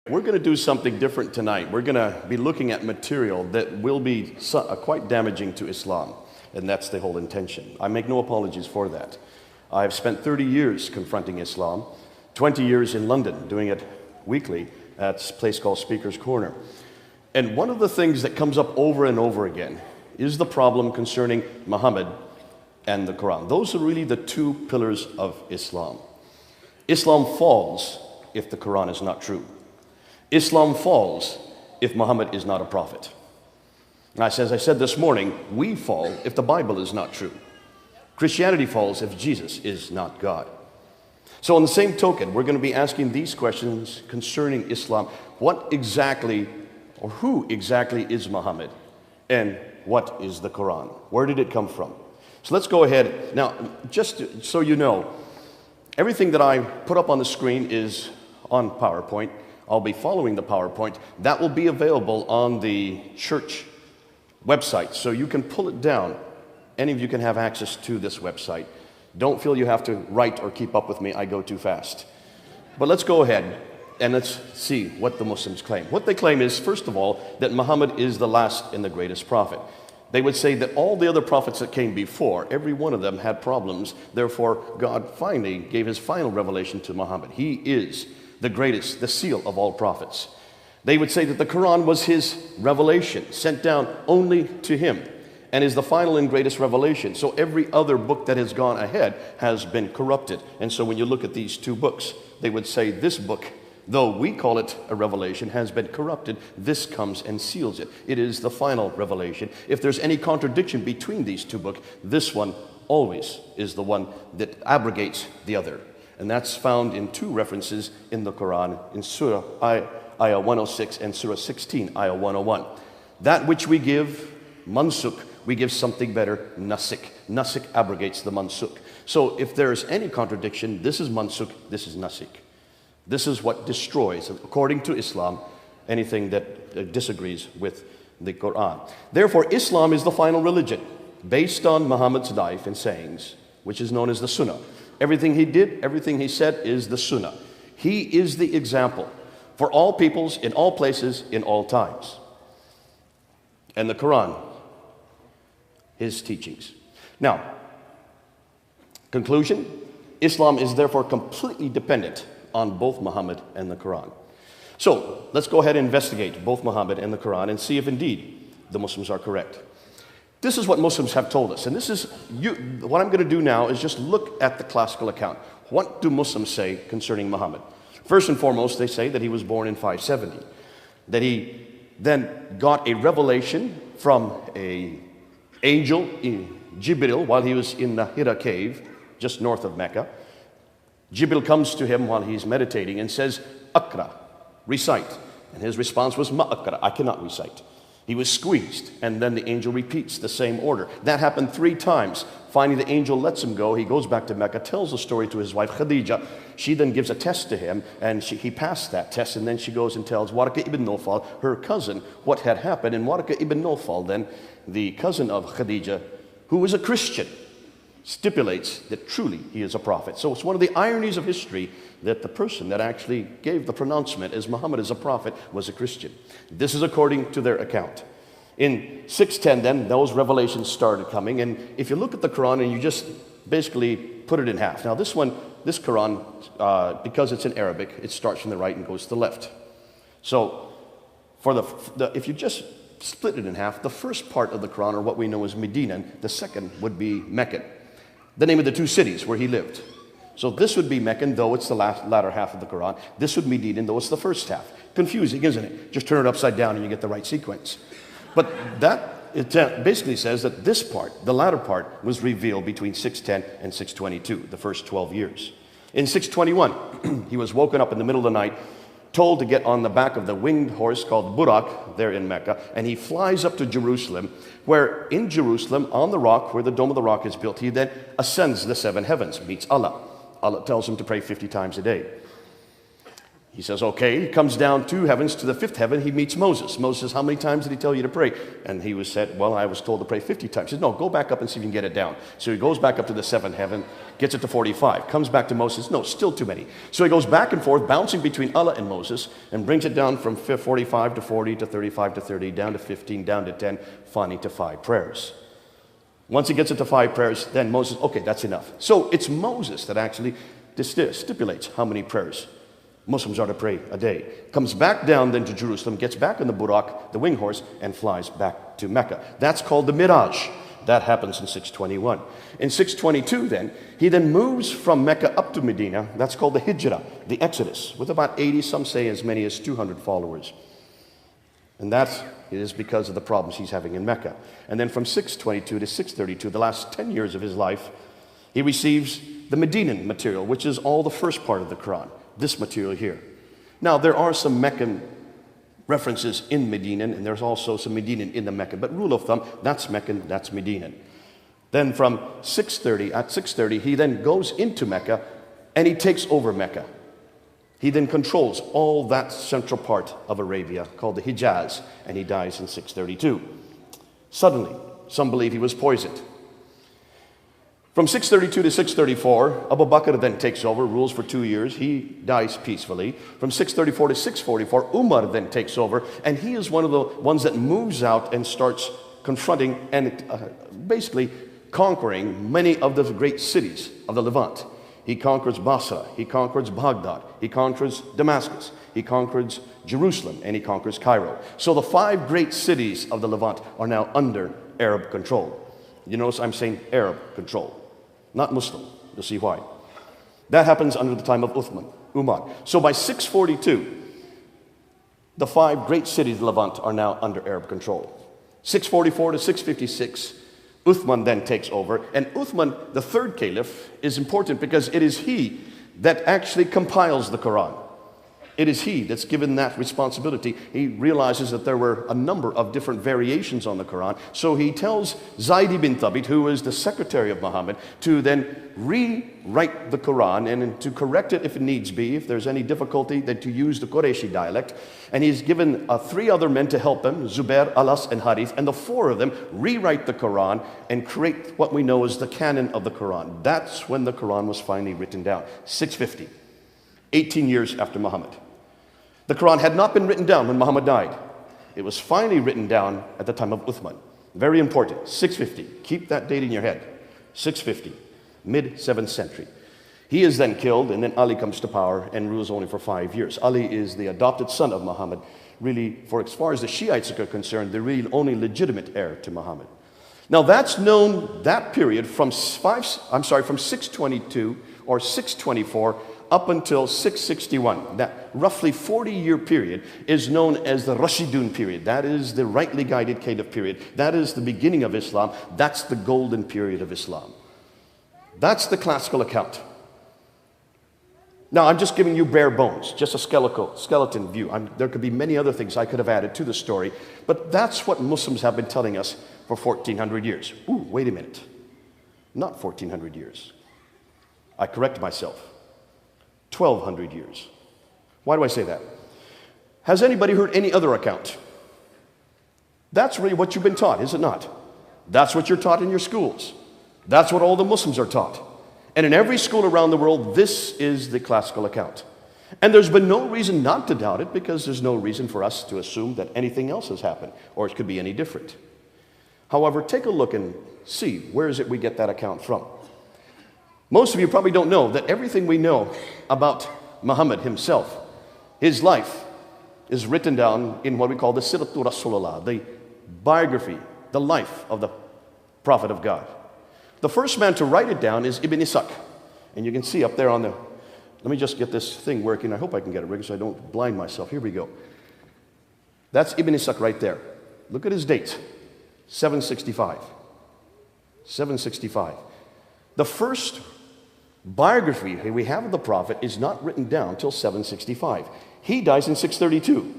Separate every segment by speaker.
Speaker 1: We're going to do something different tonight. We're going to be looking at material that will be quite damaging to Islam, and that's the whole intention. I make no apologies for that. I've spent 30 years confronting Islam, 20 years in London, doing it weekly at a place called Speaker's Corner. And one of the things that comes up over and over again is the problem concerning Muhammad and the Quran. Those are really the two pillars of Islam. Islam falls if the Quran is not true. Islam falls if Muhammad is not a prophet. And as I said this morning, we fall if the Bible is not true. Christianity falls if Jesus is not God. So on the same token, we're going to be asking these questions concerning Islam. What exactly, or who exactly is Muhammad? And what is the Quran? Where did it come from? So let's go ahead. Now, just so you know, everything that I put up on the screen is on PowerPoint. I'll be following the PowerPoint. That will be available on the church website, so you can pull it down. Any of you can have access to this website. Don't feel you have to write or keep up with me. I go too fast. But let's go ahead and let's see what the Muslims claim. What they claim is, first of all, that Muhammad is the last and the greatest prophet. They would say that all the other prophets that came before, every one of them had problems. Therefore, God finally gave his final revelation to Muhammad. He is the greatest, the seal of all prophets. They would say that the Quran was his revelation, sent down only to him, and is the final and greatest revelation. So every other book that has gone ahead has been corrupted. And so when you look at these two books, they would say this book, though we call it a revelation, has been corrupted. This comes and seals it. It is the final revelation. If there's any contradiction between these two books, this one always is the one that abrogates the other. And that's found in two references in the Quran, in Surah Ayah 106 and Surah 16, Ayah 101. That which we give, mansuk, we give something better, nasik. Nasik abrogates the mansuk. So if there is any contradiction, this is mansuk, this is nasik. This is what destroys, according to Islam, anything that disagrees with the Quran. Therefore, Islam is the final religion, based on Muhammad's life and sayings, which is known as the Sunnah. Everything he did, everything he said is the Sunnah. He is the example for all peoples, in all places, in all times. And the Quran, his teachings. Now, conclusion, Islam is therefore completely dependent on both Muhammad and the Quran. So, let's go ahead and investigate both Muhammad and the Quran and see if indeed the Muslims are correct. This is what Muslims have told us, and this is what I'm going to do now is just look at the classical account. What do Muslims say concerning Muhammad? First and foremost, they say that he was born in 570, that he then got a revelation from an angel, Jibril, while he was in the Hira cave, just north of Mecca. Jibril comes to him while he's meditating and says, "Akra, recite." And his response was, "Ma akra, I cannot recite." He was squeezed, and then the angel repeats the same order. That happened 3 times. Finally, the angel lets him go. He goes back to Mecca, tells the story to his wife, Khadija. She then gives a test to him, and he passed that test, and then she goes and tells Warqa ibn Nawfal, her cousin, what had happened. And Warqa ibn Nawfal, then, the cousin of Khadija, who was a Christian, stipulates that truly he is a prophet. So it's one of the ironies of history that the person that actually gave the pronouncement as Muhammad is a prophet was a Christian. This is according to their account. In 610 then, those revelations started coming, and if you look at the Quran and you just basically put it in half. Now this Quran, because it's in Arabic, it starts from the right and goes to the left. So for if you just split it in half, the first part of the Quran, or what we know as Medina, and the second would be Mecca, the name of the 2 cities where he lived. So this would be Mecca, though it's the latter half of the Quran. This would be Medina, though it's the first half. Confusing, isn't it? Just turn it upside down and you get the right sequence. But it basically says that this part, the latter part, was revealed between 610 and 622, the first 12 years. In 621, he was woken up in the middle of the night, told to get on the back of the winged horse called Burak there in Mecca, and he flies up to Jerusalem, where in Jerusalem, on the rock, where the Dome of the Rock is built, he then ascends the 7 heavens, meets Allah. Allah tells him to pray 50 times a day. He says, okay. He comes down 2 heavens to the 5th heaven. He meets Moses. Moses says, how many times did he tell you to pray? And he said, well, I was told to pray 50 times. He said, no, go back up and see if you can get it down. So he goes back up to the 7th heaven, gets it to 45, comes back to Moses. No, still too many. So he goes back and forth, bouncing between Allah and Moses, and brings it down from 45 to 40 to 35 to 30, down to 15, down to 10, finally to 5 prayers. Once he gets it to 5 prayers, then Moses, okay, that's enough. So it's Moses that actually stipulates how many prayers Muslims are to pray a day. Comes back down then to Jerusalem, gets back on the Burak, the wing horse, and flies back to Mecca. That's called the Miraj. That happens in 621. In 622 then, he then moves from Mecca up to Medina. That's called the Hijrah, the Exodus, with about 80, some say as many as 200 followers. And that is because of the problems he's having in Mecca. And then from 622 to 632, the last 10 years of his life, he receives the Medinan material, which is all the first part of the Quran. This material here. Now, there are some Meccan references in Medinan, and there's also some Medinan in the Meccan, but rule of thumb, that's Meccan, that's Medinan. Then from 630, he then goes into Mecca, and he takes over Mecca. He then controls all that central part of Arabia, called the Hijaz, and he dies in 632. Suddenly, some believe he was poisoned. From 632 to 634, Abu Bakr then takes over, rules for 2 years. He dies peacefully. From 634 to 644, Umar then takes over, and he is one of the ones that moves out and starts confronting and basically conquering many of the great cities of the Levant. He conquers Basra, he conquers Baghdad, he conquers Damascus, he conquers Jerusalem, and he conquers Cairo. So the 5 great cities of the Levant are now under Arab control. You notice I'm saying Arab control, not Muslim. You'll see why. That happens under the time of Umar. So by 642, the 5 great cities of Levant are now under Arab control. 644 to 656, Uthman then takes over. And Uthman, the 3rd caliph, is important because it is he that actually compiles the Quran. It is he that's given that responsibility. He realizes that there were a number of different variations on the Quran. So he tells Zayd ibn Thabit, who is the secretary of Muhammad, to then rewrite the Quran and to correct it if it needs be, if there's any difficulty, then to use the Qurayshi dialect. And he's given 3 other men to help him, Zubair, Alas, and Harith, and the 4 of them rewrite the Quran and create what we know as the canon of the Quran. That's when the Quran was finally written down, 650, 18 years after Muhammad. The Quran had not been written down when Muhammad died. It was finally written down at the time of Uthman. Very important, 650. Keep that date in your head. 650, mid-7th century. He is then killed, and then Ali comes to power and rules only for 5 years. Ali is the adopted son of Muhammad. Really, for as far as the Shiites are concerned, the really only legitimate heir to Muhammad. Now that's known, that period from 622 or 624 up until 661, that roughly 40-year period is known as the Rashidun period. That is the rightly guided caliph period. That is the beginning of Islam. That's the golden period of Islam. That's the classical account. Now, I'm just giving you bare bones, just a skeleton view. There could be many other things I could have added to the story, but that's what Muslims have been telling us for 1,400 years. Ooh, wait a minute. Not 1,400 years. I correct myself. 1,200 years. Why do I say that? Has anybody heard any other account? That's really what you've been taught, is it not? That's what you're taught in your schools. That's what all the Muslims are taught. And in every school around the world, this is the classical account. And there's been no reason not to doubt it, because there's no reason for us to assume that anything else has happened, or it could be any different. However, take a look and see, where is it we get that account from? Most of you probably don't know that everything we know about Muhammad himself, his life, is written down in what we call the Siratu Rasulullah, the biography, the life of the Prophet of God. The first man to write it down is Ibn Ishaq. And you can see up there on the, let me just get this thing working. I hope I can get it working so I don't blind myself. Here we go. That's Ibn Ishaq right there. Look at his date, 765. 765. The first biography we have of the Prophet is not written down until 765. He dies in 632.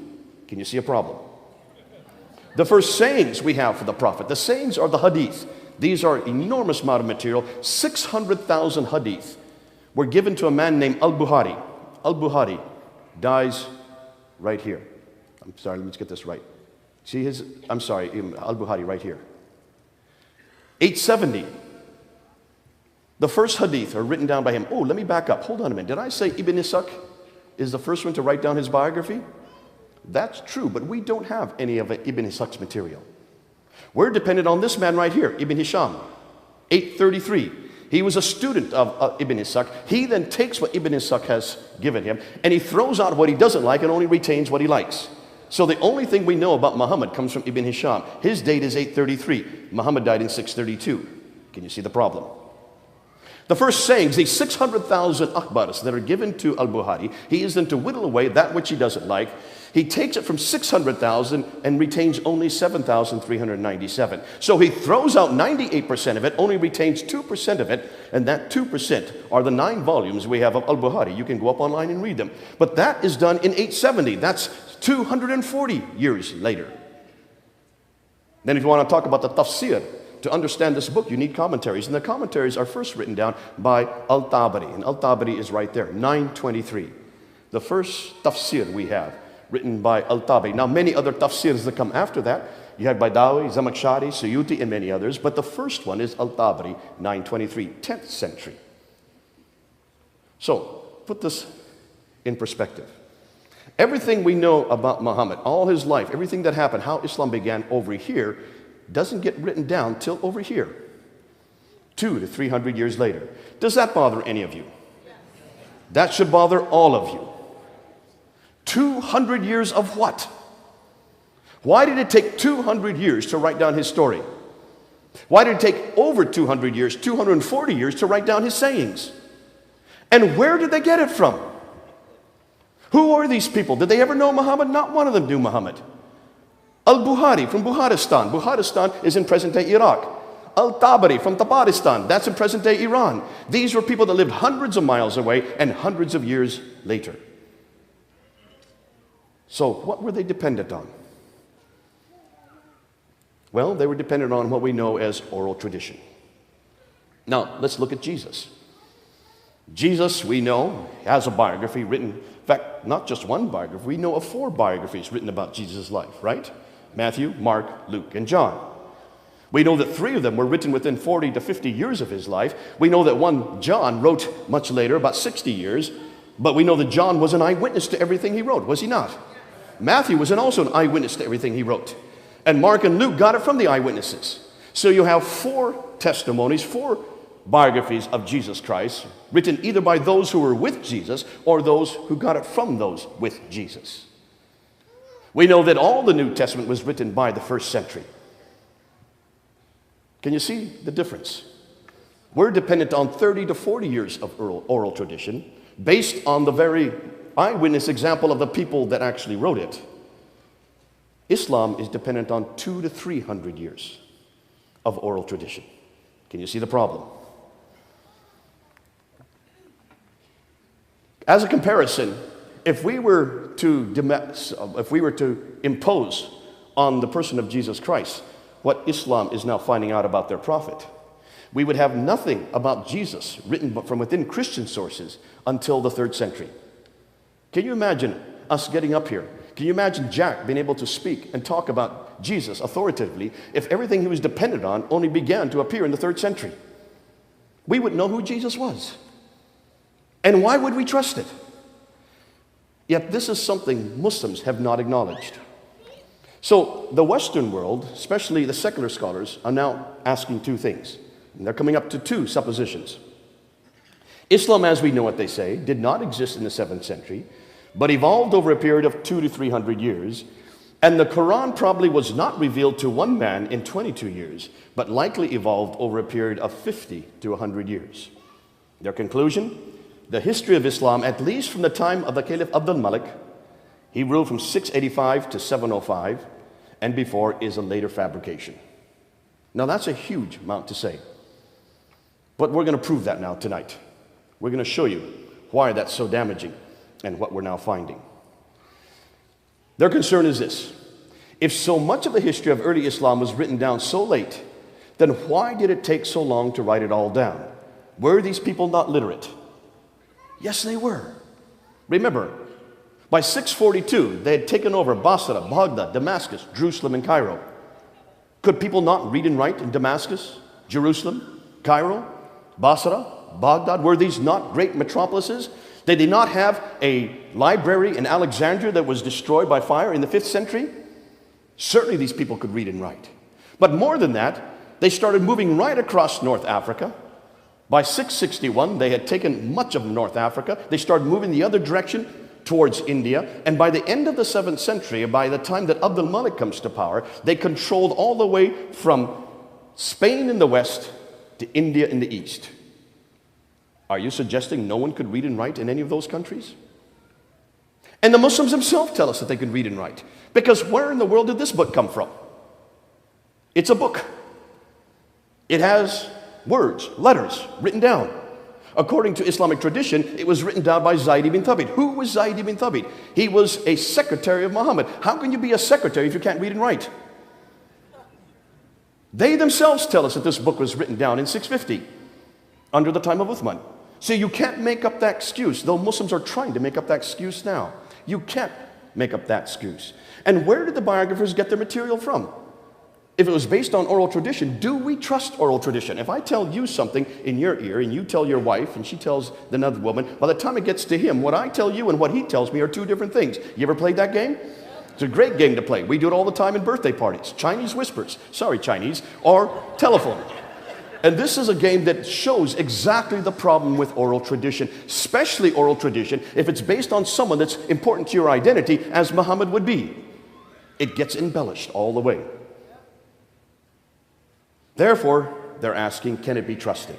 Speaker 1: Can you see a problem? The first sayings we have for the Prophet, the sayings are the hadith. These are enormous amount of material. 600,000 hadith were given to a man named Al-Bukhari. Al-Bukhari dies right here. I'm sorry, let me just get this right. See his, I'm sorry, al-Bukhari right here. 870. The first hadith are written down by him. Oh, let me back up. Hold on a minute. Did I say Ibn Ishaq is the first one to write down his biography? That's true, but we don't have any of Ibn Ishaq's material. We're dependent on this man right here, Ibn Hisham, 833. He was a student of Ibn Ishaq. He then takes what Ibn Ishaq has given him, and he throws out what he doesn't like and only retains what he likes. So the only thing we know about Muhammad comes from Ibn Hisham. His date is 833. Muhammad died in 632. Can you see the problem? The first sayings, these 600,000 akhbars that are given to al-Bukhari, he is then to whittle away that which he doesn't like. He takes it from 600,000 and retains only 7,397. So he throws out 98% of it, only retains 2% of it, and that 2% are the 9 volumes we have of al-Bukhari. You can go up online and read them. But that is done in 870. That's 240 years later. Then if you want to talk about the tafsir, to understand this book, you need commentaries. And the commentaries are first written down by Al-Tabari. And Al-Tabari is right there, 923. The first tafsir we have, written by Al-Tabari. Now, many other tafsirs that come after that, you have Baidawi, Zamakhshari, Suyuti, and many others. But the first one is Al-Tabari, 923, 10th century. So, put this in perspective. Everything we know about Muhammad, all his life, everything that happened, how Islam began over here, doesn't get written down till over here, 200 to 300 years later. Does that bother any of you? That should bother all of you. 200 years of what? Why did it take 200 years to write down his story? Why did it take over 200 years, 240 years to write down his sayings? And where did they get it from? Who are these people? Did they ever know Muhammad? Not one of them knew Muhammad. Al-Bukhari from Bukharistan. Bukharistan is in present-day Iraq. Al-Tabari from Tabaristan. That's in present-day Iran. These were people that lived hundreds of miles away and hundreds of years later. So what were they dependent on? Well, they were dependent on what we know as oral tradition. Now, let's look at Jesus. Jesus, we know, has a biography written. In fact, not just one biography. We know of 4 biographies written about Jesus' life, right? Matthew, Mark, Luke, and John. We know that 3 of them were written within 40 to 50 years of his life. We know that one, John, wrote much later, about 60 years. But we know that John was an eyewitness to everything he wrote, was he not? Matthew was also an eyewitness to everything he wrote. And Mark and Luke got it from the eyewitnesses. So you have 4 testimonies, 4 biographies of Jesus Christ, written either by those who were with Jesus or those who got it from those with Jesus. We know that all the New Testament was written by the first century. Can you see the difference? We're dependent on 30 to 40 years of oral tradition based on the very eyewitness example of the people that actually wrote it. Islam is dependent on 200 to 300 years of oral tradition. Can you see the problem? As a comparison, if we were to impose on the person of Jesus Christ what Islam is now finding out about their prophet, we would have nothing about Jesus written from within Christian sources until the 3rd century. Can you imagine us getting up here? Can you imagine Jack being able to speak and talk about Jesus authoritatively if everything he was dependent on only began to appear in the 3rd century? We wouldn't know who Jesus was. And why would we trust it? Yet this is something Muslims have not acknowledged. So the Western world, especially the secular scholars, are now asking 2 things. And they're coming up to 2 suppositions. Islam, as we know it, they say, did not exist in the 7th century, but evolved over a period of 200 to 300 years. And the Quran probably was not revealed to one man in 22 years, but likely evolved over a period of 50 to 100 years. Their conclusion? The history of Islam, at least from the time of the caliph Abdul Malik, he ruled from 685 to 705, and before is a later fabrication. Now that's a huge amount to say. But we're going to prove that now tonight. We're going to show you why that's so damaging and what we're now finding. Their concern is this. If so much of the history of early Islam was written down so late, then why did it take so long to write it all down? Were these people not literate? Yes, they were. Remember, By 642, they had taken over Basra, Baghdad, Damascus, Jerusalem, and Cairo. Could people not read and write in Damascus, Jerusalem, Cairo, Basra, Baghdad? Were these not great metropolises? Did they not have a library in Alexandria that was destroyed by fire in the 5th century? Certainly these people could read and write. But more than that, they started moving right across North Africa. By 661, they had taken much of North Africa. They started moving the other direction towards India. And by the end of the 7th century, by the time that Abdul Malik comes to power, they controlled all the way from Spain in the west to India in the east. Are you suggesting no one could read and write in any of those countries? And the Muslims themselves tell us that they can read and write. Because where in the world did this book come from? It's a book. It has words, letters written down. According to Islamic tradition, it was written down by Zayd ibn Thabit. Who was Zayd ibn Thabit? He was a secretary of Muhammad. How can you be a secretary if you can't read and write? They themselves tell us that this book was written down in 650, under the time of Uthman. So you can't make up that excuse, though Muslims are trying to make up that excuse now. You can't make up that excuse. And where did the biographers get their material from? If it was based on oral tradition, do we trust oral tradition? If I tell you something in your ear and you tell your wife and she tells another woman, by the time it gets to him, what I tell you and what he tells me are two different things. You ever played that game? It's a great game to play. We do it all the time in birthday parties. Chinese whispers, sorry Chinese, or telephone. And this is a game that shows exactly the problem with oral tradition, especially oral tradition, if it's based on someone that's important to your identity, as Muhammad would be. It gets embellished all the way. Therefore, they're asking, can it be trusted?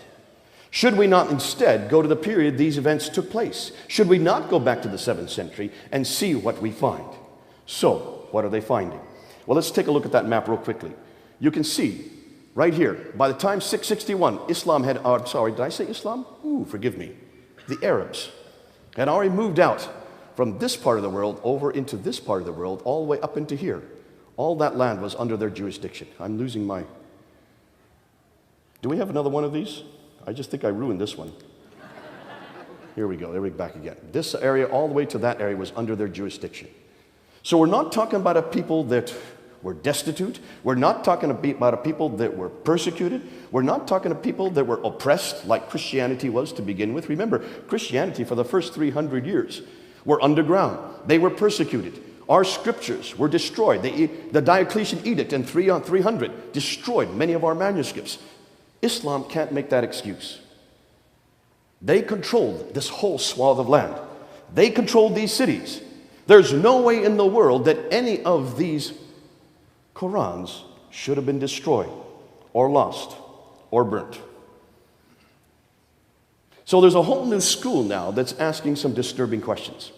Speaker 1: Should we not instead go to the period these events took place? Should we not go back to the 7th century and see what we find? So, what are they finding? Well, let's take a look at that map real quickly. You can see right here, by the time 661, Islam had, sorry, did I say Islam? Ooh, forgive me. The Arabs had already moved out from this part of the world over into this part of the world, all the way up into here. All that land was under their jurisdiction. I'm losing my... Do we have another one of these? I just think I ruined this one. Here we go, there we go, back again. This area all the way to that area was under their jurisdiction. So we're not talking about a people that were destitute. We're not talking about a people that were persecuted. We're not talking about people that were oppressed like Christianity was to begin with. Remember, Christianity for the first 300 years were underground. They were persecuted. Our scriptures were destroyed. The Diocletian Edict in 300 destroyed many of our manuscripts. Islam can't make that excuse. They controlled this whole swath of land. They controlled these cities. There's no way in the world that any of these Qurans should have been destroyed or lost or burnt. So there's a whole new school now that's asking some disturbing questions.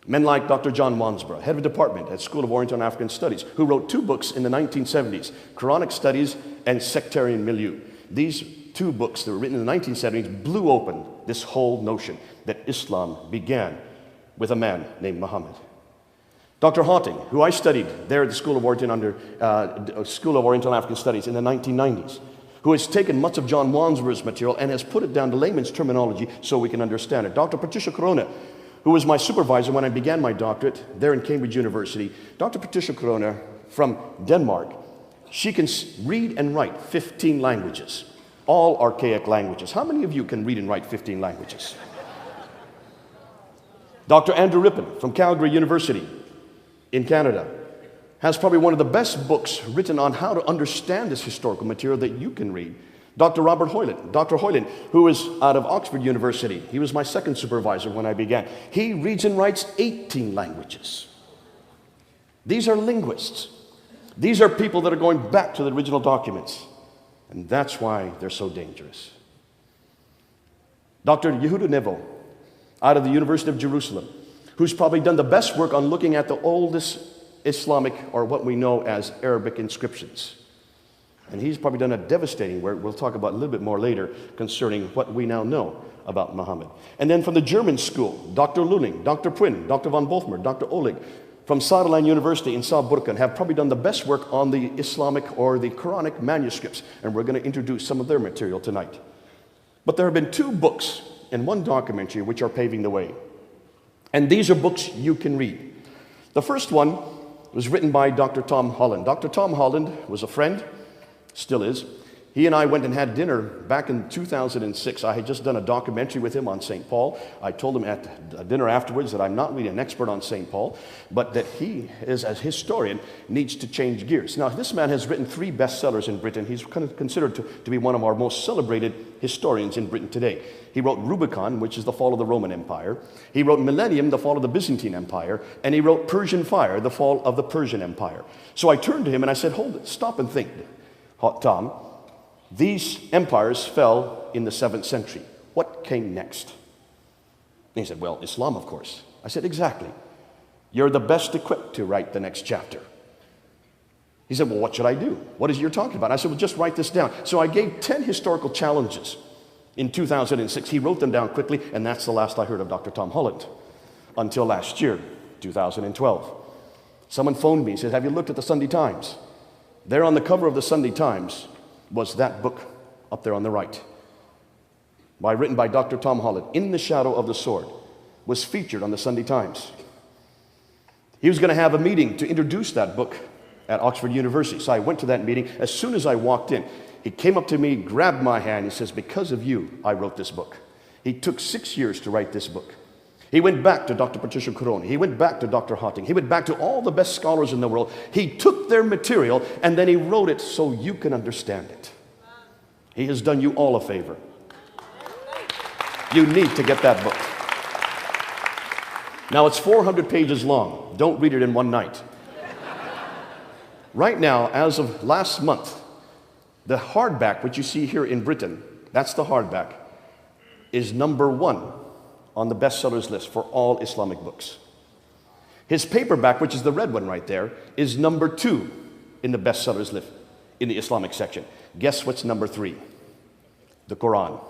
Speaker 1: Men like Dr. John Wansborough, head of department at School of Oriental and African Studies, who wrote 2 books in the 1970s, Quranic Studies and Sectarian Milieu. These 2 books that were written in the 1970s blew open this whole notion that Islam began with a man named Muhammad. Dr. Hawting, who I studied there at the School of Oriental and African Studies in the 1990s, who has taken much of John Wansborough's material and has put it down to layman's terminology so we can understand it. Dr. Patricia Corona, who was my supervisor when I began my doctorate there in Cambridge University. Dr. Patricia Corona from Denmark, she can read and write 15 languages, all archaic languages. How many of you can read and write 15 languages? Dr. Andrew Rippon from Calgary University in Canada has probably one of the best books written on how to understand this historical material that you can read. Dr. Robert Hoyland, Dr. Hoyland, who is out of Oxford University. He was my second supervisor when I began. He reads and writes 18 languages. These are linguists. These are people that are going back to the original documents. And that's why they're so dangerous. Dr. Yehuda Nevo, out of the University of Jerusalem, who's probably done the best work on looking at the oldest Islamic, or what we know as Arabic inscriptions. And he's probably done a devastating work, we'll talk about a little bit more later, concerning what we now know about Muhammad. And then from the German school, Dr. Luning, Dr. Pwin, Dr. von Bothmer, Dr. Oleg, from Saarland University in Saarbrücken have probably done the best work on the Islamic or the Quranic manuscripts, and we're going to introduce some of their material tonight. But there have been 2 books and 1 documentary which are paving the way. And these are books you can read. The first one was written by Dr. Tom Holland. Dr. Tom Holland was a friend, still is. He and I went and had dinner back in 2006. I had just done a documentary with him on St. Paul. I told him at dinner afterwards that I'm not really an expert on St. Paul, but that he, as a historian, needs to change gears. Now, this man has written 3 bestsellers in Britain. He's considered to be one of our most celebrated historians in Britain today. He wrote Rubicon, which is the fall of the Roman Empire. He wrote Millennium, the fall of the Byzantine Empire. And he wrote Persian Fire, the fall of the Persian Empire. So I turned to him and I said, hold it, stop and think, Tom. These empires fell in the 7th century. What came next? And he said, well, Islam, of course. I said, exactly. You're the best equipped to write the next chapter. He said, well, what should I do? What is it you're talking about? I said, well, just write this down. So I gave 10 historical challenges in 2006. He wrote them down quickly, and that's the last I heard of Dr. Tom Holland until last year, 2012. Someone phoned me and said, have you looked at the Sunday Times? There on the cover of the Sunday Times was that book up there on the right, written by Dr. Tom Holland, In the Shadow of the Sword, was featured on the Sunday Times. He was going to have a meeting to introduce that book at Oxford University. So I went to that meeting. As soon as I walked in, he came up to me, grabbed my hand, and says, because of you, I wrote this book. He took 6 years to write this book. He went back to Dr. Patricia Coroni. He went back to Dr. Hotting. He went back to all the best scholars in the world. He took their material and then he wrote it so you can understand it. He has done you all a favor. You need to get that book. Now it's 400 pages long. Don't read it in one night. Right now, as of last month, the hardback, which you see here in Britain, that's the hardback, is number 1 on the bestsellers list for all Islamic books. His paperback, which is the red one right there, is number 2 in the bestsellers list in the Islamic section. Guess what's number 3? The Quran.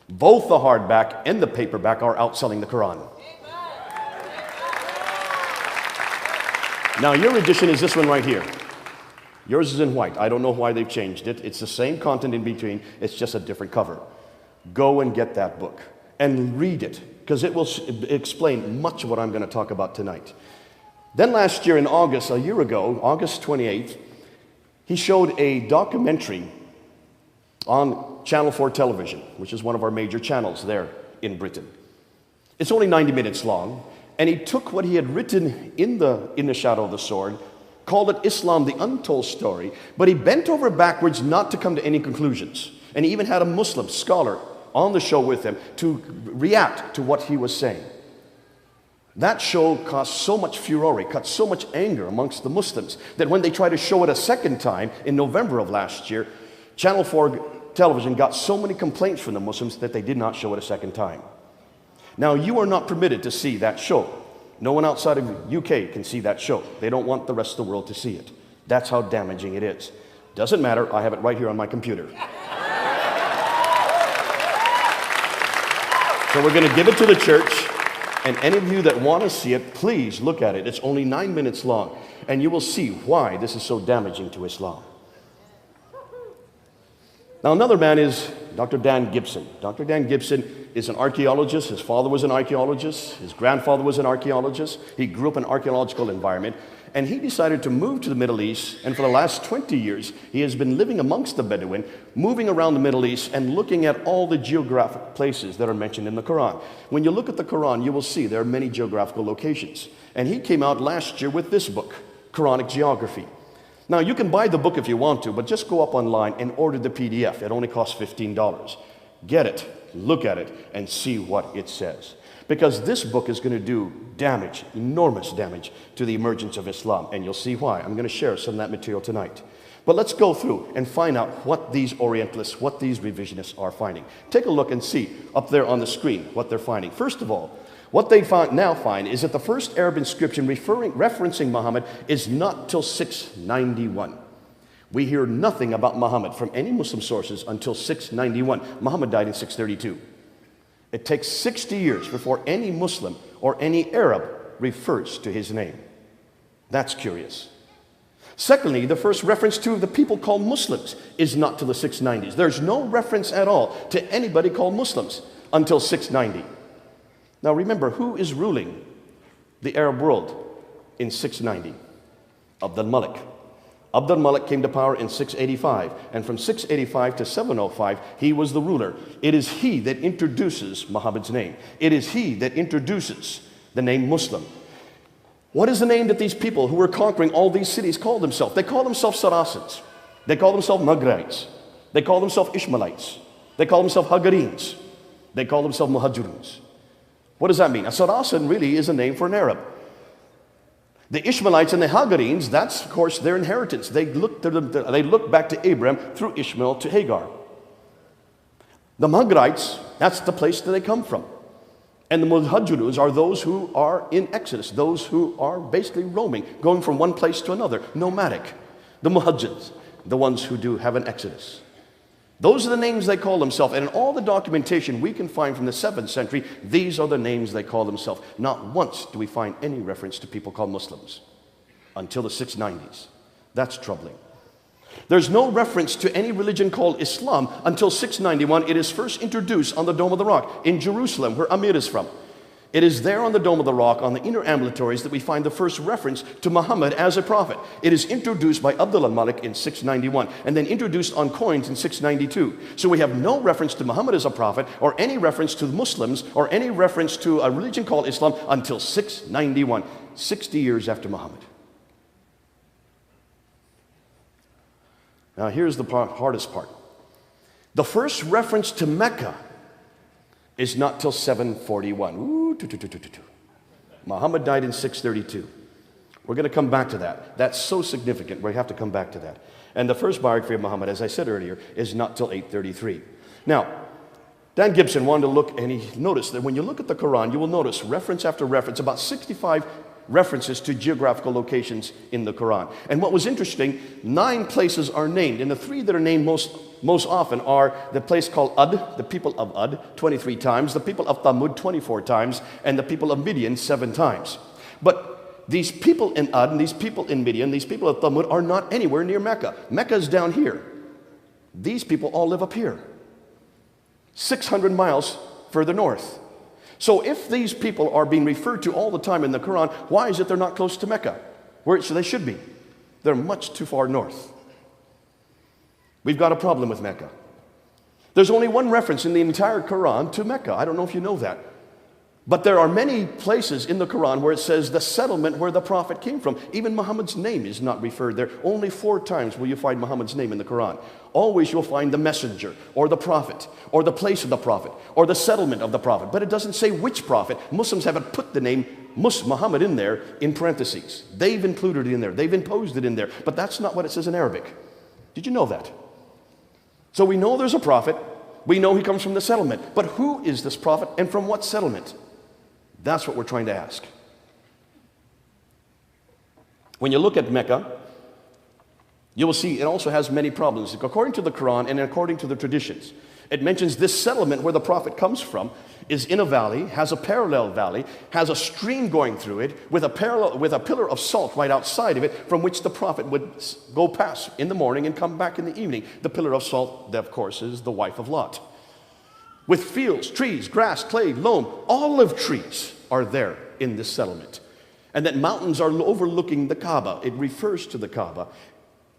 Speaker 1: Both the hardback and the paperback are outselling the Quran. Now your edition is this one right here. Yours is in white. I don't know why they've changed it. It's the same content in between. It's just a different cover. Go and get that book and read it, because it will explain much of what I'm going to talk about tonight. Then last year in August, a year ago, August 28th, he showed a documentary on Channel 4 television, which is one of our major channels there in Britain. It's only 90 minutes long, and he took what he had written in the Shadow of the Sword, called it Islam, the Untold Story, but he bent over backwards not to come to any conclusions. And he even had a Muslim scholar on the show with him to react to what he was saying. That show caused so much furore, caused so much anger amongst the Muslims, that when they tried to show it a second time in November of last year, Channel 4 television got so many complaints from the Muslims that they did not show it a second time. Now, you are not permitted to see that show. No one outside of the UK can see that show. They don't want the rest of the world to see it. That's how damaging it is. Doesn't matter, I have it right here on my computer. So we're going to give it to the church, and any of you that want to see it, please look at it. It's only 9 minutes long, and you will see why this is so damaging to Islam. Now, another man is Dr. Dan Gibson. Dr. Dan Gibson is an archaeologist. His father was an archaeologist. His grandfather was an archaeologist. He grew up in an archaeological environment, and he decided to move to the Middle East, and for the last 20 years, he has been living amongst the Bedouin, moving around the Middle East and looking at all the geographic places that are mentioned in the Quran. When you look at the Quran, you will see there are many geographical locations. And he came out last year with this book, Quranic Geography. Now, you can buy the book if you want to, but just go up online and order the PDF. It only costs $15. Get it, look at it, and see what it says. Because this book is going to do damage, enormous damage, to the emergence of Islam. And you'll see why. I'm going to share some of that material tonight. But let's go through and find out what these Orientalists, what these revisionists are finding. Take a look and see up there on the screen what they're finding. First of all, what they now find is that the first Arab inscription referencing Muhammad is not till 691. We hear nothing about Muhammad from any Muslim sources until 691. Muhammad died in 632. It takes 60 years before any Muslim or any Arab refers to his name. That's curious. Secondly, the first reference to the people called Muslims is not till the 690s. There's no reference at all to anybody called Muslims until 690. Now remember, who is ruling the Arab world in 690? Abdul Malik. Abdul Malik came to power in 685, and from 685 to 705, he was the ruler. It is he that introduces Muhammad's name. It is he that introduces the name Muslim. What is the name that these people who were conquering all these cities called themselves? They call themselves Saracens. They call themselves Maghrites. They call themselves Ishmaelites. They call themselves Hagarenes. They call themselves Muhajiruns. What does that mean? A Saracen really is a name for an Arab. The Ishmaelites and the Hagarenes, that's of course their inheritance. They look back to Abraham through Ishmael to Hagar. The Maghrites, that's the place that they come from. And the Muhajiruns are those who are in Exodus, those who are basically roaming, going from one place to another, nomadic. The Muhajirs, the ones who do have an Exodus. Those are the names they call themselves. And in all the documentation we can find from the 7th century, these are the names they call themselves. Not once do we find any reference to people called Muslims until the 690s. That's troubling. There's no reference to any religion called Islam until 691. It is first introduced on the Dome of the Rock in Jerusalem, where Amir is from. It is there on the Dome of the Rock, on the inner ambulatories, that we find the first reference to Muhammad as a prophet. It is introduced by Abdul Malik in 691, and then introduced on coins in 692. So we have no reference to Muhammad as a prophet, or any reference to Muslims, or any reference to a religion called Islam until 691, 60 years after Muhammad. Now here's the hardest part. The first reference to Mecca is not till 741. Muhammad died in 632. We're going to come back to that. That's so significant. We have to come back to that. And the first biography of Muhammad, as I said earlier, is not till 833. Now, Dan Gibson wanted to look, and he noticed that when you look at the Quran, you will notice reference after reference, about 65 references to geographical locations in the Quran. And what was interesting, 9 places are named, and the 3 that are named most often are the place called Ad, the people of Ad, 23 times, the people of Thamud, 24 times, and the people of Midian, 7 times. But these people in Ad, and these people in Midian, these people of Thamud are not anywhere near Mecca. Mecca is down here. These people all live up here, 600 miles further north. So if these people are being referred to all the time in the Quran, why is it they're not close to Mecca, where they should be? They're much too far north. We've got a problem with Mecca. There's only one reference in the entire Quran to Mecca. I don't know if you know that. But there are many places in the Quran where it says the settlement where the prophet came from. Even Muhammad's name is not referred there. Only 4 times will you find Muhammad's name in the Quran. Always you'll find the messenger, or the prophet, or the place of the prophet, or the settlement of the prophet. But it doesn't say which prophet. Muslims haven't put the name Muhammad in there in parentheses. They've included it in there. They've imposed it in there. But that's not what it says in Arabic. Did you know that? So we know there's a prophet. We know he comes from the settlement. But who is this prophet, and from what settlement? That's what we're trying to ask. When you look at Mecca, you will see it also has many problems. According to the Quran and according to the traditions, it mentions this settlement where the prophet comes from is in a valley, has a parallel valley, has a stream going through it with a pillar of salt right outside of it, from which the prophet would go past in the morning and come back in the evening. The pillar of salt, that of course, is the wife of Lot. With fields, trees, grass, clay, loam, olive trees are there in this settlement. And that mountains are overlooking the Kaaba. It refers to the Kaaba.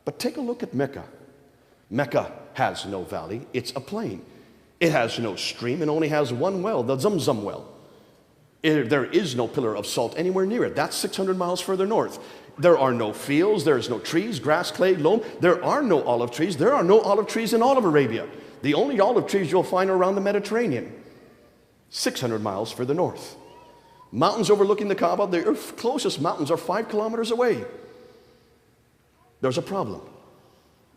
Speaker 1: But take a look at Mecca. Mecca has no valley. It's a plain. It has no stream. It only has one well, the Zamzam well. There is no pillar of salt anywhere near it. That's 600 miles further north. There are no fields. There is no trees, grass, clay, loam. There are no olive trees. There are no olive trees in all of Arabia. The only olive trees you'll find are around the Mediterranean, 600 miles further north. Mountains overlooking the Kaaba, the closest mountains are 5 kilometers away. There's a problem.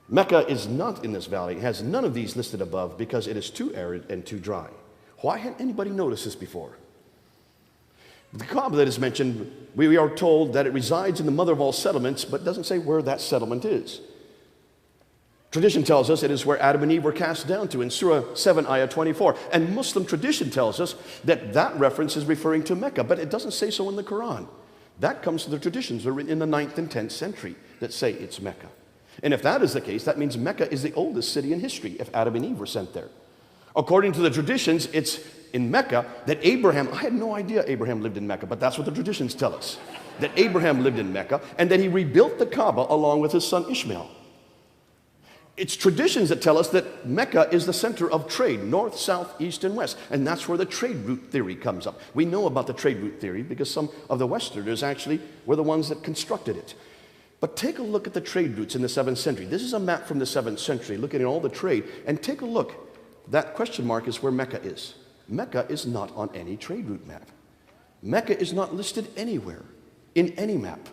Speaker 1: Mecca is not in this valley. It has none of these listed above because it is too arid and too dry. Why hadn't anybody noticed this before? The Kaaba that is mentioned, we are told that it resides in the mother of all settlements, but doesn't say where that settlement is. Tradition tells us it is where Adam and Eve were cast down to in Surah 7, Ayah 24. And Muslim tradition tells us that that reference is referring to Mecca, but it doesn't say so in the Quran. That comes to the traditions that are written in the 9th and 10th century that say it's Mecca. And if that is the case, that means Mecca is the oldest city in history if Adam and Eve were sent there. According to the traditions, it's in Mecca that Abraham, I had no idea Abraham lived in Mecca, but that's what the traditions tell us, that Abraham lived in Mecca and that he rebuilt the Kaaba along with his son Ishmael. It's traditions that tell us that Mecca is the center of trade, north, south, east, and west. And that's where the trade route theory comes up. We know about the trade route theory because some of the Westerners actually were the ones that constructed it. But take a look at the trade routes in the 7th century. This is a map from the 7th century looking at all the trade. And take a look. That question mark is where Mecca is. Mecca is not on any trade route map. Mecca is not listed anywhere in any map.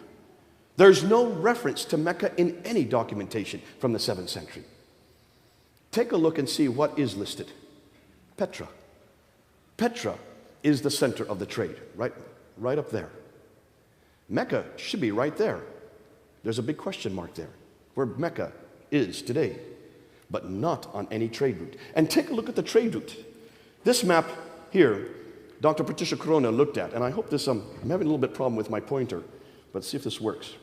Speaker 1: There's no reference to Mecca in any documentation from the 7th century. Take a look and see what is listed. Petra. Petra is the center of the trade, right up there. Mecca should be right there. There's a big question mark there, where Mecca is today, but not on any trade route. And take a look at the trade route. This map here, Dr. Patricia Corona looked at, and I hope this, I'm having a little bit problem with my pointer, but see if this works.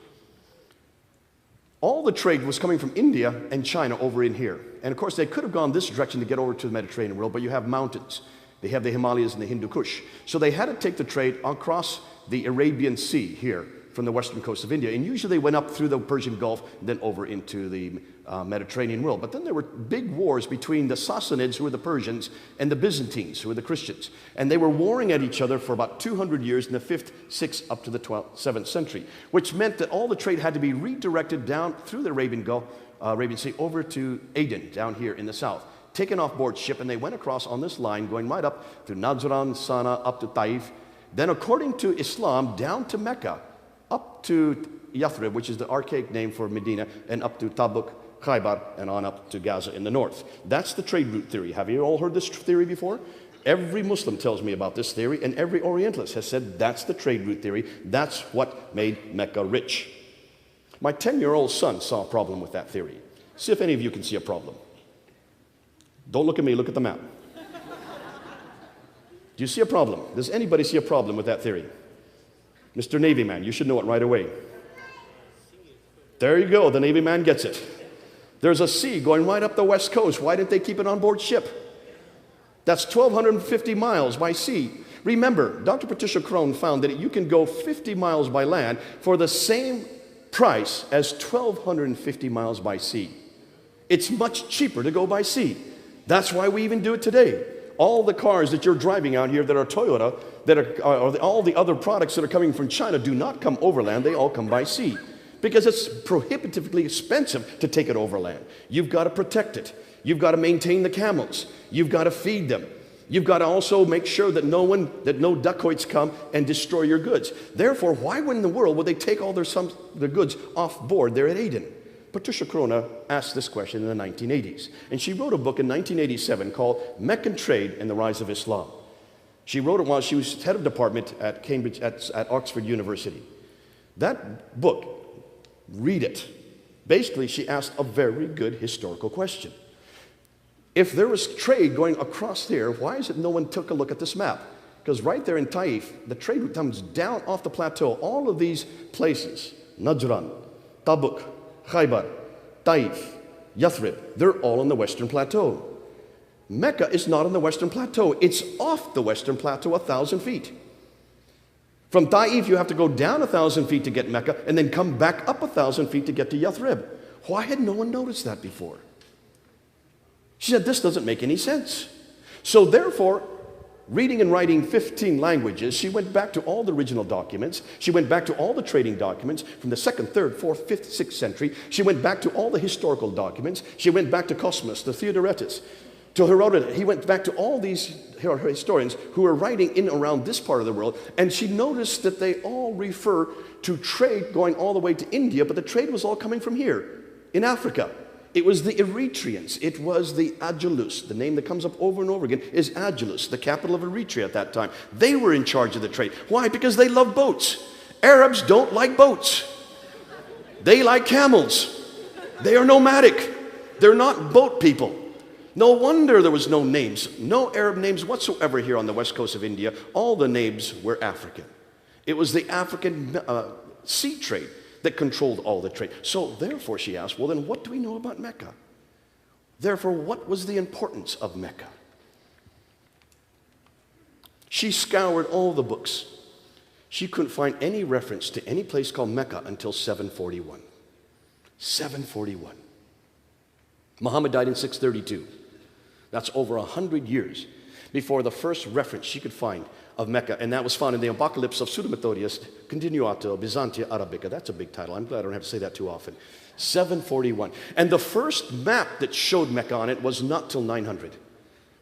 Speaker 1: All the trade was coming from India and China over in here. And of course, they could have gone this direction to get over to the Mediterranean world, but you have mountains. They have the Himalayas and the Hindu Kush. So they had to take the trade across the Arabian Sea here from the western coast of India. And usually they went up through the Persian Gulf, then over into the Mediterranean world. But then there were big wars between the Sassanids, who were the Persians, and the Byzantines, who were the Christians. And they were warring at each other for about 200 years in the 5th, 6th, up to the 7th century, which meant that all the trade had to be redirected down through the Arabian Gulf, Arabian Sea, over to Aden, down here in the south. Taken off board ship, and they went across on this line, going right up through Najran, Sana, up to Taif. Then, according to Islam, down to Mecca, up to Yathrib, which is the archaic name for Medina, and up to Tabuk, Khaybar, and on up to Gaza in the north. That's the trade route theory. Have you all heard this theory before? Every Muslim tells me about this theory, and every Orientalist has said that's the trade route theory. That's what made Mecca rich. My 10-year-old son saw a problem with that theory. See if any of you can see a problem. Don't look at me, look at the map. Do you see a problem? Does anybody see a problem with that theory? Mr. Navy man, you should know it right away. There you go, the Navy man gets it. There's a sea going right up the west coast. Why didn't they keep it on board ship? That's 1,250 miles by sea. Remember, Dr. Patricia Crone found that you can go 50 miles by land for the same price as 1,250 miles by sea. It's much cheaper to go by sea. That's why we even do it today. All the cars that you're driving out here that are Toyota, that are all the other products that are coming from China do not come overland, they all come by sea. Because it's prohibitively expensive to take it overland. You've got to protect it. You've got to maintain the camels. You've got to feed them. You've got to also make sure that no dacoits come and destroy your goods. Therefore, why in the world would they take all their goods off board there at Aden? Patricia Corona asked this question in the 1980s. And she wrote a book in 1987 called Meccan Trade and the Rise of Islam. She wrote it while she was head of department at Cambridge, at Oxford University. That book, read it. Basically, she asked a very good historical question. If there was trade going across there, why is it no one took a look at this map? Because right there in Taif, the trade route comes down off the plateau. All of these places, Najran, Tabuk, Khaybar, Taif, Yathrib, they're all on the western plateau. Mecca is not on the western plateau. It's off the western plateau 1,000 feet. From Taif, you have to go down 1,000 feet to get Mecca and then come back up 1,000 feet to get to Yathrib. Why had no one noticed that before? She said, this doesn't make any sense. So therefore, reading and writing 15 languages, she went back to all the original documents. She went back to all the trading documents from the 2nd, 3rd, 4th, 5th, 6th century. She went back to all the historical documents. She went back to Cosmas, to Theodoretus, to Herodotus. He went back to all these historians who were writing in around this part of the world, and she noticed that they all refer to trade going all the way to India, but the trade was all coming from here, in Africa. It was the Eritreans. It was the Agilus. The name that comes up over and over again is Agilus, the capital of Eritrea at that time. They were in charge of the trade. Why? Because they love boats. Arabs don't like boats. They like camels. They are nomadic. They're not boat people. No wonder there was no names, no Arab names whatsoever here on the west coast of India. All the names were African. It was the African sea trade that controlled all the trade. So therefore, she asked, well, then what do we know about Mecca? Therefore, what was the importance of Mecca? She scoured all the books. She couldn't find any reference to any place called Mecca until 741. 741. Muhammad died in 632. That's over 100 years before the first reference she could find of Mecca, and that was found in the Apocalypse of Pseudo-Methodius Continuato Byzantia Arabica. That's a big title. I'm glad I don't have to say that too often. 741. And the first map that showed Mecca on it was not till 900.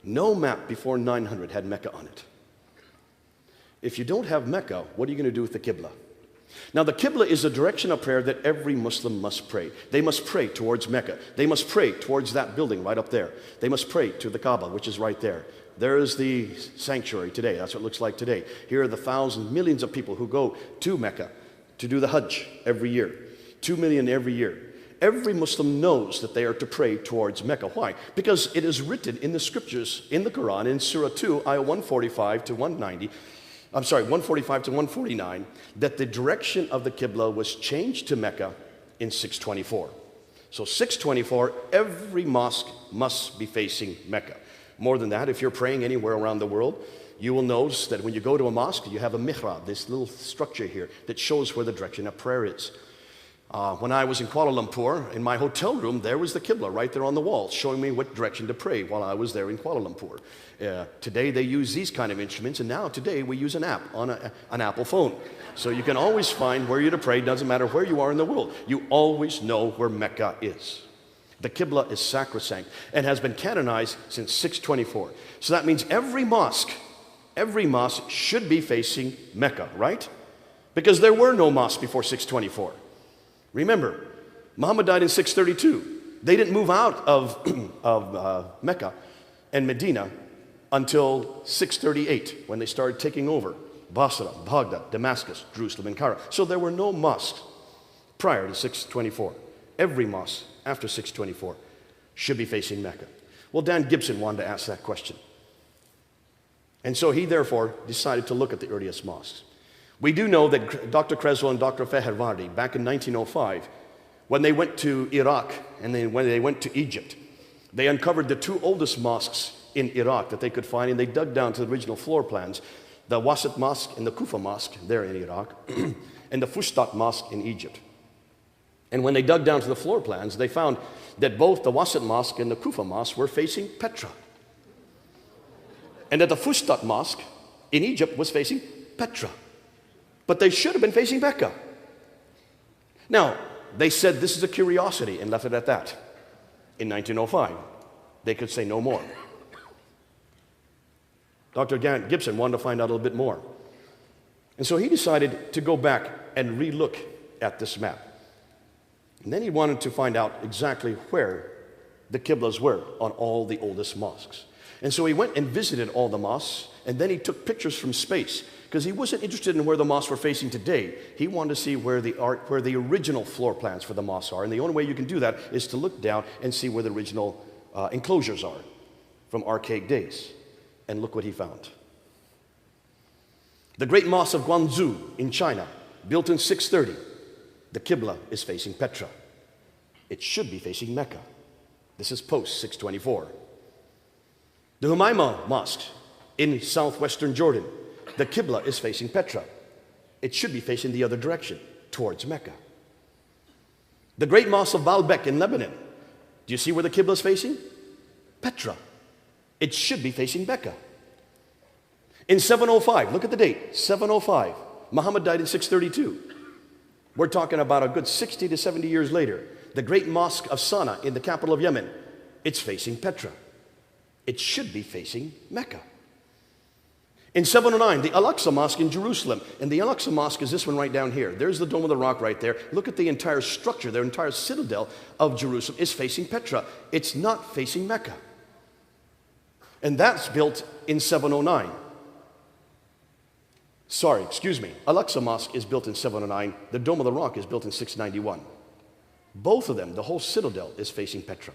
Speaker 1: No map before 900 had Mecca on it. If you don't have Mecca, what are you going to do with the Qibla? Now, the Qibla is a direction of prayer that every Muslim must pray. They must pray towards Mecca. They must pray towards that building right up there. They must pray to the Kaaba, which is right there. There is the sanctuary today. That's what it looks like today. Here are the thousands, millions of people who go to Mecca to do the Hajj every year. 2 million every year. Every Muslim knows that they are to pray towards Mecca. Why? Because it is written in the scriptures, in the Quran, in Surah 2, ayah 145 to 190, 145 to 149, that the direction of the Qibla was changed to Mecca in 624. So 624, every mosque must be facing Mecca. More than that, if you're praying anywhere around the world, you will notice that when you go to a mosque, you have a mihrab, this little structure here that shows where the direction of prayer is. When I was in Kuala Lumpur, in my hotel room, there was the Qibla right there on the wall, showing me what direction to pray while I was there in Kuala Lumpur. Today they use these kind of instruments, and now today we use an app on an Apple phone. So you can always find where you're to pray, doesn't matter where you are in the world. You always know where Mecca is. The Qibla is sacrosanct and has been canonized since 624. So that means every mosque should be facing Mecca, right? Because there were no mosques before 624. Remember, Muhammad died in 632. They didn't move out of Mecca and Medina until 638, when they started taking over Basra, Baghdad, Damascus, Jerusalem, and Cairo. So there were no mosques prior to 624. Every mosque after 624 should be facing Mecca. Well, Dan Gibson wanted to ask that question. And so he therefore decided to look at the earliest mosques. We do know that Dr. Creswell and Dr. Fehervardi, back in 1905, when they went to Iraq and then when they went to Egypt, they uncovered the two oldest mosques in Iraq that they could find, and they dug down to the original floor plans, the Wasit Mosque and the Kufa Mosque there in Iraq, and the Fustat Mosque in Egypt. And when they dug down to the floor plans, they found that both the Wasit Mosque and the Kufa Mosque were facing Petra, and that the Fustat Mosque in Egypt was facing Petra. But they should have been facing Mecca. Now, they said this is a curiosity and left it at that. In 1905, they could say no more. Dr. Gibson wanted to find out a little bit more. And so he decided to go back and re-look at this map. And then he wanted to find out exactly where the Qiblas were on all the oldest mosques. And so he went and visited all the mosques, and then he took pictures from space, because he wasn't interested in where the mosques were facing today. He wanted to see where the original floor plans for the mosques are. And the only way you can do that is to look down and see where the original enclosures are from archaic days. And look what he found. The great mosque of Guangzhou in China, built in 630, the Qibla is facing Petra. It should be facing Mecca. This is post 624. The Humayma Mosque in southwestern Jordan, the Qibla is facing Petra. It should be facing the other direction, towards Mecca. The great mosque of Baalbek in Lebanon, do you see where the Qibla is facing? Petra. It should be facing Mecca. In 705, look at the date, 705. Muhammad died in 632. We're talking about a good 60 to 70 years later. The great mosque of Sana'a in the capital of Yemen, it's facing Petra. It should be facing Mecca. In 709, the Al-Aqsa Mosque in Jerusalem, and the Al-Aqsa Mosque is this one right down here. There's the Dome of the Rock right there. Look at the entire structure, the entire citadel of Jerusalem is facing Petra. It's not facing Mecca. And that's built in 709. Al-Aqsa Mosque is built in 709. The Dome of the Rock is built in 691. Both of them, the whole citadel is facing Petra.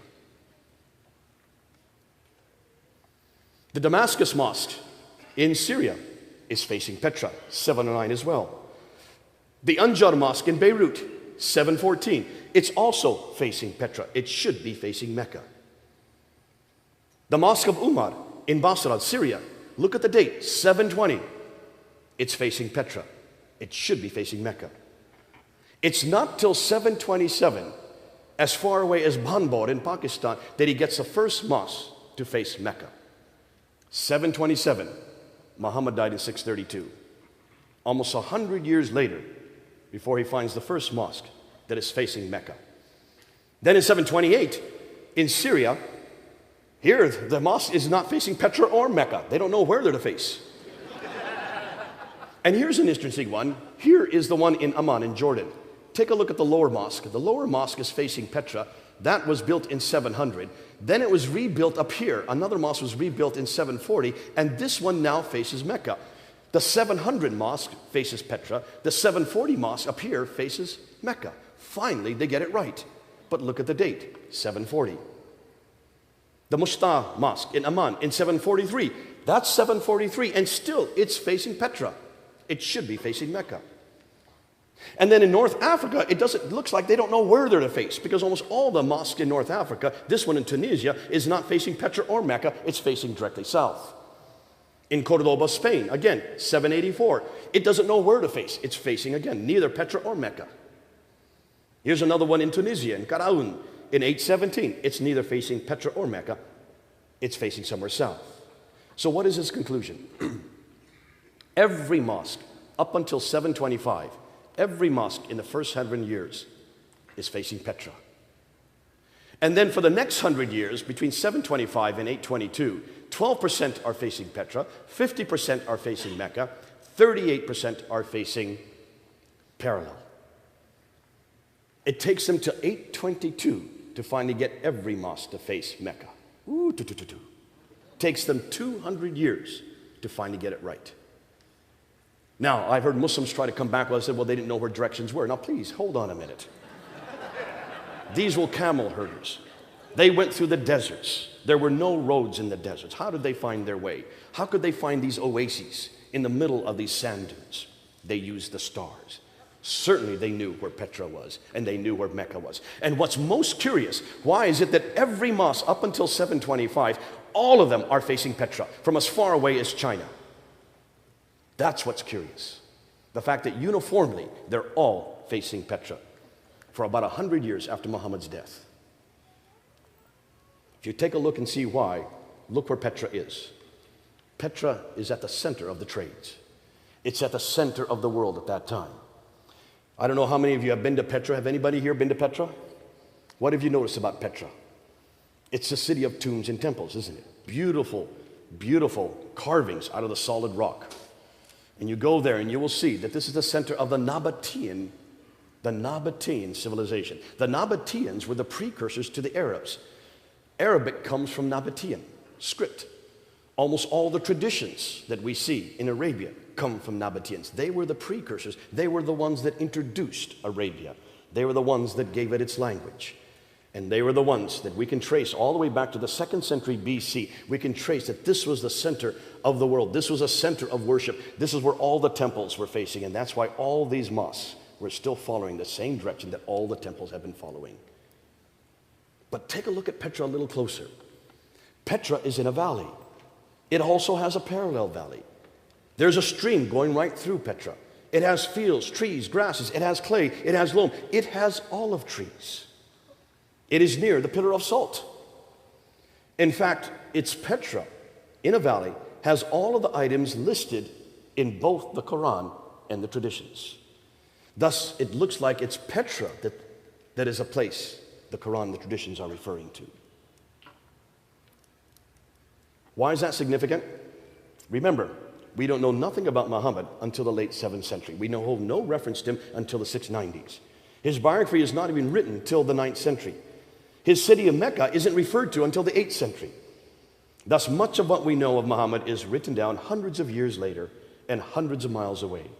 Speaker 1: The Damascus Mosque in Syria is facing Petra, 709 as well. The Anjar Mosque in Beirut, 714. It's also facing Petra. It should be facing Mecca. The Mosque of Umar in Basra, Syria, Look at the date, 720. It's facing Petra. It should be facing Mecca. It's not till 727, as far away as Banbor in Pakistan, that he gets the first mosque to face Mecca. 727. Muhammad died in 632. Almost 100 years later, before he finds the first mosque that is facing Mecca. Then in 728, in Syria, here the mosque is not facing Petra or Mecca. They don't know where they're to face. And here's an interesting one. Here is the one in Amman in Jordan. Take a look at the lower mosque. The lower mosque is facing Petra. That was built in 700. Then it was rebuilt up here. Another mosque was rebuilt in 740, and this one now faces Mecca. The 700 mosque faces Petra. The 740 mosque up here faces Mecca. Finally, they get it right. But look at the date, 740. The Mushta Mosque in Amman in 743. That's 743, and still it's facing Petra. It should be facing Mecca. And then in North Africa, it looks like they don't know where they're to face, because almost all the mosques in North Africa, this one in Tunisia, is not facing Petra or Mecca, it's facing directly south. In Cordoba, Spain, again, 784, it doesn't know where to face. It's facing, again, neither Petra or Mecca. Here's another one in Tunisia, in Karaoun, in 817. It's neither facing Petra or Mecca, it's facing somewhere south. So what is his conclusion? Every mosque, up until 725, every mosque in the first 100 years is facing Petra. And then for the next 100 years, between 725 and 822, 12% are facing Petra, 50% are facing Mecca, 38% are facing parallel. It takes them to 822 to finally get every mosque to face Mecca. Takes them 200 years to finally get it right. Now, I've heard Muslims try to come back. Well, I said, well, they didn't know where directions were. Now, please, hold on a minute. These were camel herders. They went through the deserts. There were no roads in the deserts. How did they find their way? How could they find these oases in the middle of these sand dunes? They used the stars. Certainly they knew where Petra was, and they knew where Mecca was. And what's most curious, why is it that every mosque up until 725, all of them are facing Petra, from as far away as China? That's what's curious. The fact that uniformly, they're all facing Petra for about 100 years after Muhammad's death. If you take a look and see why, look where Petra is. Petra is at the center of the trades. It's at the center of the world at that time. I don't know how many of you have been to Petra. Have anybody here been to Petra? What have you noticed about Petra? It's a city of tombs and temples, isn't it? Beautiful, beautiful carvings out of the solid rock. And you go there and you will see that this is the center of the Nabatean civilization. The Nabateans were the precursors to the Arabs. Arabic comes from Nabatean script. Almost all the traditions that we see in Arabia come from Nabateans. They were the precursors. They were the ones that introduced Arabia. They were the ones that gave it its language. And they were the ones that we can trace all the way back to the 2nd century BC. We can trace that this was the center of the world. This was a center of worship. This is where all the temples were facing. And that's why all these mosques were still following the same direction that all the temples have been following. But take a look at Petra a little closer. Petra is in a valley. It also has a parallel valley. There's a stream going right through Petra. It has fields, trees, grasses. It has clay. It has loam. It has olive trees. It is near the pillar of salt. In fact, it's Petra in a valley, has all of the items listed in both the Quran and the traditions. Thus, it looks like it's Petra that is a place the Quran and the traditions are referring to. Why is that significant? Remember, we don't know nothing about Muhammad until the late 7th century. We know no reference to him until the 690s. His biography is not even written till the 9th century. His city of Mecca isn't referred to until the 8th century. Thus, much of what we know of Muhammad is written down hundreds of years later and hundreds of miles away.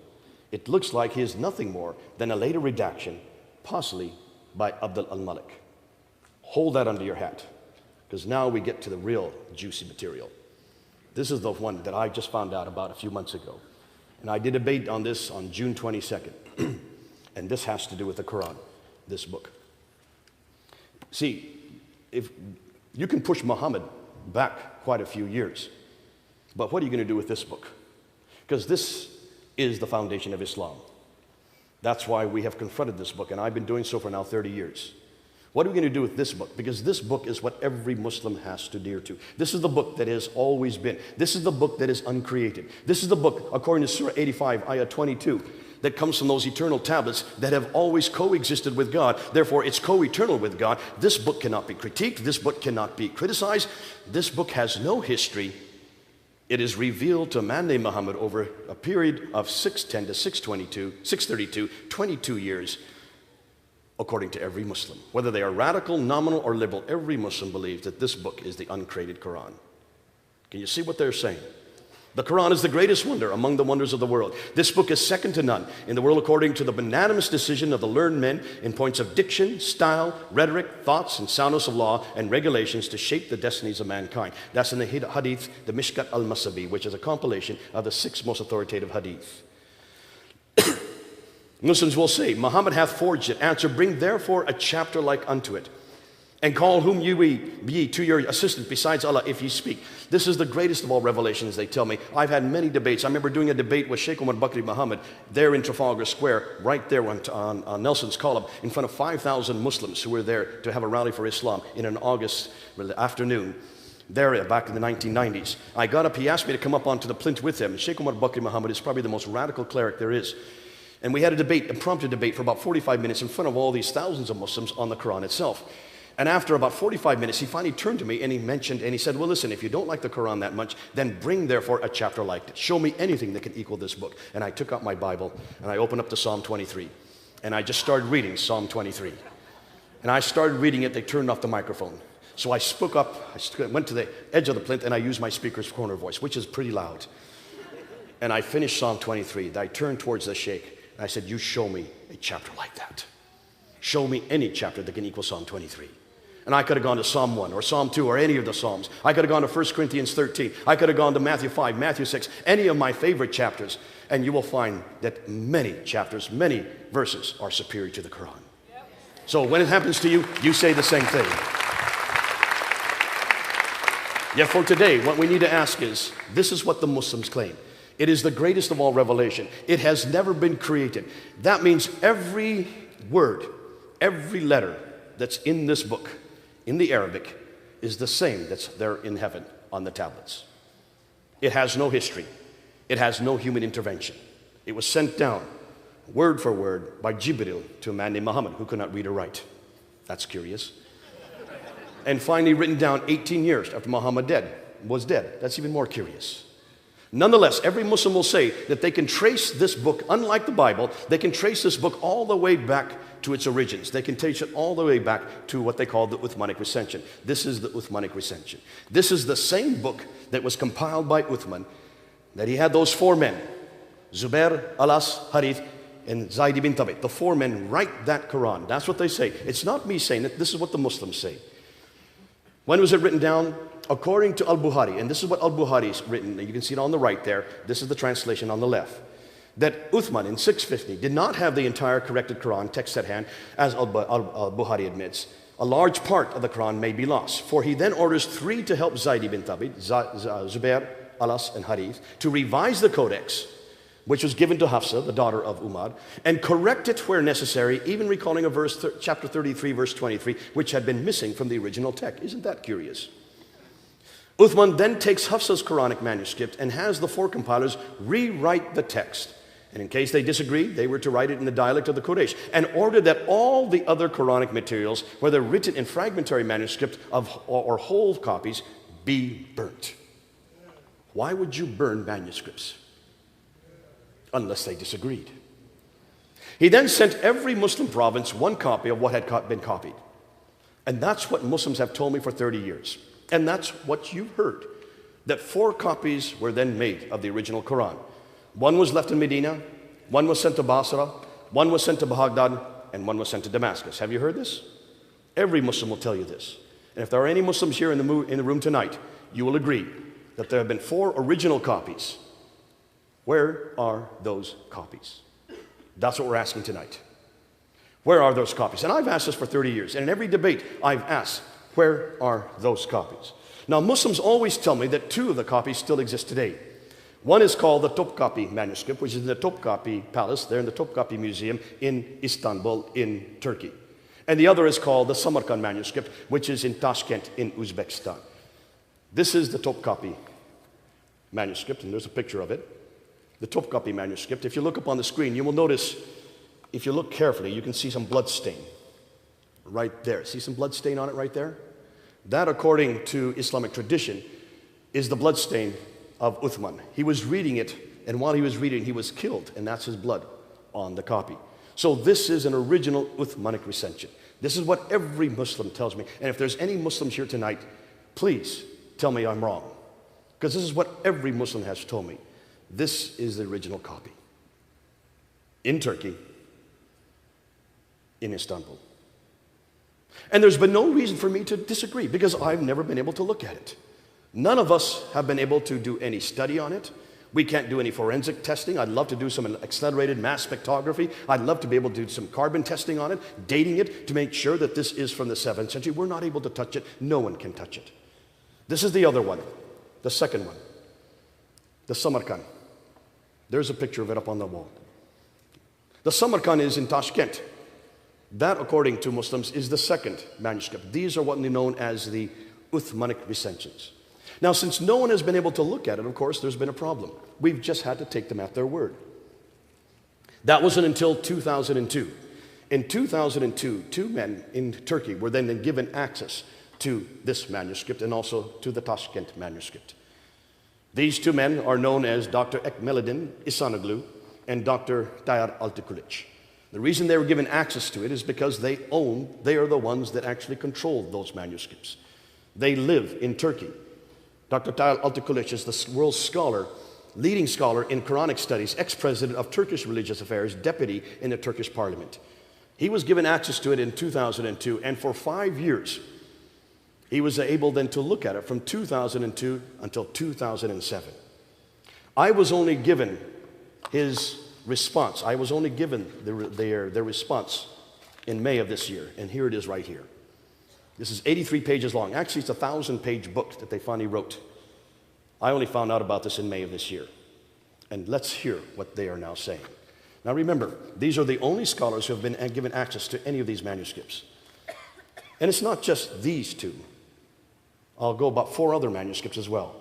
Speaker 1: It looks like he is nothing more than a later redaction, possibly by Abdul Malik. Hold that under your hat, because now we get to the real juicy material. This is the one that I just found out about a few months ago. And I did a debate on this on June 22nd. And this has to do with the Quran, this book. See, if you can push Muhammad back quite a few years. But what are you going to do with this book? Because this is the foundation of Islam. That's why we have confronted this book, and I've been doing so for now 30 years. What are we going to do with this book? Because this book is what every Muslim has to adhere to. This is the book that has always been. This is the book that is uncreated. This is the book, according to Surah 85, Ayah 22, that comes from those eternal tablets that have always coexisted with God. Therefore, it's co-eternal with God. This book cannot be critiqued. This book cannot be criticized. This book has no history. It is revealed to a man named Muhammad over a period of 610 to 632, 22 years, according to every Muslim. Whether they are radical, nominal, or liberal, every Muslim believes that this book is the uncreated Quran. Can you see what they're saying? The Quran is the greatest wonder among the wonders of the world. This book is second to none in the world according to the unanimous decision of the learned men in points of diction, style, rhetoric, thoughts, and soundness of law and regulations to shape the destinies of mankind. That's in the hadith, the Mishkat al-Masabi, which is a compilation of the 6 most authoritative hadith. Muslims will say, Muhammad hath forged it. Answer, bring therefore a chapter like unto it, and call whom ye to your assistant besides Allah if ye speak. This is the greatest of all revelations, they tell me. I've had many debates. I remember doing a debate with Sheikh Umar Bakri Muhammad there in Trafalgar Square, right there on Nelson's column, in front of 5,000 Muslims who were there to have a rally for Islam in an August afternoon. There, back in the 1990s. I got up, he asked me to come up onto the plinth with him. Sheikh Umar Bakri Muhammad is probably the most radical cleric there is. And we had a debate, a impromptu debate for about 45 minutes in front of all these thousands of Muslims on the Quran itself. And after about 45 minutes, he finally turned to me and he said, well, listen, if you don't like the Quran that much, then bring therefore a chapter like it. Show me anything that can equal this book. And I took out my Bible and I opened up to Psalm 23. And I just started reading Psalm 23. And I started reading it, they turned off the microphone. So I spoke up, I went to the edge of the plinth and I used my speaker's corner voice, which is pretty loud. And I finished Psalm 23. I turned towards the Sheikh. I said, you show me a chapter like that. Show me any chapter that can equal Psalm 23. And I could have gone to Psalm 1 or Psalm 2 or any of the Psalms. I could have gone to 1 Corinthians 13. I could have gone to Matthew 5, Matthew 6, any of my favorite chapters. And you will find that many chapters, many verses are superior to the Quran. So when it happens to you, you say the same thing. Yet for today, what we need to ask is, this is what the Muslims claim. It is the greatest of all revelation. It has never been created. That means every word, every letter that's in this book, in the Arabic, is the same that's there in heaven on the tablets. It has no history. It has no human intervention. It was sent down, word for word, by Jibril to a man named Muhammad who could not read or write. That's curious. And finally written down 18 years after Muhammad was dead. That's even more curious. Nonetheless, every Muslim will say that they can trace this book, unlike the Bible, they can trace this book all the way back to its origins. They can trace it all the way back to what they call the Uthmanic recension. This is the Uthmanic recension. This is the same book that was compiled by Uthman, that he had those 4 men, Zubair, Alas, Harith, and Zayd ibn Thabit. The 4 men write that Quran. That's what they say. It's not me saying it. This is what the Muslims say. When was it written down? According to Al-Bukhari, and this is what Al-Bukhari's written, you can see it on the right there, this is the translation on the left, that Uthman in 650 did not have the entire corrected Quran text at hand, as Al-Bukhari admits. A large part of the Quran may be lost, for he then orders 3 to help Zayd ibn Thabit, Zubair, Alas, and Harith, to revise the codex, which was given to Hafsa, the daughter of Umar, and correct it where necessary, even recalling a verse, chapter 33, verse 23, which had been missing from the original text. Isn't that curious? Uthman then takes Hafsa's Quranic manuscript and has the 4 compilers rewrite the text. And in case they disagreed, they were to write it in the dialect of the Quraysh and order that all the other Quranic materials, whether written in fragmentary manuscript or whole copies, be burnt. Why would you burn manuscripts? Unless they disagreed. He then sent every Muslim province 1 copy of what had been copied. And that's what Muslims have told me for 30 years. And that's what you've heard, that 4 copies were then made of the original Quran. 1 was left in Medina, 1 was sent to Basra, 1 was sent to Baghdad, and 1 was sent to Damascus. Have you heard this? Every Muslim will tell you this. And if there are any Muslims here in the room tonight, you will agree that there have been 4 original copies. Where are those copies? That's what we're asking tonight. Where are those copies? And I've asked this for 30 years, and in every debate I've asked, where are those copies? Now, Muslims always tell me that two of the copies still exist today. One is called the Topkapi manuscript, which is in the Topkapi Palace, there in the Topkapi Museum in Istanbul, in Turkey. And the other is called the Samarkand manuscript, which is in Tashkent, in Uzbekistan. This is the Topkapi manuscript, and there's a picture of it. The Topkapi manuscript. If you look up on the screen, you will notice, if you look carefully, you can see some blood stain right there. See some blood stain on it right there? That, according to Islamic tradition, is the blood stain of Uthman. He was reading it, and while he was reading, he was killed, and that's his blood on the copy. So this is an original Uthmanic recension. This is what every Muslim tells me. And if there's any Muslims here tonight, please tell me I'm wrong. Because this is what every Muslim has told me. This is the original copy. In Turkey, in Istanbul. And there's been no reason for me to disagree, because I've never been able to look at it. None of us have been able to do any study on it. We can't do any forensic testing. I'd love to do some accelerated mass spectrography. I'd love to be able to do some carbon testing on it, dating it to make sure that this is from the 7th century. We're not able to touch it. No one can touch it. This is the other one, the second one, the Samarkand. There's a picture of it up on the wall. The Samarkand is in Tashkent. That, according to Muslims, is the second manuscript. These are what they known as the Uthmanic recensions. Now, since no one has been able to look at it, of course, there's been a problem. We've just had to take them at their word. That wasn't until 2002. In 2002, two men in Turkey were then given access to this manuscript and also to the Tashkent manuscript. These two men are known as Dr. Ekmeledin Isanoglu and Dr. Tayyar Altıkılıç. The reason they were given access to it is because they are the ones that actually control those manuscripts. They live in Turkey. Dr. Tayyar Altıkılıç is the world's scholar, leading scholar in Quranic studies, ex-president of Turkish Religious Affairs, deputy in the Turkish parliament. He was given access to it in 2002, and for 5 years, he was able then to look at it from 2002 until 2007. I was only given his response. I was only given their response in May of this year, and here it is right here. This is 83 pages long. Actually, it's a 1,000-page book that they finally wrote. I only found out about this in May of this year. And let's hear what they are now saying. Now remember, these are the only scholars who have been given access to any of these manuscripts. And it's not just these two. I'll go about 4 other manuscripts as well.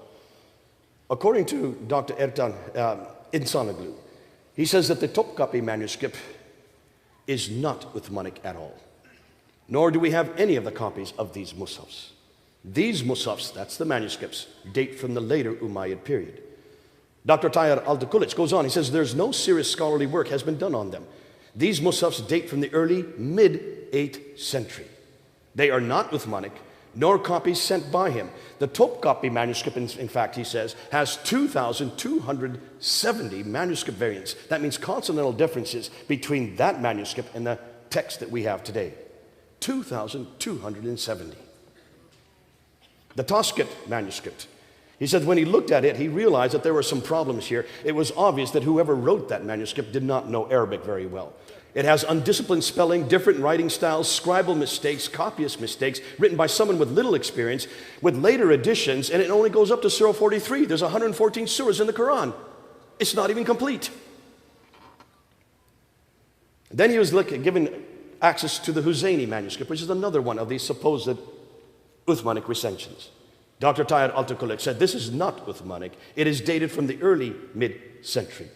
Speaker 1: According to Dr. Ertan Insanoglu, he says that the Topkapi manuscript is not Uthmanic at all. Nor do we have any of the copies of these mushafs. These mushafs, that's the manuscripts, date from the later Umayyad period. Dr. Tayyar Altıkılıç goes on, he says there's no serious scholarly work has been done on them. These mushafs date from the early mid-8th century. They are not Uthmanic, nor copies sent by him. The Topkapi manuscript, in fact, he says, has 2,270 manuscript variants. That means consonantal differences between that manuscript and the text that we have today. 2,270. The Tashkent manuscript. He said when he looked at it, he realized that there were some problems here. It was obvious that whoever wrote that manuscript did not know Arabic very well. It has undisciplined spelling, different writing styles, scribal mistakes, copyist mistakes, written by someone with little experience, with later additions, and it only goes up to Surah 43. There's 114 surahs in the Quran. It's not even complete. Then he was given access to the Husseini manuscript, which is another one of these supposed Uthmanic recensions. Dr. Tayyar Altıkılıç said this is not Uthmanic. It is dated from the early mid-century.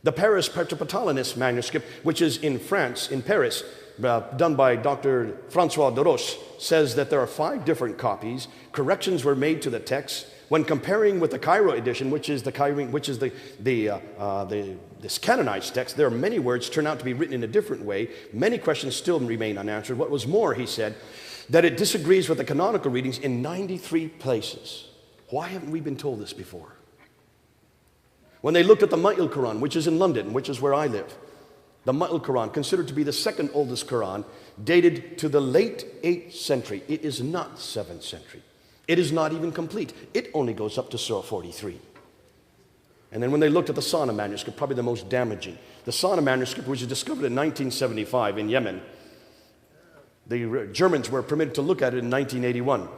Speaker 1: The Paris Petropatalines manuscript, which is in France, in Paris, done by Dr. François Deroche, says that there are 5 different copies. Corrections were made to the text. When comparing with the Cairo edition, which is this canonized text, there are many words turn out to be written in a different way. Many questions still remain unanswered. What was more, he said, that it disagrees with the canonical readings in 93 places. Why haven't we been told this before? When they looked at the Untitled Quran, which is in London, which is where I live, the Untitled Quran, considered to be the second oldest Quran, dated to the late 8th century. It is not 7th century. It is not even complete. It only goes up to Surah 43. And then when they looked at the Sana manuscript, probably the most damaging, the Sana manuscript, which was discovered in 1975 in Yemen, the Germans were permitted to look at it in 1981.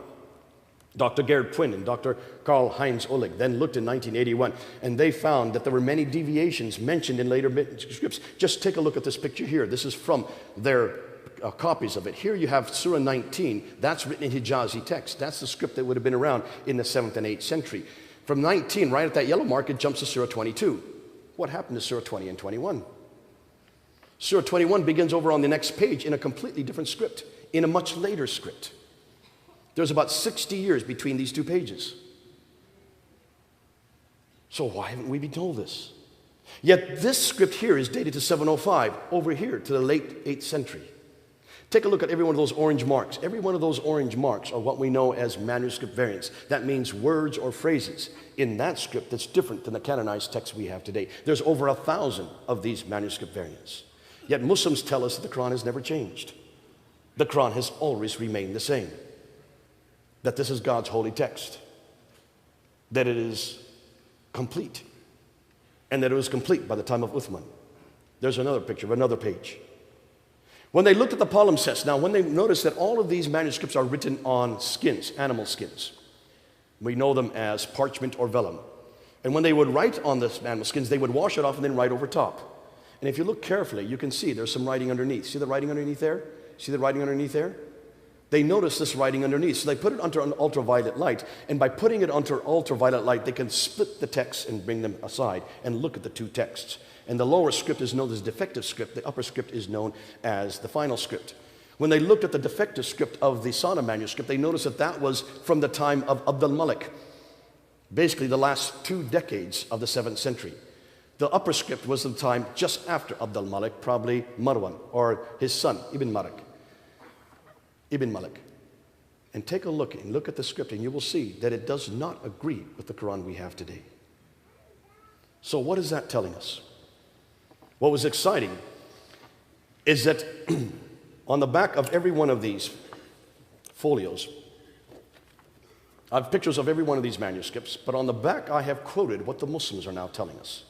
Speaker 1: Dr. Gerd Quinn and Dr. Karl-Heinz Oleg then looked in 1981, and they found that there were many deviations mentioned in later manuscripts. Just take a look at this picture here. This is from their copies of it. Here you have Surah 19. That's written in Hijazi text. That's the script that would have been around in the 7th and 8th century. From 19, right at that yellow mark, it jumps to Surah 22. What happened to Surah 20 and 21? Surah 21 begins over on the next page in a completely different script, in a much later script. There's about 60 years between these two pages. So why haven't we been told this? Yet this script here is dated to 705, over here to the late 8th century. Take a look at every one of those orange marks. Every one of those orange marks are what we know as manuscript variants. That means words or phrases in that script that's different than the canonized text we have today. There's over 1,000 of these manuscript variants. Yet Muslims tell us that the Quran has never changed. The Quran has always remained the same. That this is God's holy text. That it is complete. And that it was complete by the time of Uthman. There's another picture of another page. When they looked at the palimpsest, now when they noticed that all of these manuscripts are written on skins, animal skins. We know them as parchment or vellum. And when they would write on the animal skins, they would wash it off and then write over top. And if you look carefully, you can see there's some writing underneath. See the writing underneath there? See the writing underneath there? They notice this writing underneath. So they put it under an ultraviolet light. And by putting it under ultraviolet light, they can split the text and bring them aside and look at the two texts. And the lower script is known as defective script. The upper script is known as the final script. When they looked at the defective script of the Sana manuscript, they noticed that that was from the time of Abdul Malik. Basically the last 2 decades of the 7th century. The upper script was the time just after Abdul Malik, probably Marwan or his son, Ibn Malik. And take a look and look at the script and you will see that it does not agree with the Quran we have today. So what is that telling us? What was exciting is that on the back of every one of these folios, I have pictures of every one of these manuscripts, but on the back I have quoted what the Muslims are now telling us.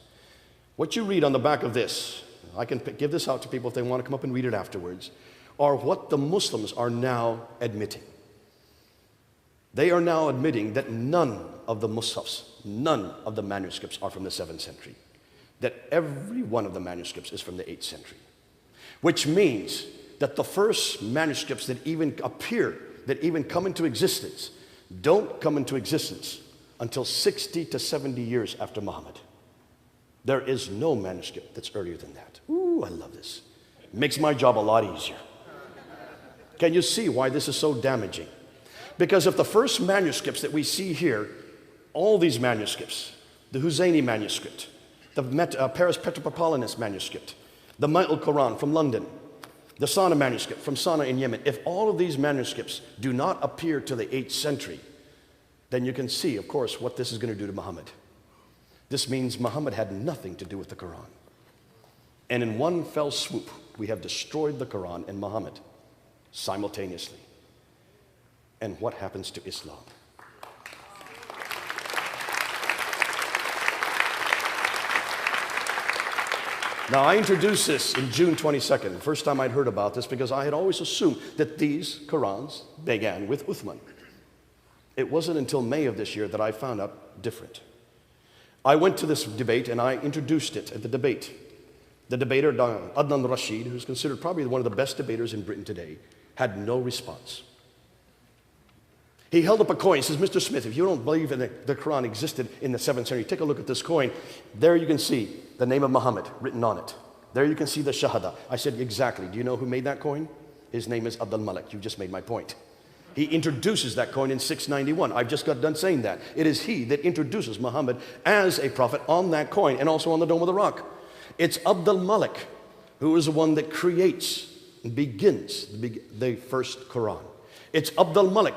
Speaker 1: What you read on the back of this, I can give this out to people if they want to come up and read it afterwards, are what the Muslims are now admitting. They are now admitting that none of the mushafs, none of the manuscripts are from the 7th century. That every one of the manuscripts is from the 8th century. Which means that the first manuscripts that even appear, that even come into existence, don't come into existence until 60 to 70 years after Muhammad. There is no manuscript that's earlier than that. Ooh, I love this. It makes my job a lot easier. Can you see why this is so damaging? Because if the first manuscripts that we see here, all these manuscripts, the Huzayni manuscript, the Paris Petropolitanus manuscript, the Ma'al Quran from London, the Sana manuscript from Sana in Yemen, if all of these manuscripts do not appear to the 8th century, then you can see, of course, what this is going to do to Muhammad. This means Muhammad had nothing to do with the Quran. And in one fell swoop, we have destroyed the Quran and Muhammad simultaneously. And what happens to Islam? Now, I introduced this in June 22nd, the first time I'd heard about this, because I had always assumed that these Qurans began with Uthman. It wasn't until May of this year that I found out different. I went to this debate and I introduced it at the debate. The debater, Adnan Rashid, who's considered probably one of the best debaters in Britain today, had no response. He held up a coin. He says, Mr. Smith, if you don't believe in the Quran existed in the 7th century, take a look at this coin. There you can see the name of Muhammad written on it. There you can see the Shahada. I said, exactly. Do you know who made that coin? His name is Abdul Malik. You just made my point. He introduces that coin in 691. I've just got done saying that. It is he that introduces Muhammad as a prophet on that coin and also on the Dome of the Rock. It's Abdul Malik who is the one that creates and begins the first Quran. It's Abdul Malik,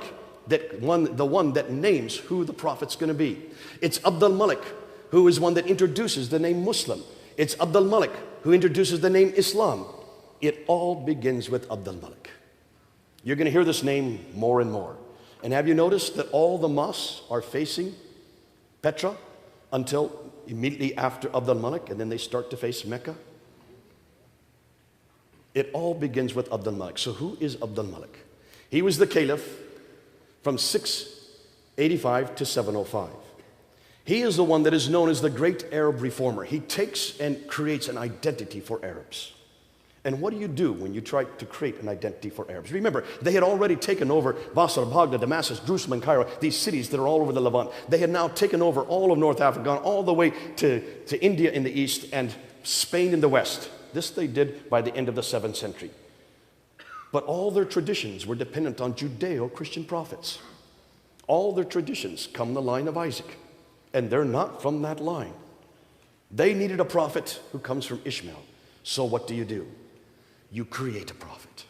Speaker 1: the one that names who the prophet's going to be. It's Abdul Malik who is one that introduces the name Muslim. It's Abdul Malik who introduces the name Islam. It all begins with Abdul Malik. You're going to hear this name more and more. And have you noticed that all the mosques are facing Petra until immediately after Abdul Malik, and then they start to face Mecca? It all begins with Abdul Malik. So who is Abdul Malik? He was the caliph from 6 85 to 705. He is the one that is known as the great Arab reformer. He takes and creates an identity for Arabs. And what do you do when you try to create an identity for Arabs? Remember, they had already taken over Basra, Baghdad, Damascus, Jerusalem, and Cairo, these cities that are all over the Levant. They had now taken over all of North Africa, gone all the way to India in the east and Spain in the west. This they did by the end of the 7th century. But all their traditions were dependent on Judeo-Christian prophets. All their traditions come in the line of Isaac, and they're not from that line. They needed a prophet who comes from Ishmael. So what do? You create a prophet,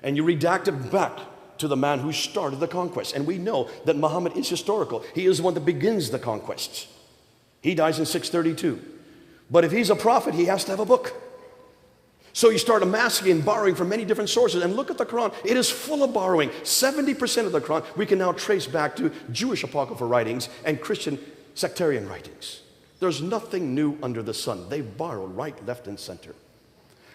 Speaker 1: and you redact it back to the man who started the conquest. And we know that Muhammad is historical. He is the one that begins the conquests. He dies in 632. But if he's a prophet, he has to have a book. So you start amassing and borrowing from many different sources. And look at the Quran. It is full of borrowing. 70% of the Quran we can now trace back to Jewish apocryphal writings and Christian sectarian writings. There's nothing new under the sun. They borrow right, left, and center.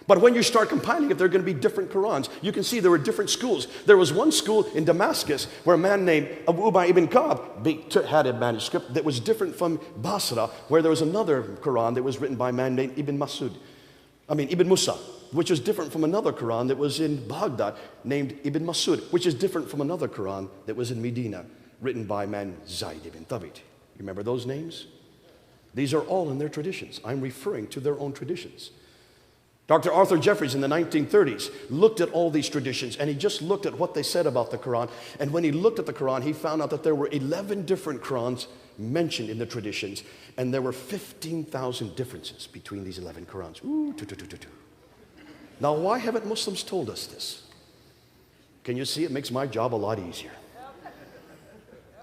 Speaker 1: But when you start compiling it, there are going to be different Qurans. You can see there were different schools. There was one school in Damascus where a man named Abu Ubay ibn Ka'b had a manuscript that was different from Basra, where there was another Quran that was written by a man named Ibn Musa, which is different from another Quran that was in Baghdad named Ibn Masud, which is different from another Quran that was in Medina, written by a man Zayd ibn Thabit. You remember those names? These are all in their traditions. I'm referring to their own traditions. Dr. Arthur Jeffries in the 1930s looked at all these traditions, and he just looked at what they said about the Quran. And when he looked at the Quran, he found out that there were 11 different Qurans mentioned in the traditions, and there were 15,000 differences between these 11 Qurans. Now, why haven't Muslims told us this? Can you see? It makes my job a lot easier.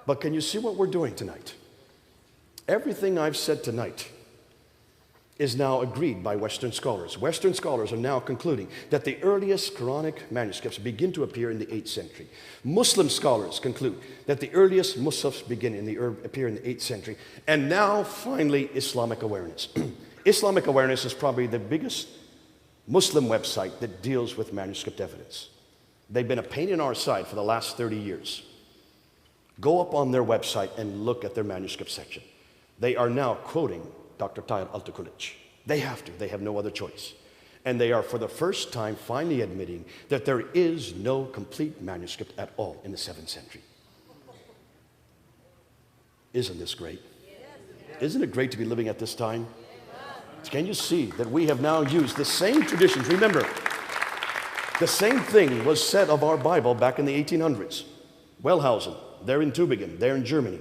Speaker 1: But can you see what we're doing tonight? Everything I've said tonight is now agreed by Western scholars. Western scholars are now concluding that the earliest Quranic manuscripts begin to appear in the 8th century. Muslim scholars conclude that the earliest Musafs appear in the 8th century. And now, finally, Islamic awareness. Islamic awareness is probably the biggest Muslim website that deals with manuscript evidence. They've been a pain in our side for the last 30 years. Go up on their website and look at their manuscript section. They are now quoting Dr. Tahir Al-Tukulich. They have to. They have no other choice. And they are, for the first time, finally admitting that there is no complete manuscript at all in the 7th century. Isn't this great? Isn't it great to be living at this time? Can you see that we have now used the same traditions? Remember, the same thing was said of our Bible back in the 1800s. Wellhausen, there in Tübingen, there in Germany,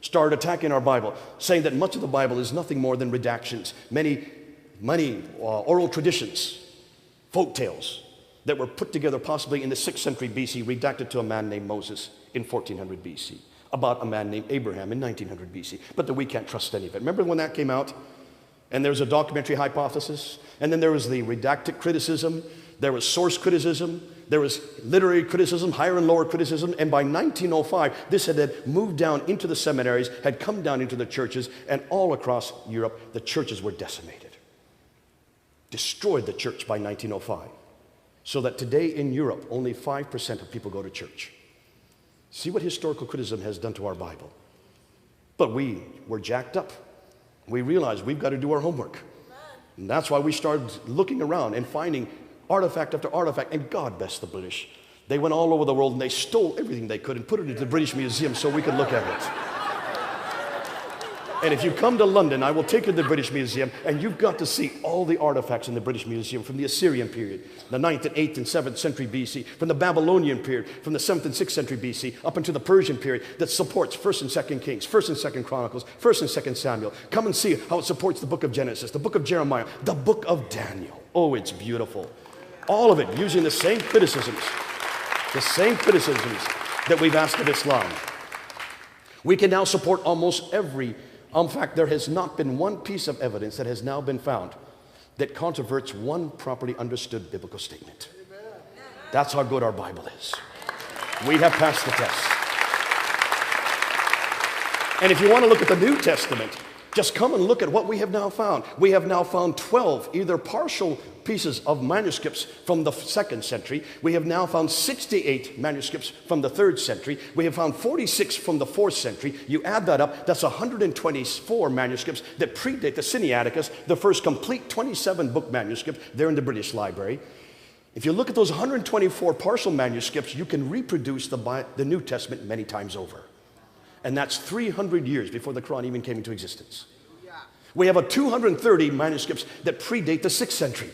Speaker 1: started attacking our Bible, saying that much of the Bible is nothing more than redactions, many oral traditions, folk tales that were put together possibly in the 6th century BC, redacted to a man named Moses in 1400 BC, about a man named Abraham in 1900 BC, but that we can't trust any of it. Remember when that came out? And there was a documentary hypothesis, and then there was the redacted criticism, there was source criticism, there was literary criticism, higher and lower criticism, and by 1905, this had moved down into the seminaries, had come down into the churches, and all across Europe, the churches were decimated. Destroyed the church by 1905. So that today in Europe, only 5% of people go to church. See what historical criticism has done to our Bible. But we were jacked up. We realized we've got to do our homework. And that's why we started looking around and finding artifact after artifact. And God bless the British. They went all over the world and they stole everything they could and put it into the British Museum so we could look at it. And if you come to London, I will take you to the British Museum, and you've got to see all the artifacts in the British Museum from the Assyrian period, the 9th and 8th and 7th century BC, from the Babylonian period, from the 7th and 6th century BC, up into the Persian period that supports 1st and 2nd Kings, 1st and 2nd Chronicles, 1st and 2nd Samuel. Come and see how it supports the book of Genesis, the book of Jeremiah, the book of Daniel. Oh, it's beautiful. All of it using the same criticisms that we've asked of Islam. We can now support almost every. In fact, there has not been one piece of evidence that has now been found that controverts one properly understood biblical statement. That's how good our Bible is. We have passed the test. And if you want to look at the New Testament, Just come and look at what we have now found. We have now found 12 either partial pieces of manuscripts from the 2nd century. We have now found 68 manuscripts from the 3rd century. We have found 46 from the 4th century. You add that up, that's 124 manuscripts that predate the Sinaiticus, the first complete 27-book manuscript there in the British Library. If you look at those 124 partial manuscripts, you can reproduce the New Testament many times over. And that's 300 years before the Quran even came into existence. We have 230 manuscripts that predate the 6th century.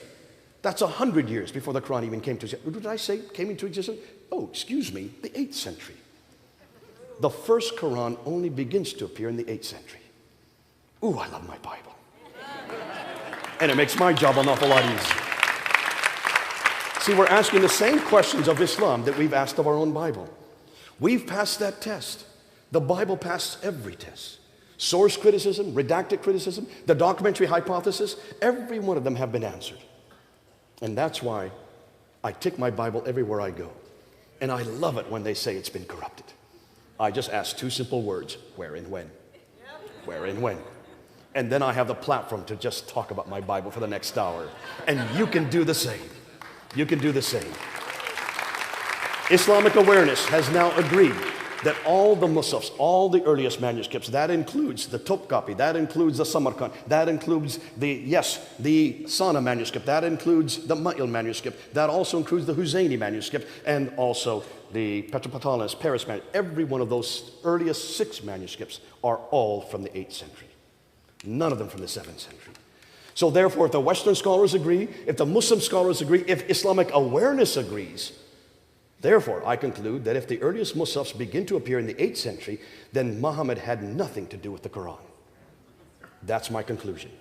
Speaker 1: That's 100 years before the Quran even came to existence. What did I say came into existence? Oh, excuse me, the 8th century. The first Quran only begins to appear in the 8th century. Ooh, I love my Bible. And it makes my job an awful lot easier. See, we're asking the same questions of Islam that we've asked of our own Bible. We've passed that test. The Bible passed every test. Source criticism, redacted criticism, the documentary hypothesis, every one of them have been answered. And that's why I take my Bible everywhere I go. And I love it when they say it's been corrupted. I just ask 2 simple words, where and when? Where and when? And then I have the platform to just talk about my Bible for the next hour. And you can do the same. You can do the same. Islamic Awareness has now agreed that all the Musafs, all the earliest manuscripts, that includes the Topkapi, that includes the Samarkand, that includes the Sana manuscript, that includes the Ma'il manuscript, that also includes the Huzayni manuscript, and also the Petropatalus, Paris manuscript. Every one of those earliest 6 manuscripts are all from the 8th century. None of them from the 7th century. So therefore, if the Western scholars agree, if the Muslim scholars agree, if Islamic Awareness agrees, therefore, I conclude that if the earliest Musafs begin to appear in the 8th century, then Muhammad had nothing to do with the Quran. That's my conclusion.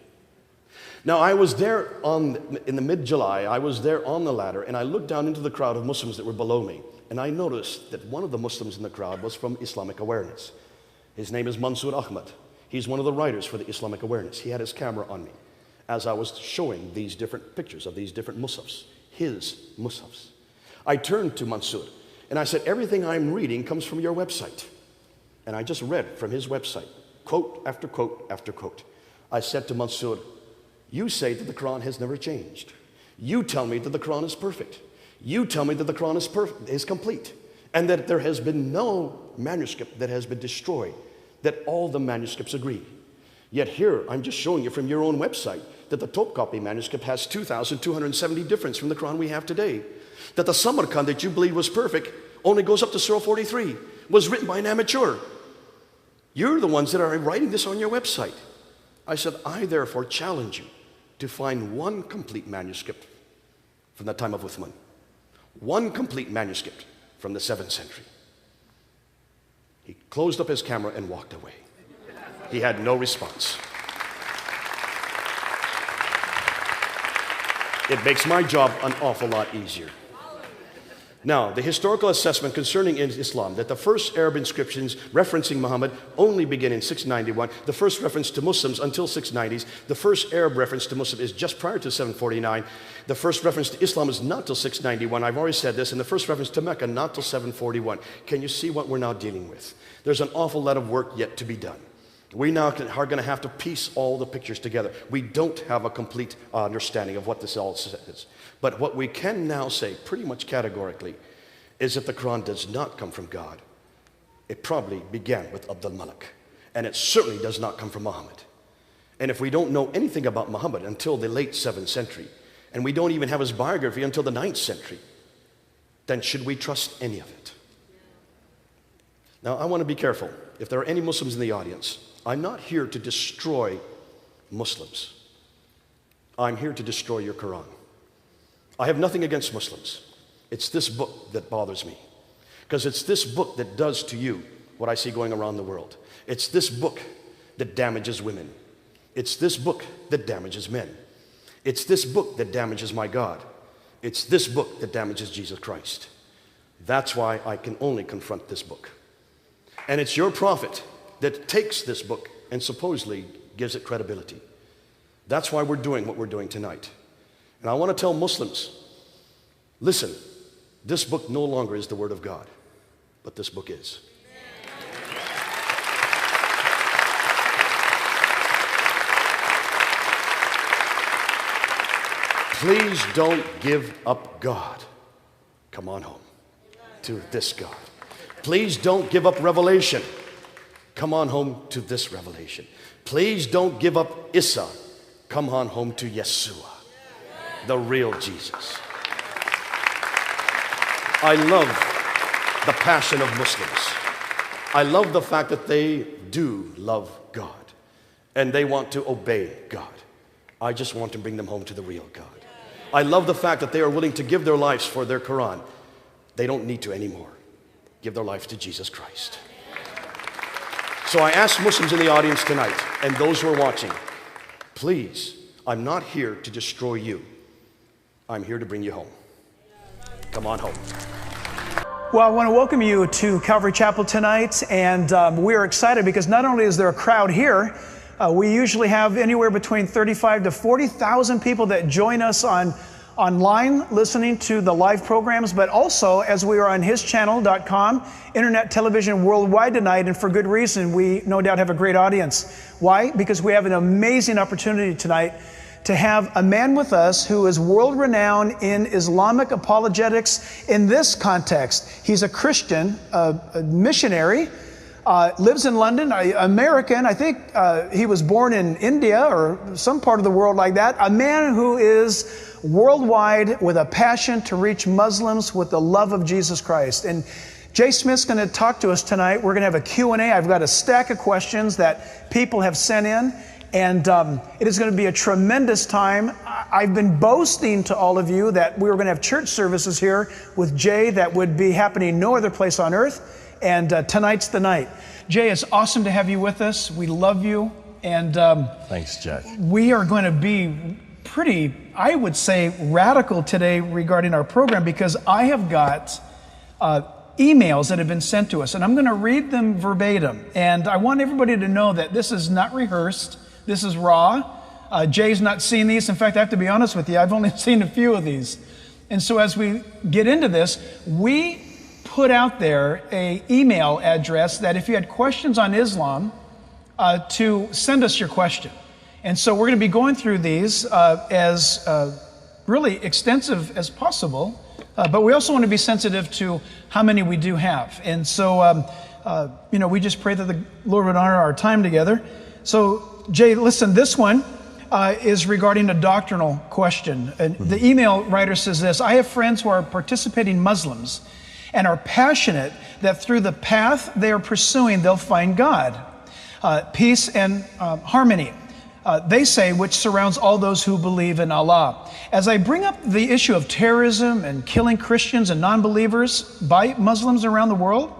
Speaker 1: Now, I was there in the mid-July, I was there on the ladder, and I looked down into the crowd of Muslims that were below me, and I noticed that one of the Muslims in the crowd was from Islamic Awareness. His name is Mansour Ahmad. He's one of the writers for the Islamic Awareness. He had his camera on me as I was showing these different pictures of these different Musafs, his Musafs. I turned to Mansour and I said, everything I'm reading comes from your website. And I just read from his website, quote after quote after quote. I said to Mansour, you say that the Quran has never changed. You tell me that the Quran is perfect. You tell me that the Quran is complete. And that there has been no manuscript that has been destroyed, that all the manuscripts agree. Yet here, I'm just showing you from your own website that the Topkapi manuscript has 2,270 difference from the Quran we have today. That the Samarkand that you believe was perfect only goes up to Surah 43, was written by an amateur. You're the ones that are writing this on your website. I said, I therefore challenge you to find one complete manuscript from the time of Uthman. One complete manuscript from the 7th century. He closed up his camera and walked away. He had no response. It makes my job an awful lot easier. Now, the historical assessment concerning Islam, that the first Arab inscriptions referencing Muhammad only begin in 691. The first reference to Muslims until 690s. The first Arab reference to Muslim is just prior to 749. The first reference to Islam is not till 691. I've already said this. And the first reference to Mecca, not till 741. Can you see what we're now dealing with? There's an awful lot of work yet to be done. We now are going to have to piece all the pictures together. We don't have a complete understanding of what this all says. But what we can now say pretty much categorically is that the Quran does not come from God. It probably began with Abdul Malik. And it certainly does not come from Muhammad. And if we don't know anything about Muhammad until the late 7th century, and we don't even have his biography until the 9th century, then should we trust any of it? Now, I want to be careful. If there are any Muslims in the audience, I'm not here to destroy Muslims. I'm here to destroy your Quran. I have nothing against Muslims. It's this book that bothers me. Because it's this book that does to you what I see going around the world. It's this book that damages women. It's this book that damages men. It's this book that damages my God. It's this book that damages Jesus Christ. That's why I can only confront this book. And it's your prophet that takes this book and supposedly gives it credibility. That's why we're doing what we're doing tonight. And I want to tell Muslims, listen, this book no longer is the Word of God, but this book is. Please don't give up God. Come on home to this God. Please don't give up revelation. Come on home to this revelation. Please don't give up Isa. Come on home to Yeshua, the real Jesus. I love the passion of Muslims. I love the fact that they do love God and they want to obey God. I just want to bring them home to the real God. I love the fact that they are willing to give their lives for their Quran. They don't need to anymore. Give their life to Jesus Christ. So I ask Muslims in the audience tonight and those who are watching, please, I'm not here to destroy you. I'm here to bring you home. Come on home.
Speaker 2: Well, I want to welcome you to Calvary Chapel tonight, and we're excited because not only is there a crowd here, we usually have anywhere between 35 to 40,000 people that join us online listening to the live programs, but also as we are on hischannel.com, internet television worldwide tonight, and for good reason. We no doubt have a great audience. Why? Because we have an amazing opportunity tonight to have a man with us who is world-renowned in Islamic apologetics in this context. He's a Christian, a missionary, lives in London, American. I think he was born in India or some part of the world like that. A man who is worldwide with a passion to reach Muslims with the love of Jesus Christ. And Jay Smith's going to talk to us tonight. We're going to have a Q&A. I've got a stack of questions that people have sent in. And it is going to be a tremendous time. I've been boasting to all of you that we were going to have church services here with Jay that would be happening no other place on earth. And tonight's the night. Jay, it's awesome to have you with us. We love you. And
Speaker 3: thanks, Jack.
Speaker 2: We are going to be pretty, I would say, radical today regarding our program because I have got emails that have been sent to us. And I'm going to read them verbatim. And I want everybody to know that this is not rehearsed. This is raw. Jay's not seen these. In fact, I have to be honest with you, I've only seen a few of these. And so as we get into this, we put out there an email address that if you had questions on Islam, to send us your question. And so we're going to be going through these as really extensive as possible, but we also want to be sensitive to how many we do have. And so, we just pray that the Lord would honor our time together. So, Jay, listen, this one is regarding a doctrinal question. And the email writer says this: I have friends who are participating Muslims and are passionate that through the path they are pursuing, they'll find God, peace and harmony, they say, which surrounds all those who believe in Allah. As I bring up the issue of terrorism and killing Christians and non-believers by Muslims around the world,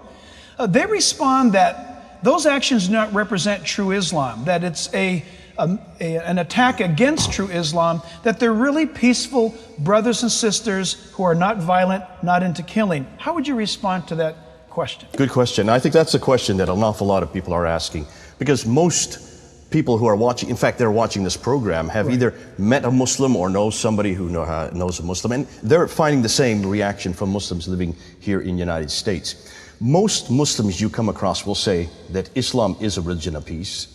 Speaker 2: they respond that those actions do not represent true Islam, that it's an attack against true Islam, that they're really peaceful brothers and sisters who are not violent, not into killing. How would you respond to that question?
Speaker 3: Good question. I think that's a question that an awful lot of people are asking, because most people who are watching, in fact, they're watching this program, have either met a Muslim or know somebody who knows a Muslim, and they're finding the same reaction from Muslims living here in the United States. Most Muslims you come across will say that Islam is a religion of peace.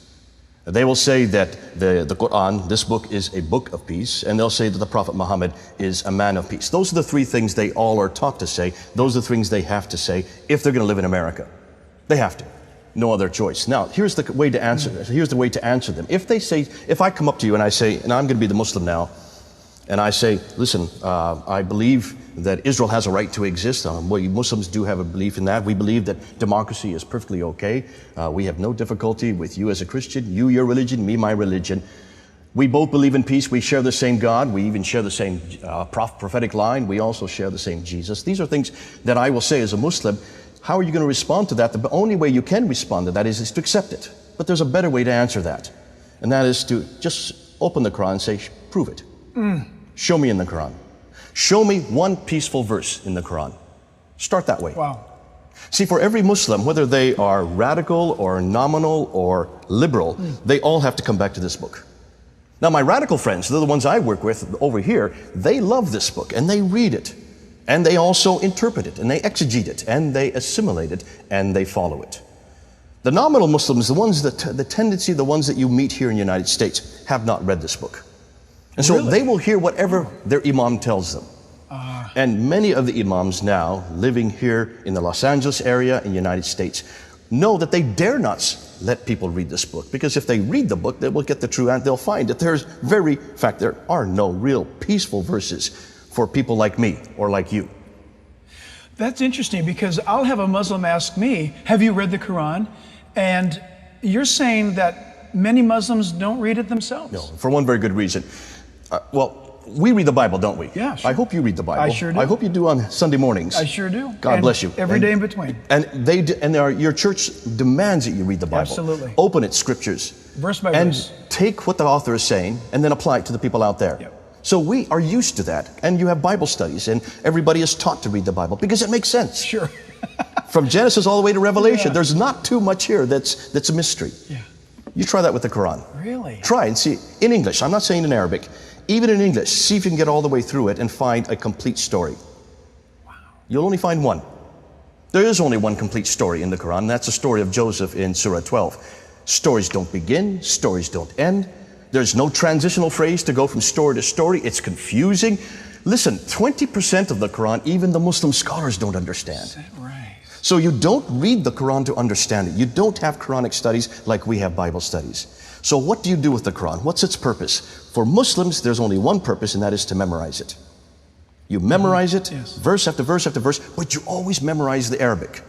Speaker 3: They will say that the Quran, this book, is a book of peace, and they'll say that the Prophet Muhammad is a man of peace. Those are the three things they all are taught to say. Those are the things they have to say if they're going to live in America. They have to. No other choice. Now, here's the way to answer this. Here's the way to answer them. If they say, if I come up to you and I say, and I'm going to be the Muslim now, and I say, listen, I believe that Israel has a right to exist. We Muslims do have a belief in that. We believe that democracy is perfectly okay. We have no difficulty with you as a Christian, you your religion, me my religion. We both believe in peace. We share the same God. We even share the same prophetic line. We also share the same Jesus. These are things that I will say as a Muslim. How are you going to respond to that? The only way you can respond to that is to accept it. But there's a better way to answer that. And that is to just open the Quran and say, prove it. Show me in the Quran. Show me one peaceful verse in the Quran. Start that way.
Speaker 2: Wow.
Speaker 3: See, for every Muslim, whether they are radical or nominal or liberal, they all have to come back to this book. Now, my radical friends, they're the ones I work with over here, they love this book and they read it. And they also interpret it and they exegete it and they assimilate it and they follow it. The nominal Muslims, the ones that, the tendency, the ones that you meet here in the United States, have not read this book. And so
Speaker 2: Really?
Speaker 3: they will hear whatever their imam tells them. And many of the imams now living here in the Los Angeles area in the United States know that they dare not let people read this book, because if they read the book, they will get the true answer. They'll find that in fact, there are no real peaceful verses for people like me or like you.
Speaker 2: That's interesting, because I'll have a Muslim ask me, have you read the Quran? And you're saying that many Muslims don't read it themselves.
Speaker 3: No, for one very good reason. Well, we read the Bible, don't we?
Speaker 2: Yeah, sure.
Speaker 3: I hope you read the Bible.
Speaker 2: I sure do.
Speaker 3: I hope you do on Sunday mornings.
Speaker 2: I sure do.
Speaker 3: God bless you.
Speaker 2: Every day in between.
Speaker 3: And your church demands that you read the Bible.
Speaker 2: Absolutely.
Speaker 3: Open its scriptures.
Speaker 2: Verse by
Speaker 3: and
Speaker 2: verse.
Speaker 3: take what the author is saying and then apply it to the people out there.
Speaker 2: Yep.
Speaker 3: So we are used to that. And you have Bible studies, and everybody is taught to read the Bible because it makes sense.
Speaker 2: Sure.
Speaker 3: From Genesis all the way to Revelation,
Speaker 2: Yeah.
Speaker 3: there's not too much here that's a mystery.
Speaker 2: Yeah.
Speaker 3: You try that with the Quran.
Speaker 2: Really?
Speaker 3: Try and see. In English, I'm not saying in Arabic. Even in English, see if you can get all the way through it and find a complete story.
Speaker 2: Wow.
Speaker 3: You'll only find one. There is only one complete story in the Quran, and that's the story of Joseph in Surah 12. Stories don't begin, stories don't end. There's no transitional phrase to go from story to story. It's confusing. Listen, 20% of the Quran, even the Muslim scholars don't understand.
Speaker 2: Is that right?
Speaker 3: So you don't read the Quran to understand it. You don't have Quranic studies like we have Bible studies. So what do you do with the Quran? What's its purpose? For Muslims, there's only one purpose, and that is to memorize it. You memorize it,
Speaker 2: Yes.
Speaker 3: verse after verse after verse, but you always memorize the Arabic.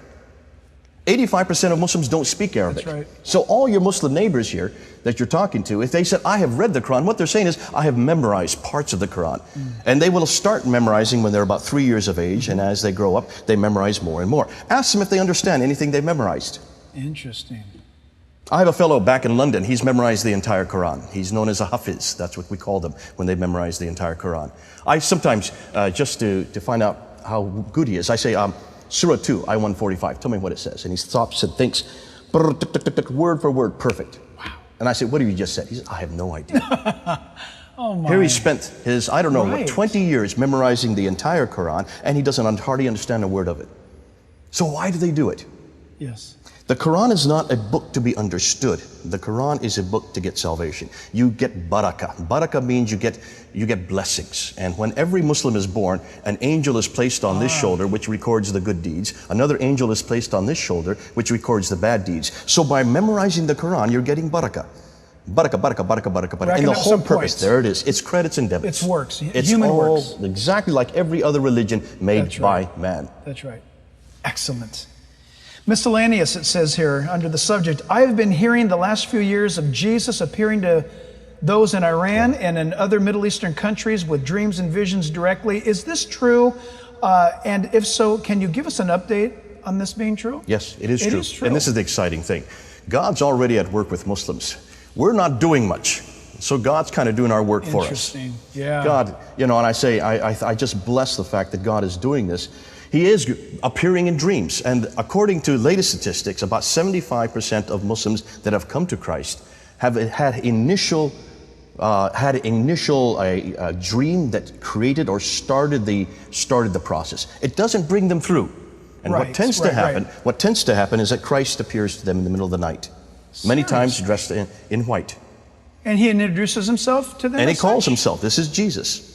Speaker 3: 85% of Muslims don't speak Arabic.
Speaker 2: That's right.
Speaker 3: So all your Muslim neighbors here that you're talking to, if they said, I have read the Quran, what they're saying is, I have memorized parts of the Quran. And they will start memorizing when they're about 3 years of age, and as they grow up, they memorize more and more. Ask them if they understand anything they've memorized.
Speaker 2: Interesting.
Speaker 3: I have a fellow back in London, he's memorized the entire Quran. He's known as a Hafiz, that's what we call them when they memorize the entire Quran. I sometimes, just to find out how good he is, I say, Surah 2, I 145, tell me what it says. And he stops and thinks, word for word, perfect. Wow. And I say, what have you just said? He says, I have no idea.
Speaker 2: Oh my.
Speaker 3: Here he spent his, I don't know,
Speaker 2: Right.
Speaker 3: 20 years memorizing the entire Quran, and he doesn't hardly understand a word of it. So why do they do it?
Speaker 2: Yes.
Speaker 3: The Quran is not a book to be understood. The Quran is a book to get salvation. You get barakah. Barakah means you get blessings. And when every Muslim is born, an angel is placed on this shoulder, which records the good deeds. Another angel is placed on this shoulder, which records the bad deeds. So by memorizing the Quran, you're getting barakah. Barakah, barakah, barakah, barakah, barakah. And the whole purpose, there it is. It's credits and debits.
Speaker 2: It's works.
Speaker 3: It's
Speaker 2: Human
Speaker 3: all
Speaker 2: works.
Speaker 3: exactly like every other religion made
Speaker 2: That's right.
Speaker 3: by man.
Speaker 2: That's right. Excellent. Miscellaneous, it says here, under the subject, I have been hearing the last few years of Jesus appearing to those in Iran and in other Middle Eastern countries with dreams and visions directly. Is this true? And if so, can you give us an update on this being true?
Speaker 3: Yes, it is true.
Speaker 2: It is true.
Speaker 3: And this is the exciting thing. God's already at work with Muslims. We're not doing much. So God's kind of doing our work for us.
Speaker 2: Interesting. Yeah.
Speaker 3: God, and I say, I just bless the fact that God is doing this. He is appearing in dreams. And according to latest statistics, about 75% of Muslims that have come to Christ have had initial dream that created or started the process. It doesn't bring them through. And
Speaker 2: Right,
Speaker 3: what tends to happen is that Christ appears to them in the middle of the night. Many times dressed in white.
Speaker 2: And he introduces himself to them?
Speaker 3: And he
Speaker 2: as
Speaker 3: calls
Speaker 2: such?
Speaker 3: himself, this is Jesus.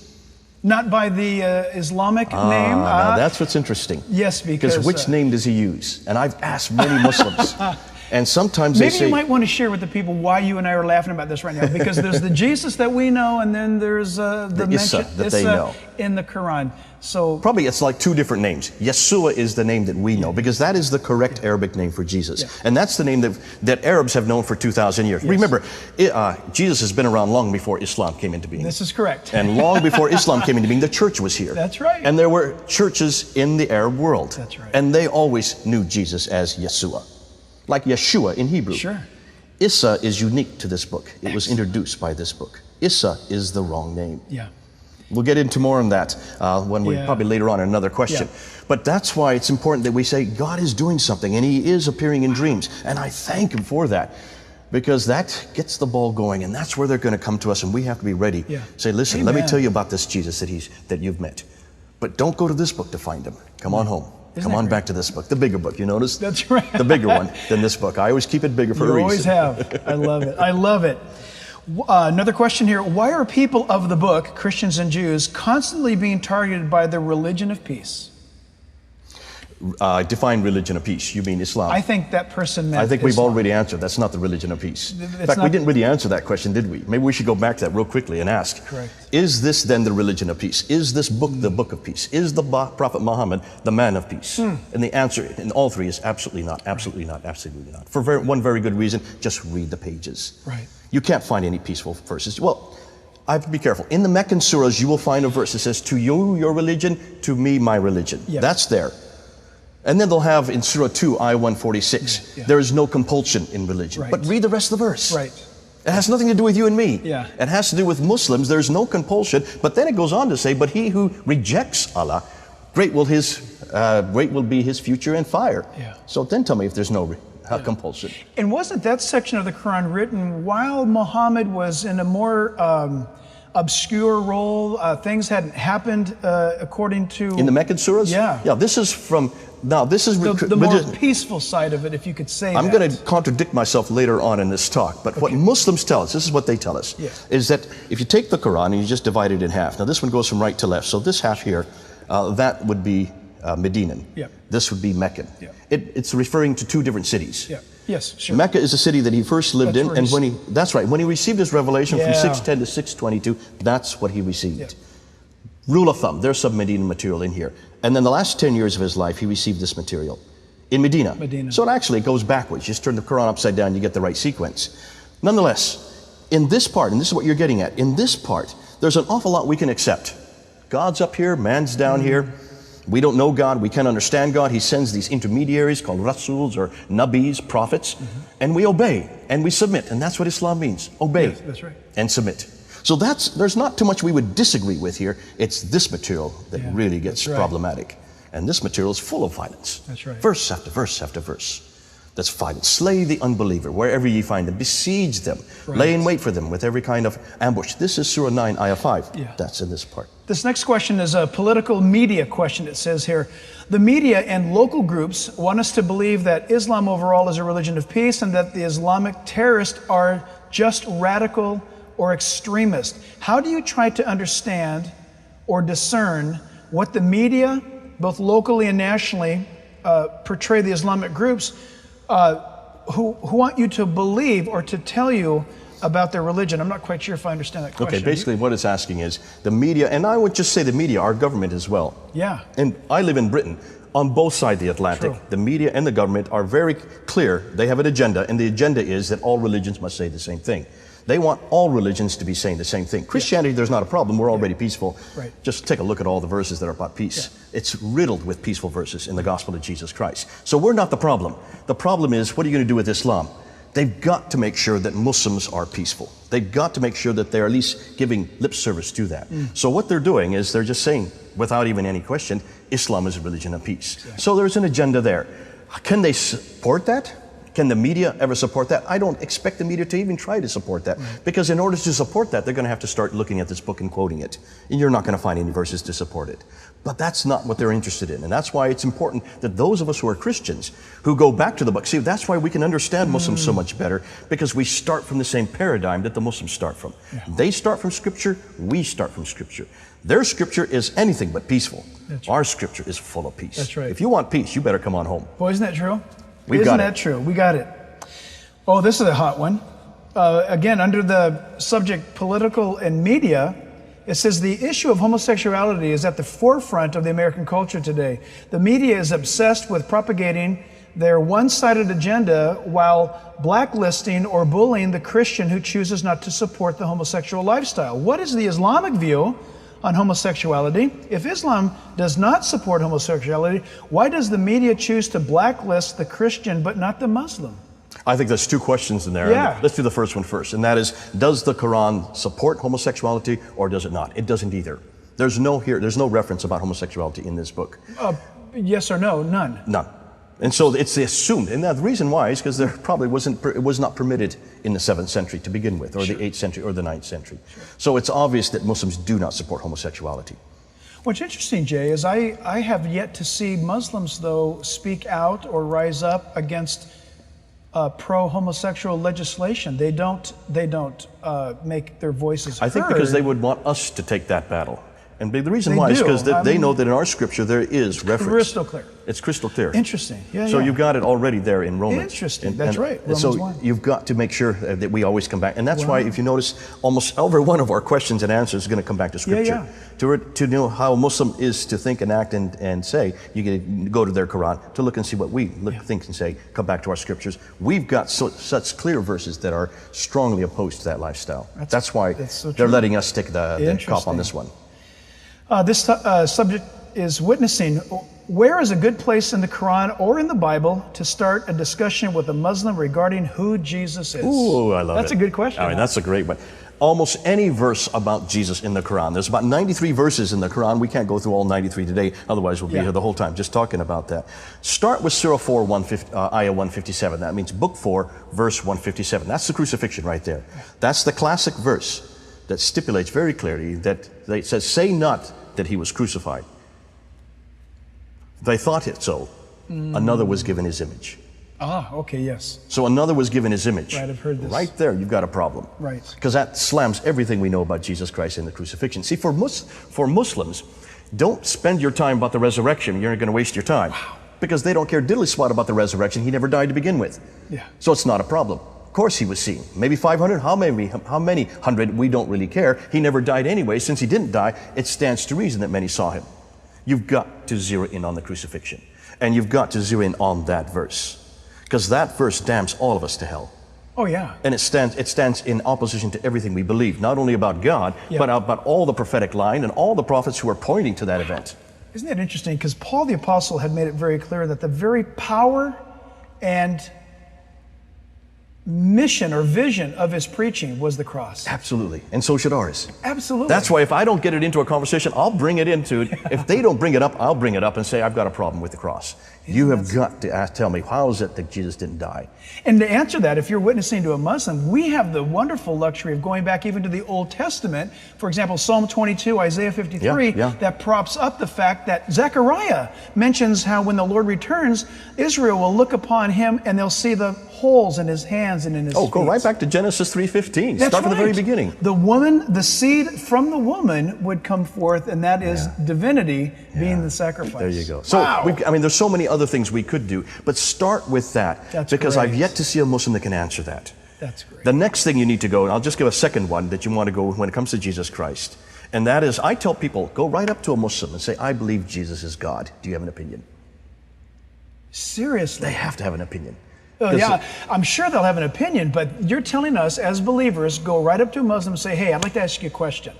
Speaker 2: Not by the Islamic name?
Speaker 3: Now that's what's interesting.
Speaker 2: Yes, because
Speaker 3: which name does he use? And I've asked many Muslims, and sometimes they
Speaker 2: maybe
Speaker 3: say,
Speaker 2: you might want to share with the people why you and I are laughing about this right now, because there's the Jesus that we know, and then there's the
Speaker 3: Issa
Speaker 2: mention
Speaker 3: that they know.
Speaker 2: in the Quran. So
Speaker 3: probably it's like two different names. Yeshua is the name that we know, because that is the correct Arabic name for Jesus.
Speaker 2: Yeah.
Speaker 3: And that's the name that Arabs have known for 2,000 years.
Speaker 2: Yes.
Speaker 3: Remember, Jesus has been around long before Islam came into being.
Speaker 2: this is correct.
Speaker 3: And long before Islam came into being, the church was here.
Speaker 2: That's right.
Speaker 3: And there were churches in the Arab world.
Speaker 2: That's right.
Speaker 3: And they always knew Jesus as Yeshua. Like Yeshua in Hebrew.
Speaker 2: Sure.
Speaker 3: Issa is unique to this book. It was introduced by this book. Issa is the wrong name.
Speaker 2: Yeah.
Speaker 3: We'll get into more on that when we
Speaker 2: Yeah.
Speaker 3: probably later on in another question.
Speaker 2: Yeah.
Speaker 3: But that's why it's important that we say God is doing something, and He is appearing in dreams. And I thank Him for that, because that gets the ball going, and that's where they're going to come to us, and we have to be ready.
Speaker 2: Yeah.
Speaker 3: Say, listen, let me
Speaker 2: Amen.
Speaker 3: tell you about this Jesus that you've met. But don't go to this book to find Him. Come on home.
Speaker 2: Isn't
Speaker 3: Come on
Speaker 2: that
Speaker 3: back to this book, the bigger book. You notice?
Speaker 2: That's right.
Speaker 3: The bigger one than this book. I always keep it bigger for a
Speaker 2: You
Speaker 3: reason.
Speaker 2: always have. I love it. I love it. Another question here. Why are people of the book, Christians and Jews, constantly being targeted by the religion of peace?
Speaker 3: Define religion of peace. You mean Islam?
Speaker 2: I think that person meant
Speaker 3: I think we've
Speaker 2: Islam.
Speaker 3: already answered. That's not the religion of peace. In fact,
Speaker 2: not...
Speaker 3: we didn't really answer that question, did we? Maybe we should go back to that real quickly and ask.
Speaker 2: Correct.
Speaker 3: Is this then the religion of peace? Is this book the book of peace? Is the Prophet Muhammad the man of peace? And the answer in all three is absolutely not, absolutely not, absolutely not. For one very good reason, just read the pages.
Speaker 2: Right.
Speaker 3: You can't find any peaceful verses. Well, I have to be careful. In the Meccan surahs, you will find a verse that says, to you, your religion, to me, my religion.
Speaker 2: Yeah.
Speaker 3: That's there. And then they'll have in Surah 2, Ayah 146, there is no compulsion in religion.
Speaker 2: Right.
Speaker 3: But read the rest of the verse.
Speaker 2: Right.
Speaker 3: It has nothing to do with you and me.
Speaker 2: Yeah.
Speaker 3: It has to do with Muslims. There's no compulsion. But then it goes on to say, but he who rejects Allah, great will be his future in fire.
Speaker 2: Yeah.
Speaker 3: So then tell me if there's no compulsion.
Speaker 2: And wasn't that section of the Quran written while Muhammad was in a more obscure role? Things hadn't happened according to...
Speaker 3: In the Meccan surahs?
Speaker 2: Yeah.
Speaker 3: Yeah, this is from... Now, this is...
Speaker 2: The more peaceful side of it, if you could say
Speaker 3: I'm going to contradict myself later on in this talk, but what Muslims tell us, this is what they tell us, is that if you take the Quran and you just divide it in half, now this one goes from right to left, so this half here, that would be Medinan.
Speaker 2: Yeah.
Speaker 3: This would be Meccan.
Speaker 2: Yeah.
Speaker 3: It's referring to two different cities.
Speaker 2: Yeah. Yes, sure.
Speaker 3: Mecca is the city that he first lived in, and when he received his revelation from 610 to 622, that's what he received.
Speaker 2: Yeah.
Speaker 3: Rule of thumb, there's some Medina material in here. And then the last 10 years of his life, he received this material in Medina. So it actually goes backwards. You just turn the Quran upside down, you get the right sequence. Nonetheless, in this part, and this is what you're getting at, in this part, there's an awful lot we can accept. God's up here, man's down here. We don't know God, we can't understand God. He sends these intermediaries called Rasuls or Nabis, prophets, and we obey and we submit. And that's what Islam means, obey
Speaker 2: that's right.
Speaker 3: and submit. So there's not too much we would disagree with here. It's this material that really gets problematic. And this material is full of violence.
Speaker 2: That's right.
Speaker 3: Verse after verse after verse. That's violence. Slay the unbeliever wherever ye find them. Besiege them. Lay in wait for them with every kind of ambush. This is Surah 9, Ayah 5.
Speaker 2: Yeah.
Speaker 3: That's in this part.
Speaker 2: This next question is a political media question. It says here, the media and local groups want us to believe that Islam overall is a religion of peace and that the Islamic terrorists are just radical or extremist. How do you try to understand or discern what the media, both locally and nationally, portray the Islamic groups who want you to believe or to tell you about their religion? I'm not quite sure if I understand that question.
Speaker 3: Okay, basically what it's asking is the media, and I would just say the media, our government as well.
Speaker 2: Yeah.
Speaker 3: And I live in Britain. On both sides of the Atlantic, the media and the government are very clear. They have an agenda, and the agenda is that all religions must say the same thing. They want all religions to be saying the same thing. Christianity, there's not a problem. We're already peaceful. Right. Just take a look at all the verses that are about peace. It's riddled with peaceful verses in the gospel of Jesus Christ. So we're not the problem. The problem is, what are you going to do with Islam? They've got to make sure that Muslims are peaceful. They've got to make sure that they're at least giving lip service to that. So what they're doing is they're just saying, without even any question, Islam is a religion of peace. So there's an agenda there. Can they support that? Can the media ever support that? I don't expect the media to even try to support that, because in order to support that, they're going to have to start looking at this book and quoting it. And you're not going to find any verses to support it. But that's not what they're interested in. And that's why it's important that those of us who are Christians, who go back to the book, see, that's why we can understand Muslims so much better, because we start from the same paradigm that the Muslims start from. They start from Scripture, we start from Scripture. Their Scripture is anything but peaceful. Our Scripture is full of peace.
Speaker 2: That's right.
Speaker 3: If you want peace, you better come on home.
Speaker 2: Boy, isn't that true?
Speaker 3: Isn't
Speaker 2: that true? We got it. Oh, this is a hot one. Again, under the subject political and media, it says the issue of homosexuality is at the forefront of the American culture today. The media is obsessed with propagating their one-sided agenda while blacklisting or bullying the Christian who chooses not to support the homosexual lifestyle. What is the Islamic view on homosexuality? If Islam does not support homosexuality, why does the media choose to blacklist the Christian but not the Muslim?
Speaker 3: I think there's two questions in there.
Speaker 2: Yeah.
Speaker 3: Let's do the first one first, and that is, does the Quran support homosexuality or does it not? It doesn't either. There's no reference about homosexuality in this book.
Speaker 2: Yes or no? None.
Speaker 3: None. And so it's assumed, and the reason why is because there probably it was not permitted in the 7th century to begin with, or the 8th century, or the 9th century. So it's obvious that Muslims do not support homosexuality.
Speaker 2: What's interesting, Jay, is I have yet to see Muslims, though, speak out or rise up against pro-homosexual legislation. They don't make their voices heard.
Speaker 3: I think because they would want us to take that battle. And the reason why is
Speaker 2: do.
Speaker 3: because they know that in our scripture there is reference.
Speaker 2: Crystal clear.
Speaker 3: It's crystal clear.
Speaker 2: Interesting. Yeah,
Speaker 3: So
Speaker 2: yeah.
Speaker 3: you've got it already there in Romans.
Speaker 2: Interesting. That's right. Romans
Speaker 3: so
Speaker 2: 1.
Speaker 3: you've got to make sure that we always come back. And that's why, if you notice, almost every one of our questions and answers is going to come back to scripture. To know how a Muslim is to think and act and say, you get to go to their Quran to look and see what we think and say, come back to our scriptures. We've got such clear verses that are strongly opposed to that lifestyle. That's why they're letting us take the cop on this one.
Speaker 2: This subject is witnessing. Where is a good place in the Quran or in the Bible to start a discussion with a Muslim regarding who Jesus is?
Speaker 3: Ooh, I love it.
Speaker 2: That's a good question.
Speaker 3: I mean, that's a great one. Almost any verse about Jesus in the Quran. There's about 93 verses in the Quran. We can't go through all 93 today, otherwise we'll be here the whole time just talking about that. Start with Surah 4, Ayah 157. That means Book 4, verse 157. That's the crucifixion right there. That's the classic verse that stipulates very clearly that it says, say not that he was crucified. They thought it so. Another was given his image.
Speaker 2: Ah, okay, yes.
Speaker 3: So another was given his image.
Speaker 2: Right, I've heard this.
Speaker 3: Right there, you've got a problem.
Speaker 2: Right.
Speaker 3: Because that slams everything we know about Jesus Christ in the crucifixion. See, for Muslims, don't spend your time about the resurrection. You're going to waste your time.
Speaker 2: Wow.
Speaker 3: Because they don't care diddly squat about the resurrection. He never died to begin with.
Speaker 2: Yeah.
Speaker 3: So it's not a problem. Of course he was seen. Maybe 500, how many hundred, we don't really care. He never died anyway. Since he didn't die, it stands to reason that many saw him. You've got to zero in on the crucifixion. And you've got to zero in on that verse. Because that verse damns all of us to hell.
Speaker 2: Oh, yeah.
Speaker 3: And it stands in opposition to everything we believe, not only about God, but about all the prophetic line and all the prophets who are pointing to that event.
Speaker 2: Isn't that interesting? Because Paul the Apostle had made it very clear that the very power and mission or vision of his preaching was the cross.
Speaker 3: Absolutely. And so should ours.
Speaker 2: Absolutely.
Speaker 3: That's why if I don't get it into a conversation, I'll bring it into it. If they don't bring it up, I'll bring it up and say, I've got a problem with the cross. You have got to tell me, how is it that Jesus didn't die?
Speaker 2: And to answer that, if you're witnessing to a Muslim, we have the wonderful luxury of going back even to the Old Testament. For example, Psalm 22, Isaiah 53, that props up the fact that Zechariah mentions how when the Lord returns, Israel will look upon him and they'll see the holes in his hands and in his feet.
Speaker 3: Go right back to Genesis 3:15. Start from the very beginning.
Speaker 2: The woman, the seed from the woman would come forth, and that is divinity being the sacrifice.
Speaker 3: There you go. So, there's so many other things we could do, but start with that.
Speaker 2: That's
Speaker 3: because
Speaker 2: great.
Speaker 3: I've yet to see a Muslim that can answer that.
Speaker 2: That's great.
Speaker 3: The next thing you need to go, and I'll just give a second one that you want to go when it comes to Jesus Christ, and that is, I tell people, go right up to a Muslim and say, I believe Jesus is God. Do you have an opinion?
Speaker 2: Seriously?
Speaker 3: They have to have an opinion.
Speaker 2: Oh, yeah, I'm sure they'll have an opinion, but you're telling us as believers, go right up to a Muslim and say, hey, I'd like to ask you a question.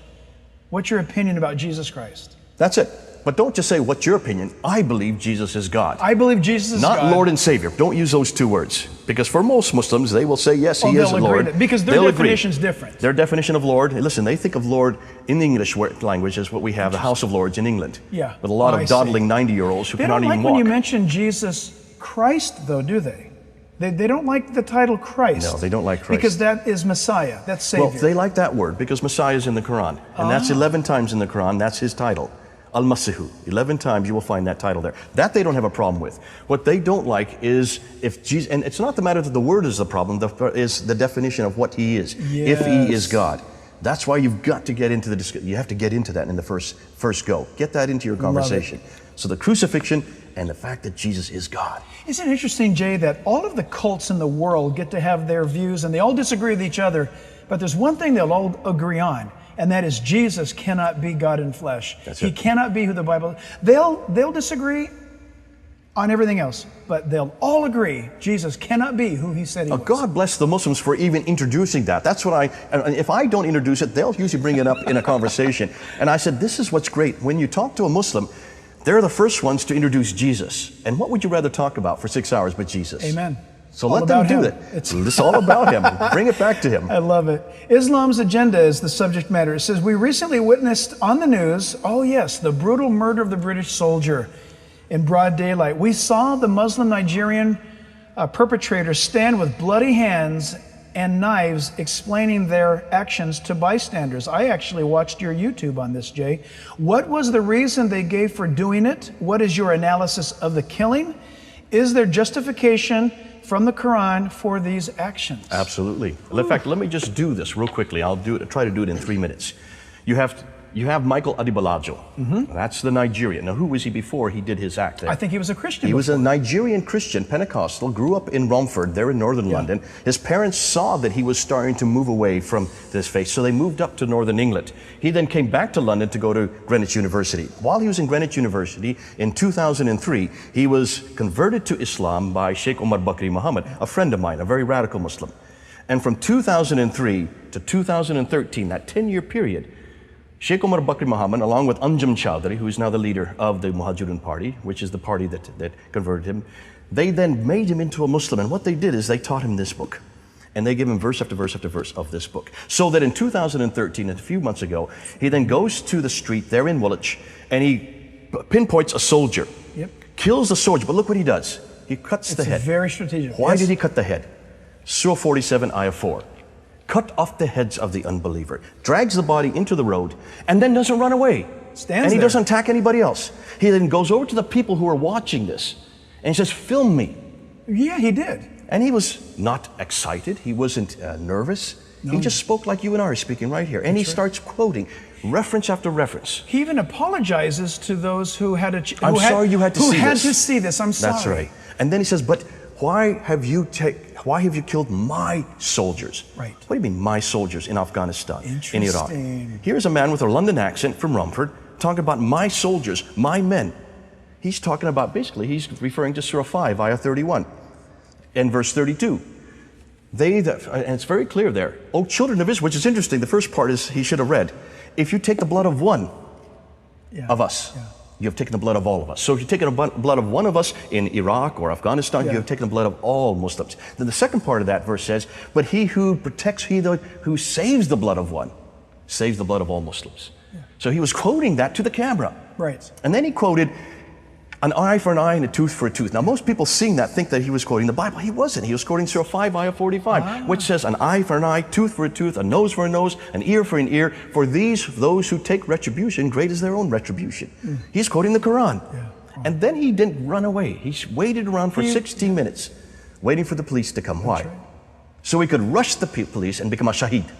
Speaker 2: What's your opinion about Jesus Christ?
Speaker 3: That's it. But don't just say, what's your opinion? I believe Jesus is God.
Speaker 2: I believe Jesus is God.
Speaker 3: Not Lord and Savior. Don't use those two words. Because for most Muslims, they will say, yes, he is Lord.
Speaker 2: Because their definition is different.
Speaker 3: Their definition of Lord, listen, they think of Lord in the English language as what we have, the House of Lords in England.
Speaker 2: Yeah.
Speaker 3: With a lot of dawdling 90-year-olds who cannot even walk.
Speaker 2: They don't like when you mention Jesus Christ, though, do they? They don't like the title Christ.
Speaker 3: No, they don't like Christ.
Speaker 2: Because that is Messiah. That's Savior.
Speaker 3: Well, they like that word because Messiah is in the Quran. And that's 11 times in the Quran. That's his title. Al-Masihu. 11 times you will find that title there. That they don't have a problem with. What they don't like is if Jesus, and it's not the matter that the word is the problem, is the definition of what he is.
Speaker 2: Yes.
Speaker 3: If he is God. That's why you've got to get into the discussion. You have to get into that in the first go. Get that into your conversation. So the crucifixion and the fact that Jesus is God.
Speaker 2: Isn't it interesting, Jay, that all of the cults in the world get to have their views and they all disagree with each other, but there's one thing they'll all agree on, and that is Jesus cannot be God in flesh. He cannot be who the Bible. They'll disagree on everything else, but they'll all agree Jesus cannot be who he said he was.
Speaker 3: God bless the Muslims for even introducing that. That's what if I don't introduce it, they'll usually bring it up in a conversation. And I said, this is what's great. When you talk to a Muslim, they're the first ones to introduce Jesus. And what would you rather talk about for 6 hours but Jesus?
Speaker 2: Amen.
Speaker 3: So let them do it. It's all about him. Bring it back to him.
Speaker 2: I love it. Islam's agenda is the subject matter. It says, we recently witnessed on the news, oh yes, the brutal murder of the British soldier in broad daylight. We saw the Muslim Nigerian perpetrators stand with bloody hands and knives explaining their actions to bystanders. I actually watched your YouTube on this, Jay. What was the reason they gave for doing it? What is your analysis of the killing? Is there justification from the Quran for these actions?
Speaker 3: Absolutely. In fact, let me just do this real quickly. I'll try to do it in 3 minutes. You have Michael Adibalajo. That's the Nigerian. Now, who was he before he did his act there?
Speaker 2: I think he was a Christian.
Speaker 3: He was a Nigerian Christian, Pentecostal, grew up in Romford, there in northern London. His parents saw that he was starting to move away from this faith, so they moved up to northern England. He then came back to London to go to Greenwich University. While he was in Greenwich University, in 2003, he was converted to Islam by Sheikh Omar Bakri Muhammad, a friend of mine, a very radical Muslim. And from 2003 to 2013, that 10-year period, Sheikh Omar Bakri Muhammad, along with Anjum Chowdhury, who is now the leader of the Muhajirun party, which is the party that converted him, they then made him into a Muslim. And what they did is they taught him this book. And they give him verse after verse after verse of this book. So that in 2013, a few months ago, he then goes to the street there in Woolwich, and he pinpoints a soldier, kills the soldier, but look what he does. He cuts the head.
Speaker 2: It's very strategic.
Speaker 3: Why did he cut the head? Surah 47, Ayah 4. Cut off the heads of the unbeliever, drags the body into the road, and then doesn't run away. And he doesn't attack anybody else. He then goes over to the people who are watching this, and he says, film me.
Speaker 2: Yeah, he did.
Speaker 3: And he was not excited. He wasn't nervous. No. He just spoke like you and I are speaking right here. And he starts quoting reference after reference.
Speaker 2: He even apologizes to those who had a...
Speaker 3: I'm sorry you had to see this.
Speaker 2: Who had to see this. I'm sorry.
Speaker 3: That's right. And then he says, but why have you killed my soldiers?
Speaker 2: Right.
Speaker 3: What do you mean, my soldiers in Afghanistan, in Iraq?
Speaker 2: Interesting.
Speaker 3: Here's a man with a London accent from Romford talking about my soldiers, my men. He's talking about, basically, he's referring to Surah 5, Ayah 31, and verse 32. And it's very clear there. Oh, children of Israel, which is interesting. The first part is he should have read, if you take the blood of one of us, you have taken the blood of all of us. So if you've taken the blood of one of us in Iraq or Afghanistan, you have taken the blood of all Muslims. Then the second part of that verse says, but he who protects, who saves the blood of one, saves the blood of all Muslims. So he was quoting that to the camera.
Speaker 2: Right.
Speaker 3: And then he quoted, an eye for an eye and a tooth for a tooth. Now, most people seeing that think that he was quoting the Bible. He wasn't. He was quoting Surah 5, Ayah 45, which says, an eye for an eye, tooth for a tooth, a nose for a nose, an ear for an ear. For those who take retribution, great is their own retribution. He's quoting the Quran. And then he didn't run away. He waited around for 16 minutes, waiting for the police to come. Why? So he could rush the police and become a shaheed.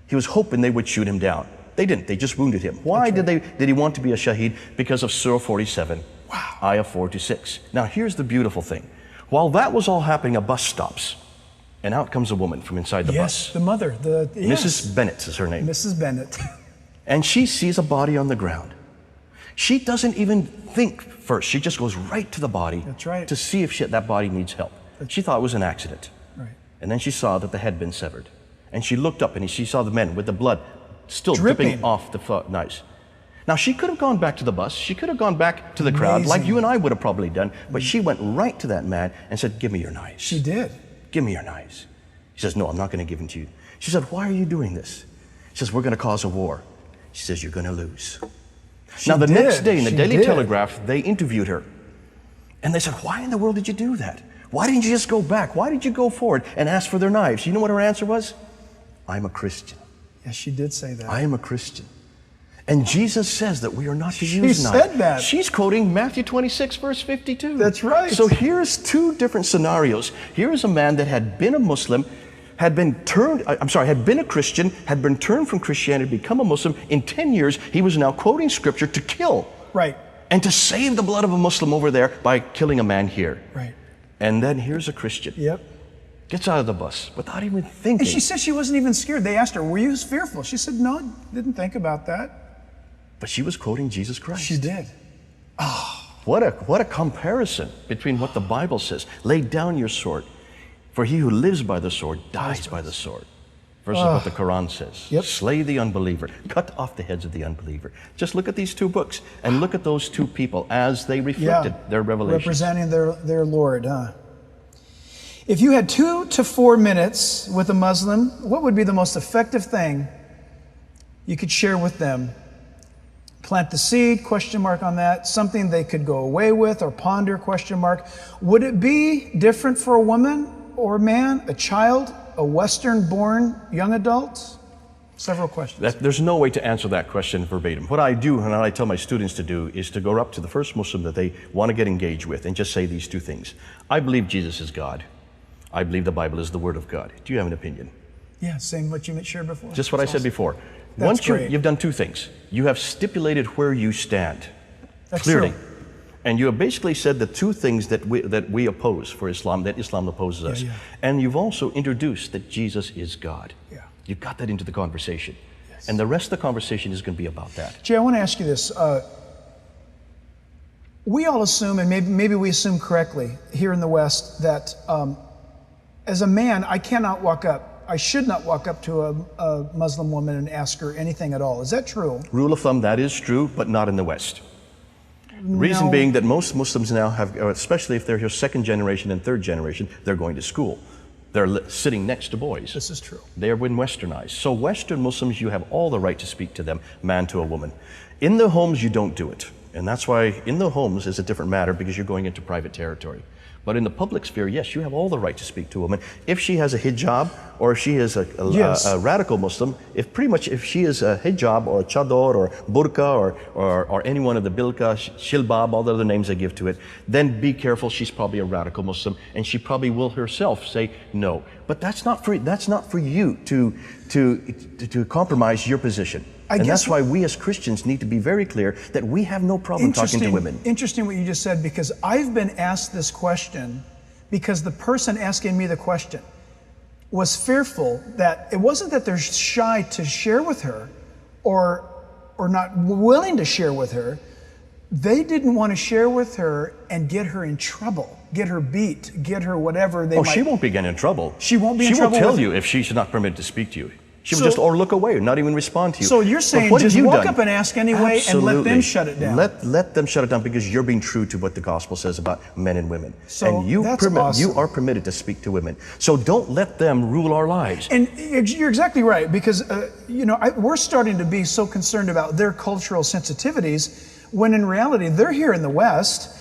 Speaker 3: He was hoping they would shoot him down. They didn't. They just wounded him. Why did he want to be a shaheed? Because of Surah 47. Ayah 4 to 6. Now here's the beautiful thing. While that was all happening, a bus stops. And out comes a woman from inside the bus.
Speaker 2: Yes, the mother.
Speaker 3: Mrs. Bennett is her name.
Speaker 2: Mrs. Bennett.
Speaker 3: And she sees a body on the ground. She doesn't even think first. She just goes right to the body.
Speaker 2: That's right.
Speaker 3: To see if that body needs help. She thought it was an accident.
Speaker 2: Right.
Speaker 3: And then she saw that the head had been severed. And she looked up and she saw the men with the blood still dripping off the knives. Now, she could have gone back to the bus. She could have gone back to the crowd like you and I would have probably done. But she went right to that man and said, give me your knives.
Speaker 2: She did.
Speaker 3: Give me your knives. He says, no, I'm not going to give them to you. She said, why are you doing this? She says, we're going to cause a war. She says, you're going to lose. Now, the next day in the Daily Telegraph, they interviewed her. And they said, why in the world did you do that? Why didn't you just go back? Why did you go forward and ask for their knives? You know what her answer was? I'm a Christian.
Speaker 2: Yes, she did say that.
Speaker 3: I am a Christian. And Jesus says that we are not to use knives.
Speaker 2: She said that.
Speaker 3: She's quoting Matthew 26, verse 52.
Speaker 2: That's right.
Speaker 3: So here's two different scenarios. Here's a man that had been a Muslim, had been a Christian, had been turned from Christianity to become a Muslim. In 10 years, he was now quoting scripture to kill.
Speaker 2: Right.
Speaker 3: And to save the blood of a Muslim over there by killing a man here.
Speaker 2: Right.
Speaker 3: And then here's a Christian.
Speaker 2: Yep.
Speaker 3: Gets out of the bus without even thinking.
Speaker 2: And she said she wasn't even scared. They asked her, were you fearful? She said, no, didn't think about that.
Speaker 3: But she was quoting Jesus Christ.
Speaker 2: She did.
Speaker 3: Oh, what a comparison between what the Bible says. Lay down your sword, for he who lives by the sword dies by the sword. Versus what the Quran says.
Speaker 2: Yep.
Speaker 3: Slay the unbeliever. Cut off the heads of the unbeliever. Just look at these two books and look at those two people as they reflected their revelation.
Speaker 2: Representing their Lord. If you had 2 to 4 minutes with a Muslim, what would be the most effective thing you could share with them? Plant the seed, question mark on that. Something they could go away with or ponder, question mark. Would it be different for a woman or a man, a child, a Western-born young adult? Several questions.
Speaker 3: There's no way to answer that question verbatim. What I do and what I tell my students to do is to go up to the first Muslim that they want to get engaged with and just say these two things. I believe Jesus is God. I believe the Bible is the Word of God. Do you have an opinion?
Speaker 2: Yeah, same what you shared before.
Speaker 3: Just what I said before.
Speaker 2: That's
Speaker 3: Once
Speaker 2: great.
Speaker 3: you've done two things. You have stipulated where you stand
Speaker 2: That's
Speaker 3: clearly.
Speaker 2: true.
Speaker 3: And you have basically said the two things that we oppose for Islam, that Islam opposes us.
Speaker 2: Yeah.
Speaker 3: And you've also introduced that Jesus is God.
Speaker 2: Yeah.
Speaker 3: You've got that into the conversation.
Speaker 2: Yes.
Speaker 3: And the rest of the conversation is going to be about that.
Speaker 2: Jay, I want to ask you this. We all assume, and maybe we assume correctly here in the West, that as a man, I should not walk up to a Muslim woman and ask her anything at all. Is that true?
Speaker 3: Rule of thumb, that is true, but not in the West. Reason being that most Muslims now have, especially if they're here second generation and third generation, they're going to school. They're sitting next to boys.
Speaker 2: This is true.
Speaker 3: They are been westernized. So Western Muslims, you have all the right to speak to them, man to a woman. In the homes, you don't do it. And that's why in the homes is a different matter, because you're going into private territory. But in the public sphere, yes, you have all the right to speak to a woman. If she has a hijab, or if she is a radical Muslim, if she is a hijab or a chador or burqa or any one of the bilqa, shilbab, all the other names they give to it, then be careful, she's probably a radical Muslim, and she probably will herself say no. But that's not for you to compromise your position. And that's why we as Christians need to be very clear that we have no problem talking to women.
Speaker 2: Interesting what you just said, because I've been asked this question because the person asking me the question was fearful that it wasn't that they're shy to share with her or not willing to share with her. They didn't want to share with her and get her in trouble, get her beat, get her whatever they might.
Speaker 3: She won't be getting in trouble.
Speaker 2: She won't be in trouble.
Speaker 3: She will tell you if she's not permitted to speak to you. She would just or look away or not even respond to you.
Speaker 2: So you're saying just walk up and ask anyway.
Speaker 3: Absolutely.
Speaker 2: And let them shut it down.
Speaker 3: Let them shut it down, because you're being true to what the gospel says about men and women.
Speaker 2: So
Speaker 3: and you
Speaker 2: awesome.
Speaker 3: You are permitted to speak to women. So don't let them rule our lives.
Speaker 2: And you're exactly right, because we're starting to be so concerned about their cultural sensitivities, when in reality they're here in the West.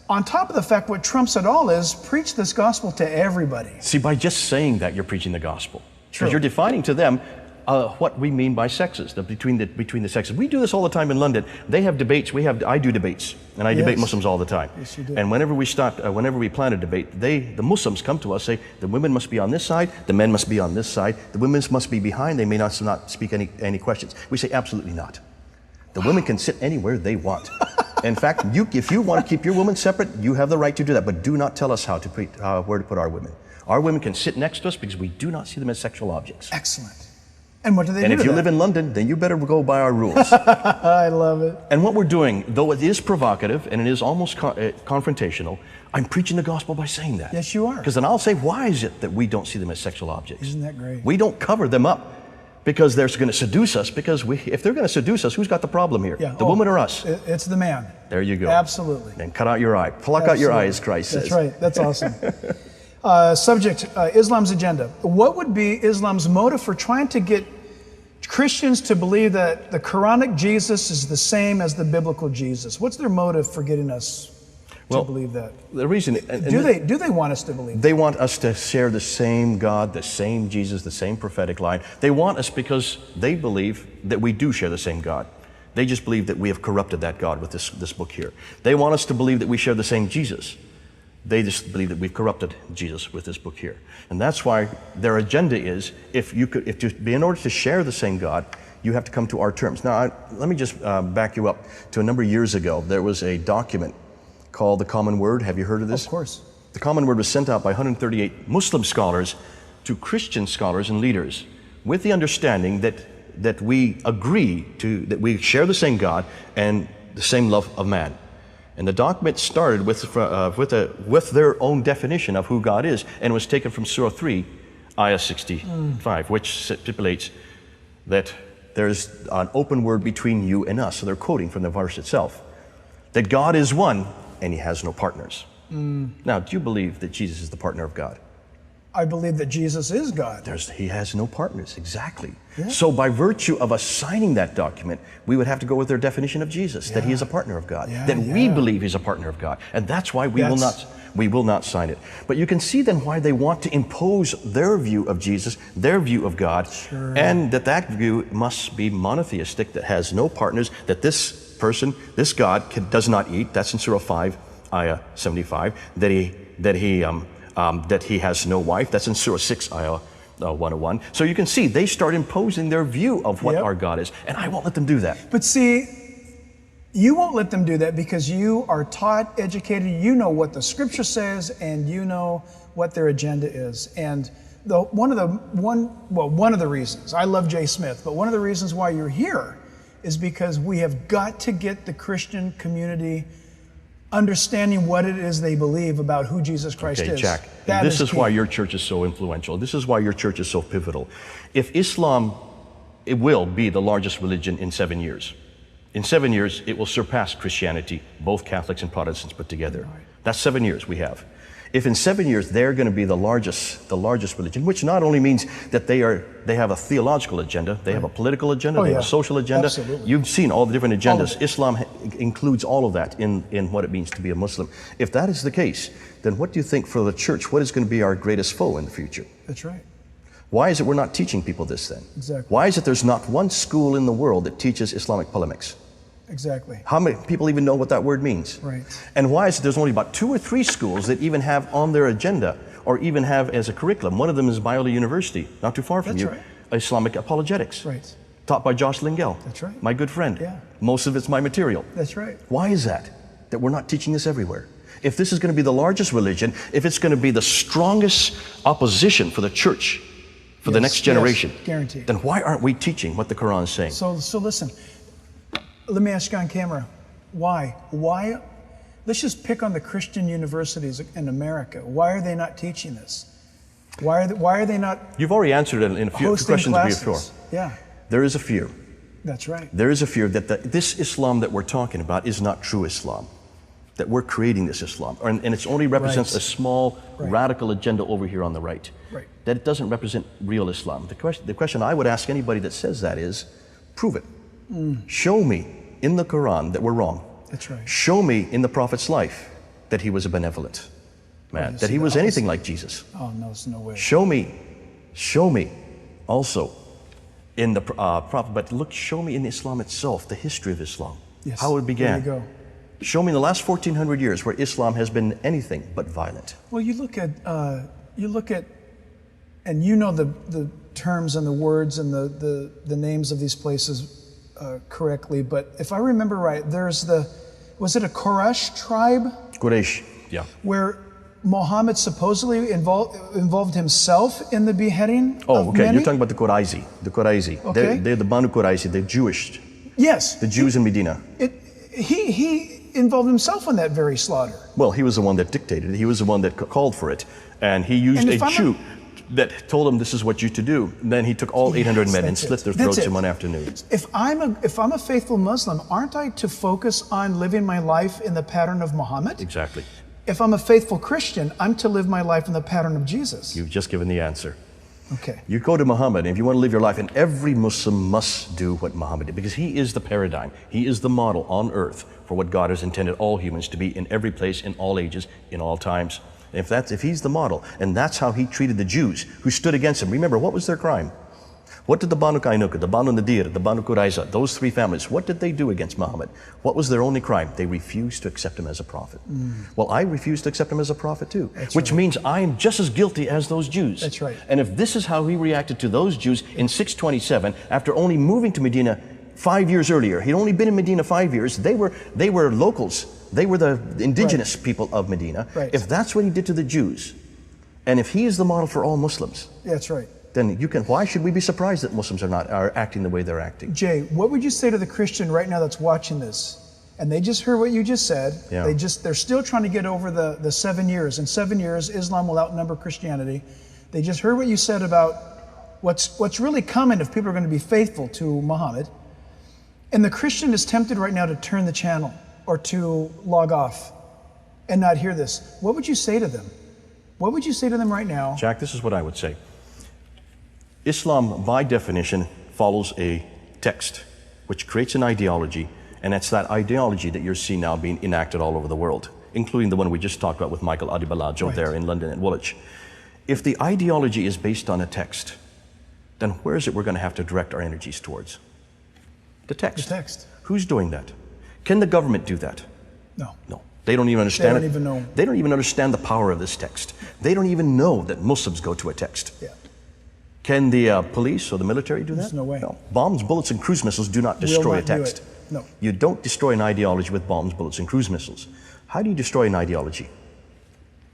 Speaker 2: On top of the fact, what trumps it all is preach this gospel to everybody.
Speaker 3: See, by just saying that, you're preaching the gospel.
Speaker 2: True.
Speaker 3: Because you're defining to them what we mean by sexes, between the sexes. We do this all the time in London. They have debates. I do debates, and I debate Muslims all the time.
Speaker 2: Yes, you do.
Speaker 3: And whenever we plan a debate, the Muslims come to us, say the women must be on this side, the men must be on this side, the women must be behind. They may not speak any questions. We say absolutely not. The women can sit anywhere they want. In fact, if you want to keep your women separate, you have the right to do that. But do not tell us where to put our women. Our women can sit next to us because we do not see them as sexual objects.
Speaker 2: Excellent. And what do they do?
Speaker 3: And if you live in London, then you better go by our rules.
Speaker 2: I love it.
Speaker 3: And what we're doing, though it is provocative and it is almost confrontational, I'm preaching the gospel by saying that.
Speaker 2: Yes, you are.
Speaker 3: Because then I'll say, why is it that we don't see them as sexual objects?
Speaker 2: Isn't that great?
Speaker 3: We don't cover them up because they're going to seduce us. Because if they're going to seduce us, who's got the problem here?
Speaker 2: Yeah.
Speaker 3: The woman or us?
Speaker 2: It's the man.
Speaker 3: There you go.
Speaker 2: Absolutely.
Speaker 3: Then cut out your eye. Pluck out your eye, as Christ says.
Speaker 2: That's right. That's awesome. Subject, Islam's agenda. What would be Islam's motive for trying to get Christians to believe that the Quranic Jesus is the same as the biblical Jesus? What's their motive for getting us to believe that?
Speaker 3: The reason...
Speaker 2: Do they want us to believe that?
Speaker 3: They want us to share the same God, the same Jesus, the same prophetic line. They want us because they believe that we do share the same God. They just believe that we have corrupted that God with this book here. They want us to believe that we share the same Jesus. They just believe that we've corrupted Jesus with this book here. And that's why their agenda is, in order to share the same God, you have to come to our terms. Now, let me just back you up to a number of years ago. There was a document called the Common Word. Have you heard of this?
Speaker 2: Of course.
Speaker 3: The Common Word was sent out by 138 Muslim scholars to Christian scholars and leaders with the understanding that we agree that we share the same God and the same love of man. And the document started with their own definition of who God is, and it was taken from Surah 3, Ayah 65, which stipulates that there's an open word between you and us. So they're quoting from the verse itself. That God is one, and He has no partners. Now, do you believe that Jesus is the partner of God?
Speaker 2: I believe that Jesus is God.
Speaker 3: He has no partners, exactly.
Speaker 2: Yeah.
Speaker 3: So by virtue of us signing that document, we would have to go with their definition of Jesus, that He is a partner of God, we believe He's a partner of God. And that's why we We will not sign it. But you can see then why they want to impose their view of Jesus, their view of God, and that view must be monotheistic, that has no partners, that this person, this God, does not eat. That's in Surah 5, Ayah 75. That he has no wife. That's in Surah 6, Ayah 101. So you can see they start imposing their view of what our God is, and I won't let them do that.
Speaker 2: But see, you won't let them do that because you are taught, educated, you know what the scripture says, and you know what their agenda is. And one of the reasons, I love Jay Smith, but one of the reasons why you're here is because we have got to get the Christian community understanding what it is they believe about who Jesus Christ is.
Speaker 3: Jack,
Speaker 2: That
Speaker 3: this is
Speaker 2: key.
Speaker 3: why your church is so influential. This is why your church is so pivotal. If Islam, it will be the largest religion in 7 years. In 7 years, it will surpass Christianity, both Catholics and Protestants put together.
Speaker 2: Right.
Speaker 3: That's 7 years we have. If in 7 years they're going to be the largest religion, which not only means that they have a theological agenda, they have a political agenda, they have a social agenda.
Speaker 2: Absolutely.
Speaker 3: You've seen all the different agendas. Islam includes all of that in what it means to be a Muslim. If that is the case, then what do you think for the church, what is going to be our greatest foe in the future?
Speaker 2: That's right.
Speaker 3: Why is it we're not teaching people this then?
Speaker 2: Exactly.
Speaker 3: Why is it there's not one school in the world that teaches Islamic polemics?
Speaker 2: Exactly.
Speaker 3: How many people even know what that word means?
Speaker 2: Right.
Speaker 3: And why is it there's only about 2 or 3 schools that even have on their agenda or even have as a curriculum? One of them is Biola University, not too far from you.
Speaker 2: Right.
Speaker 3: Islamic Apologetics.
Speaker 2: Right.
Speaker 3: Taught by Josh Lingell.
Speaker 2: That's right.
Speaker 3: My good friend.
Speaker 2: Yeah.
Speaker 3: Most of it's my material.
Speaker 2: That's right.
Speaker 3: Why is that we're not teaching this everywhere? If this is going to be the largest religion, if it's going to be the strongest opposition for the church for the next generation,
Speaker 2: guaranteed.
Speaker 3: then why aren't we teaching what the Quran is saying?
Speaker 2: So listen, let me ask you on camera, why? Let's just pick on the Christian universities in America. Why are they not teaching this? Why are they not
Speaker 3: You've already answered it in a few questions before.
Speaker 2: Yeah.
Speaker 3: There is a fear.
Speaker 2: That's right.
Speaker 3: There is a fear that this Islam that we're talking about is not true Islam, that we're creating this Islam, and it only represents a small radical agenda over here on the right.
Speaker 2: Right.
Speaker 3: That it doesn't represent real Islam. The question I would ask anybody that says that is, prove it. Show me in the Quran that we're wrong.
Speaker 2: That's right.
Speaker 3: Show me in the Prophet's life that he was a benevolent man, that he was anything like Jesus.
Speaker 2: Oh, no, there's no way.
Speaker 3: Show me also in the Prophet, but look, show me in Islam itself, the history of Islam, how it began.
Speaker 2: There you go.
Speaker 3: Show me in the last 1400 years where Islam has been anything but violent.
Speaker 2: Well, you look at, and you know the terms and the words and the names of these places correctly, but if I remember right, was it a Quraysh tribe?
Speaker 3: Quraysh, yeah.
Speaker 2: Where Muhammad supposedly involved himself in the beheading
Speaker 3: Oh,
Speaker 2: of
Speaker 3: okay,
Speaker 2: many?
Speaker 3: you're talking about the Qurayzi. The Qurayzi.
Speaker 2: Okay.
Speaker 3: They're the Banu Qurayzi, they're Jewish.
Speaker 2: Yes.
Speaker 3: The Jews in Medina.
Speaker 2: He involved himself in that very slaughter.
Speaker 3: Well, he was the one that dictated it. He was the one that called for it. And he used a Jew that told him this is what you to do. And then he took all 800 men and slit their throats in one afternoon.
Speaker 2: If I'm a faithful Muslim, aren't I to focus on living my life in the pattern of Muhammad?
Speaker 3: Exactly.
Speaker 2: If I'm a faithful Christian, I'm to live my life in the pattern of Jesus.
Speaker 3: You've just given the answer.
Speaker 2: Okay.
Speaker 3: You go to Muhammad, and if you want to live your life, and every Muslim must do what Muhammad did, because he is the paradigm. He is the model on earth for what God has intended all humans to be in every place, in all ages, in all times. And if he's the model, and that's how he treated the Jews who stood against him. Remember, what was their crime? What did the Banu Qainuqa, the Banu Nadir, the Banu Qurayza, those 3 families, what did they do against Muhammad? What was their only crime? They refused to accept him as a prophet. Well, I refuse to accept him as a prophet too, which means I am just as guilty as those Jews.
Speaker 2: That's right.
Speaker 3: And if this is how he reacted to those Jews in 627, after only moving to Medina 5 years earlier, he'd only been in Medina 5 years, they were locals. They were the indigenous people of Medina.
Speaker 2: Right.
Speaker 3: If that's what he did to the Jews, and if he is the model for all Muslims,
Speaker 2: That's right.
Speaker 3: then why should we be surprised that Muslims are acting the way they're acting?
Speaker 2: Jay, what would you say to the Christian right now that's watching this? And they just heard what you just said.
Speaker 3: Yeah.
Speaker 2: They're still trying to get over the 7 years. In 7 years, Islam will outnumber Christianity. They just heard what you said about what's really coming if people are going to be faithful to Muhammad. And the Christian is tempted right now to turn the channel or to log off and not hear this. What would you say to them? What would you say to them right now?
Speaker 3: Jack, this is what I would say. Islam, by definition, follows a text, which creates an ideology, and it's that ideology that you're seeing now being enacted all over the world. including the one we just talked about with Michael Adibalajo there in London and Woolwich. If the ideology is based on a text, then where is it we're going to have to direct our energies towards? The text.
Speaker 2: The text.
Speaker 3: Who's doing that? Can the government do that?
Speaker 2: No.
Speaker 3: No. They don't even understand
Speaker 2: They don't even know.
Speaker 3: They don't even understand the power of this text. They don't even know that Muslims go to a text.
Speaker 2: Yeah.
Speaker 3: Can the police or the military do that?
Speaker 2: There's no way.
Speaker 3: No. Bombs, bullets, and cruise missiles do not destroy a text.
Speaker 2: No.
Speaker 3: You don't destroy an ideology with bombs, bullets, and cruise missiles. How do you destroy an ideology?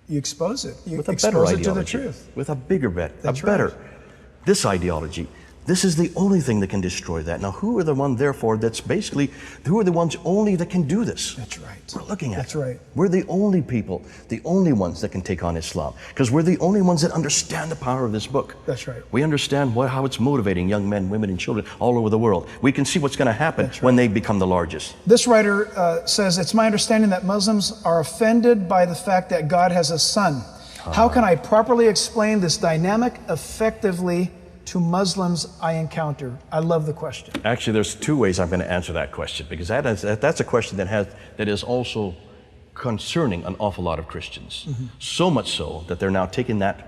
Speaker 2: You expose it. You
Speaker 3: With a better
Speaker 2: expose it
Speaker 3: ideology.
Speaker 2: to the truth.
Speaker 3: With a bigger bet.
Speaker 2: That's
Speaker 3: a better.
Speaker 2: right.
Speaker 3: This ideology. This is the only thing that can destroy that. Now, who are the one, therefore, that's basically, who are the ones only that can do this?
Speaker 2: That's right.
Speaker 3: We're looking at
Speaker 2: That's
Speaker 3: it.
Speaker 2: right.
Speaker 3: We're the only people, the only ones that can take on Islam. Because we're the only ones that understand the power of this book.
Speaker 2: That's right.
Speaker 3: We understand how it's motivating young men, women, and children all over the world. We can see what's going to happen when they become the largest.
Speaker 2: This writer says, it's my understanding that Muslims are offended by the fact that God has a son. How can I properly explain this dynamic effectively to Muslims I encounter? I love the question.
Speaker 3: Actually, there's two ways I'm going to answer that question, because that's a question that is also concerning an awful lot of Christians. So much so that they're now taking that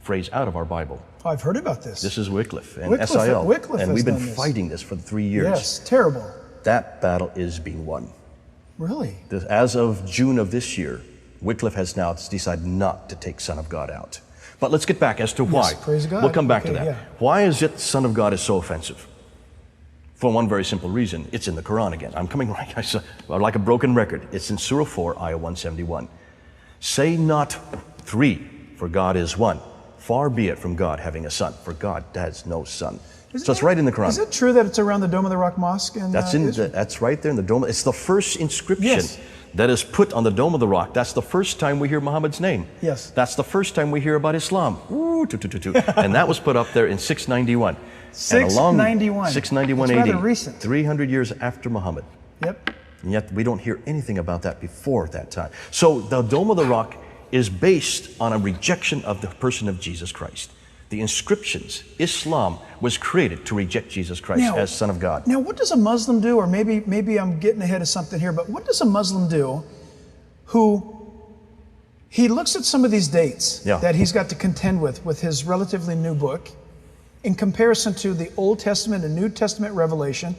Speaker 3: phrase out of our Bible.
Speaker 2: Oh, I've heard about this.
Speaker 3: This is Wycliffe and
Speaker 2: Wycliffe-
Speaker 3: SIL,
Speaker 2: Wycliffe
Speaker 3: and
Speaker 2: has
Speaker 3: we've been
Speaker 2: done this.
Speaker 3: fighting this for 3 years.
Speaker 2: Yes, terrible.
Speaker 3: That battle is being won.
Speaker 2: Really?
Speaker 3: As of June of this year, Wycliffe has now decided not to take Son of God out. But let's get back as to why.
Speaker 2: Yes, praise God.
Speaker 3: We'll come back to
Speaker 2: Okay,
Speaker 3: that.
Speaker 2: yeah.
Speaker 3: Why is it Son of God is so offensive? For one very simple reason. It's in the Quran again. I'm coming like a broken record. It's in Surah 4, Ayah 171. Say not three, for God is one. Far be it from God having a son, for God has no son. So it's right in the Quran.
Speaker 2: Is it true that it's around the Dome of the Rock Mosque?
Speaker 3: That's right there in the Dome. It's the first inscription.
Speaker 2: Yes.
Speaker 3: That is put on the Dome of the Rock. That's the first time we hear Muhammad's name.
Speaker 2: Yes.
Speaker 3: That's the first time we hear about Islam. Ooh, and that was put up there in 691.
Speaker 2: 691.
Speaker 3: 691
Speaker 2: It's
Speaker 3: AD.
Speaker 2: rather recent.
Speaker 3: 300 years after Muhammad.
Speaker 2: Yep.
Speaker 3: And yet we don't hear anything about that before that time. So the Dome of the Rock is based on a rejection of the person of Jesus Christ. The inscriptions, Islam was created to reject Jesus Christ as Son of God.
Speaker 2: Now, what does a Muslim do, or maybe I'm getting ahead of something here, but what does a Muslim do who he looks at some of these dates that he's got to contend with his relatively new book in comparison to the Old Testament and New Testament revelation,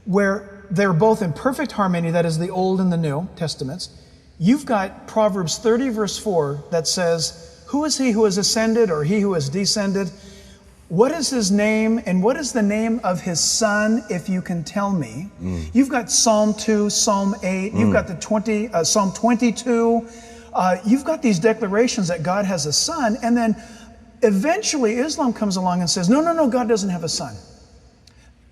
Speaker 2: where they're both in perfect harmony, that is the Old and the New Testaments. You've got Proverbs 30 verse 4 that says, who is he who has ascended or he who has descended? What is his name and what is the name of his son, if you can tell me? You've got Psalm 2, Psalm 8, you've got the Psalm 22. You've got these declarations that God has a son, and then eventually Islam comes along and says, no, God doesn't have a son.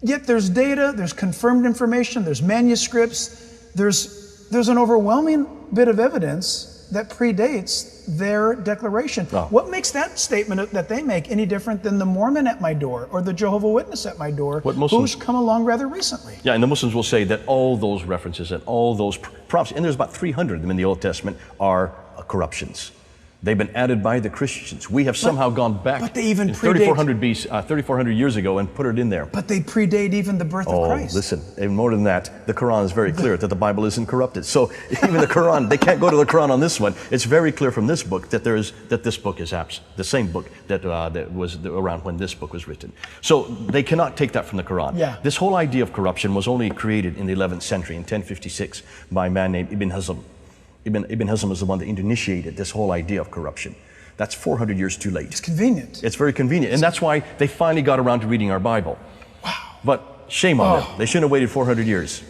Speaker 2: Yet there's data, there's confirmed information, there's manuscripts, there's an overwhelming bit of evidence that predates their declaration. What makes that statement that they make any different than the Mormon at my door or the Jehovah's Witness at my door, who's come along rather recently?
Speaker 3: Yeah, and the Muslims will say that all those references and all those prophets, and there's about 300 of them in the Old Testament, are corruptions. They've been added by the Christians. We have somehow gone back
Speaker 2: but they even
Speaker 3: 3,400 3,400 years ago and put it in there.
Speaker 2: But they predate even the birth of Christ.
Speaker 3: Listen, and more than that, the Quran is very clear that the Bible isn't corrupted. So even the Quran, they can't go to the Quran on this one. It's very clear from this book that this book is the same book that was around when this book was written. So they cannot take that from the Quran.
Speaker 2: Yeah.
Speaker 3: This whole idea of corruption was only created in the 11th century, in 1056, by a man named Ibn Hazm. Ibn Hazm is the one that initiated this whole idea of corruption. That's 400 years too late.
Speaker 2: It's convenient.
Speaker 3: It's very convenient. And that's why they finally got around to reading our Bible.
Speaker 2: Wow.
Speaker 3: But shame on them. They shouldn't have waited 400 years.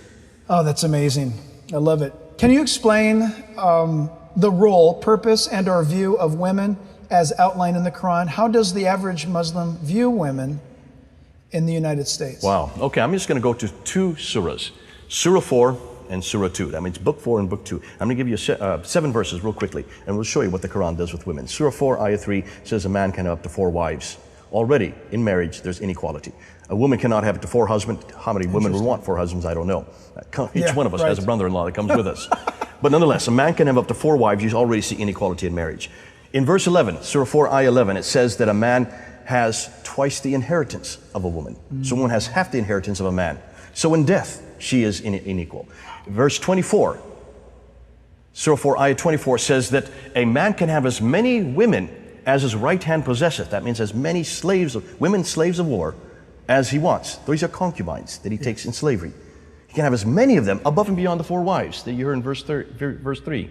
Speaker 2: Oh, that's amazing. I love it. Can you explain the role, purpose, and or view of women as outlined in the Quran? How does the average Muslim view women in the United States?
Speaker 3: Wow. Okay, I'm just going to go to two surahs. Surah 4 and Surah 2. That means book 4 and book 2. I'm going to give you 7 verses real quickly, and we'll show you what the Quran does with women. Surah 4, Ayah 3 says a man can have up to 4 wives. Already, in marriage, there's inequality. A woman cannot have up to 4 husbands. How many women would want 4 husbands? I don't know. Each one of us has a brother-in-law that comes with us. But nonetheless, a man can have up to 4 wives. You already see inequality in marriage. In verse 11, Surah 4, Ayah 11, it says that a man has twice the inheritance of a woman. So a woman has half the inheritance of a man. So in death, she is unequal. Verse 24 Surah 4, ayah 24 says that a man can have as many women as his right hand possesseth. That means as many women slaves of war as he wants. Those are concubines that he takes in slavery. He can have as many of them above and beyond the 4 wives that you heard in verse 3.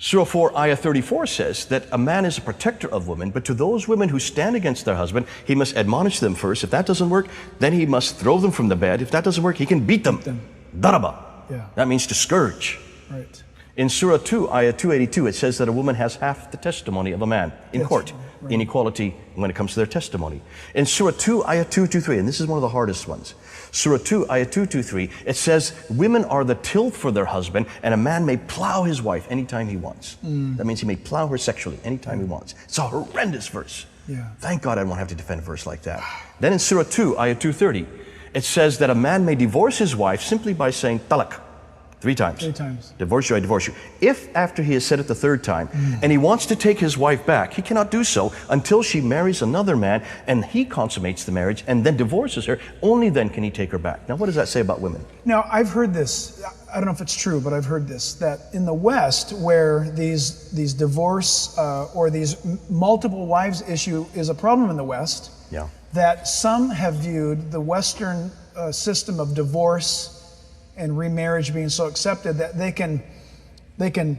Speaker 3: Surah 4, ayah 34 says that a man is a protector of women, but to those women who stand against their husband, he must admonish them first. If that doesn't work, then he must throw them from the bed. If that doesn't work, he can beat them. Daraba.
Speaker 2: Yeah.
Speaker 3: That means to scourge.
Speaker 2: Right.
Speaker 3: In Surah 2, ayah 282, it says that a woman has half the testimony of a man in court. Right. Inequality when it comes to their testimony. In Surah 2, ayah 223, and this is one of the hardest ones. Surah 2, ayah 223, it says, women are the till for their husband, and a man may plow his wife anytime he wants. That means he may plow her sexually anytime he wants. It's a horrendous verse.
Speaker 2: Yeah.
Speaker 3: Thank God I won't have to defend a verse like that. Then in Surah 2, ayah 230, it says that a man may divorce his wife simply by saying talak. 3 times.
Speaker 2: 3 times.
Speaker 3: Divorce you, I divorce you. If after he has said it the 3rd time, and he wants to take his wife back, he cannot do so until she marries another man and he consummates the marriage and then divorces her. Only then can he take her back. Now, what does that say about women?
Speaker 2: Now, I've heard this. I don't know if it's true, but I've heard this, that in the West, where these divorce or these multiple wives issue is a problem in the West, that some have viewed the Western system of divorce and remarriage being so accepted that they can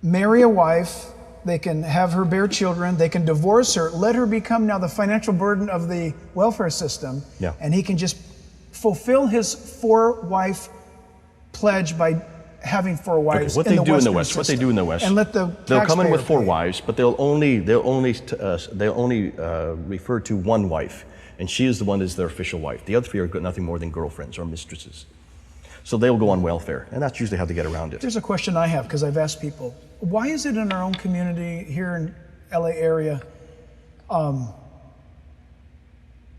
Speaker 2: marry a wife, they can have her bear children, they can divorce her, let her become now the financial burden of the welfare system, and he can just fulfill his 4-wife pledge by having 4 wives.
Speaker 3: What they do in the West, what they do in the West,
Speaker 2: and let the
Speaker 3: they'll come in with 4
Speaker 2: pay.
Speaker 3: wives, but they'll only refer to 1 wife, and she is the one that's their official wife. The other 3 are nothing more than girlfriends or mistresses. So they'll go on welfare, and that's usually how they get around it.
Speaker 2: There's a question I have, because I've asked people, why is it in our own community here in LA area,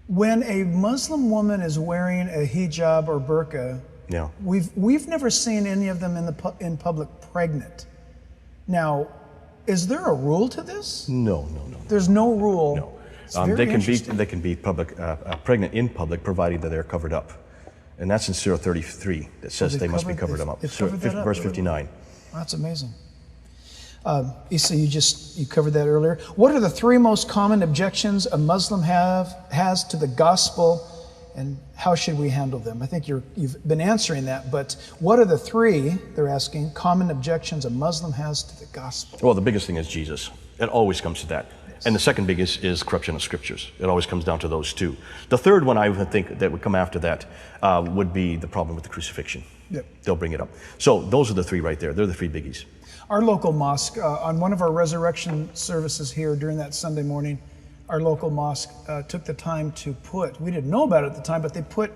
Speaker 2: when a Muslim woman is wearing a hijab or burqa, we've never seen any of them in public pregnant. Now, is there a rule to this?
Speaker 3: No.
Speaker 2: There's no rule.
Speaker 3: No. They can be pregnant in public, provided that they're covered up. And that's in Surah 33 that says they must be covered up. Verse 59.
Speaker 2: That's amazing. Issa, you covered that earlier. What are the 3 most common objections a Muslim has to the gospel, and how should we handle them? I think you've been answering that, but what are the 3, they're asking, common objections a Muslim has to the gospel?
Speaker 3: Well, the biggest thing is Jesus. It always comes to that. And the second biggest is corruption of scriptures. It always comes down to those 2. The third one I would think that would come after that would be the problem with the crucifixion. They'll bring it up. So those are the 3 right there. They're the 3 biggies.
Speaker 2: Our local mosque, on one of our resurrection services here during that Sunday morning, our local mosque took the time to we didn't know about it at the time, but they put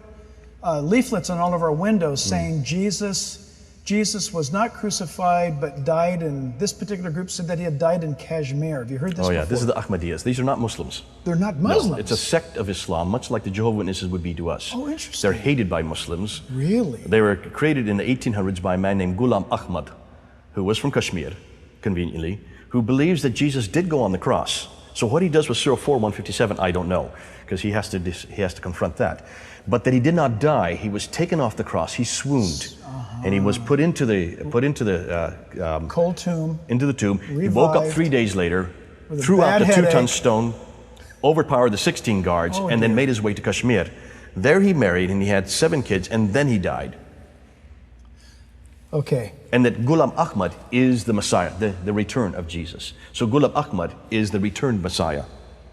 Speaker 2: leaflets on all of our windows saying Jesus was not crucified, but died in, this particular group said that he had died in Kashmir. Have you heard this before?
Speaker 3: Oh yeah, this is the Ahmadiyas. These are not Muslims.
Speaker 2: They're not Muslims?
Speaker 3: No, it's a sect of Islam, much like the Jehovah's Witnesses would be to us.
Speaker 2: Oh, interesting.
Speaker 3: They're hated by Muslims.
Speaker 2: Really?
Speaker 3: They were created in the 1800s by a man named Ghulam Ahmad, who was from Kashmir, conveniently, who believes that Jesus did go on the cross. So what he does with Surah 4, 157, I don't know, because he has to confront that. But that he did not die. He was taken off the cross. He swooned. And he was put into the
Speaker 2: cold tomb.
Speaker 3: Into the tomb.
Speaker 2: Revived,
Speaker 3: he woke up 3 days later, threw out the 2-ton stone, overpowered the 16 guards, and then made his way to Kashmir. There he married, and he had 7 kids, and then he died.
Speaker 2: Okay.
Speaker 3: And that Ghulam Ahmad is the Messiah, the return of Jesus. So Ghulam Ahmad is the returned Messiah.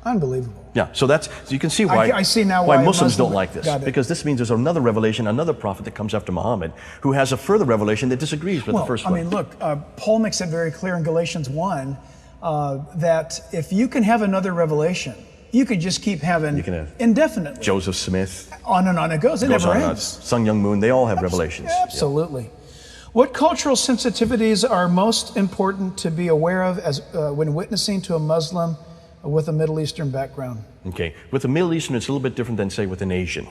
Speaker 2: Unbelievable.
Speaker 3: Yeah, so you can see why,
Speaker 2: I see now why
Speaker 3: Muslims don't like this. Because this means there's another revelation, another prophet that comes after Muhammad, who has a further revelation that disagrees with the first one.
Speaker 2: I mean, look, Paul makes it very clear in Galatians 1 that if you can have another revelation, you can just keep having indefinitely.
Speaker 3: Joseph Smith.
Speaker 2: On and on it goes. It never ends.
Speaker 3: Sun Young Moon, they all have revelations.
Speaker 2: Absolutely. Yeah. What cultural sensitivities are most important to be aware of when witnessing to a Muslim with a Middle Eastern background?
Speaker 3: Okay, with a Middle Eastern, it's a little bit different than, say, with an Asian.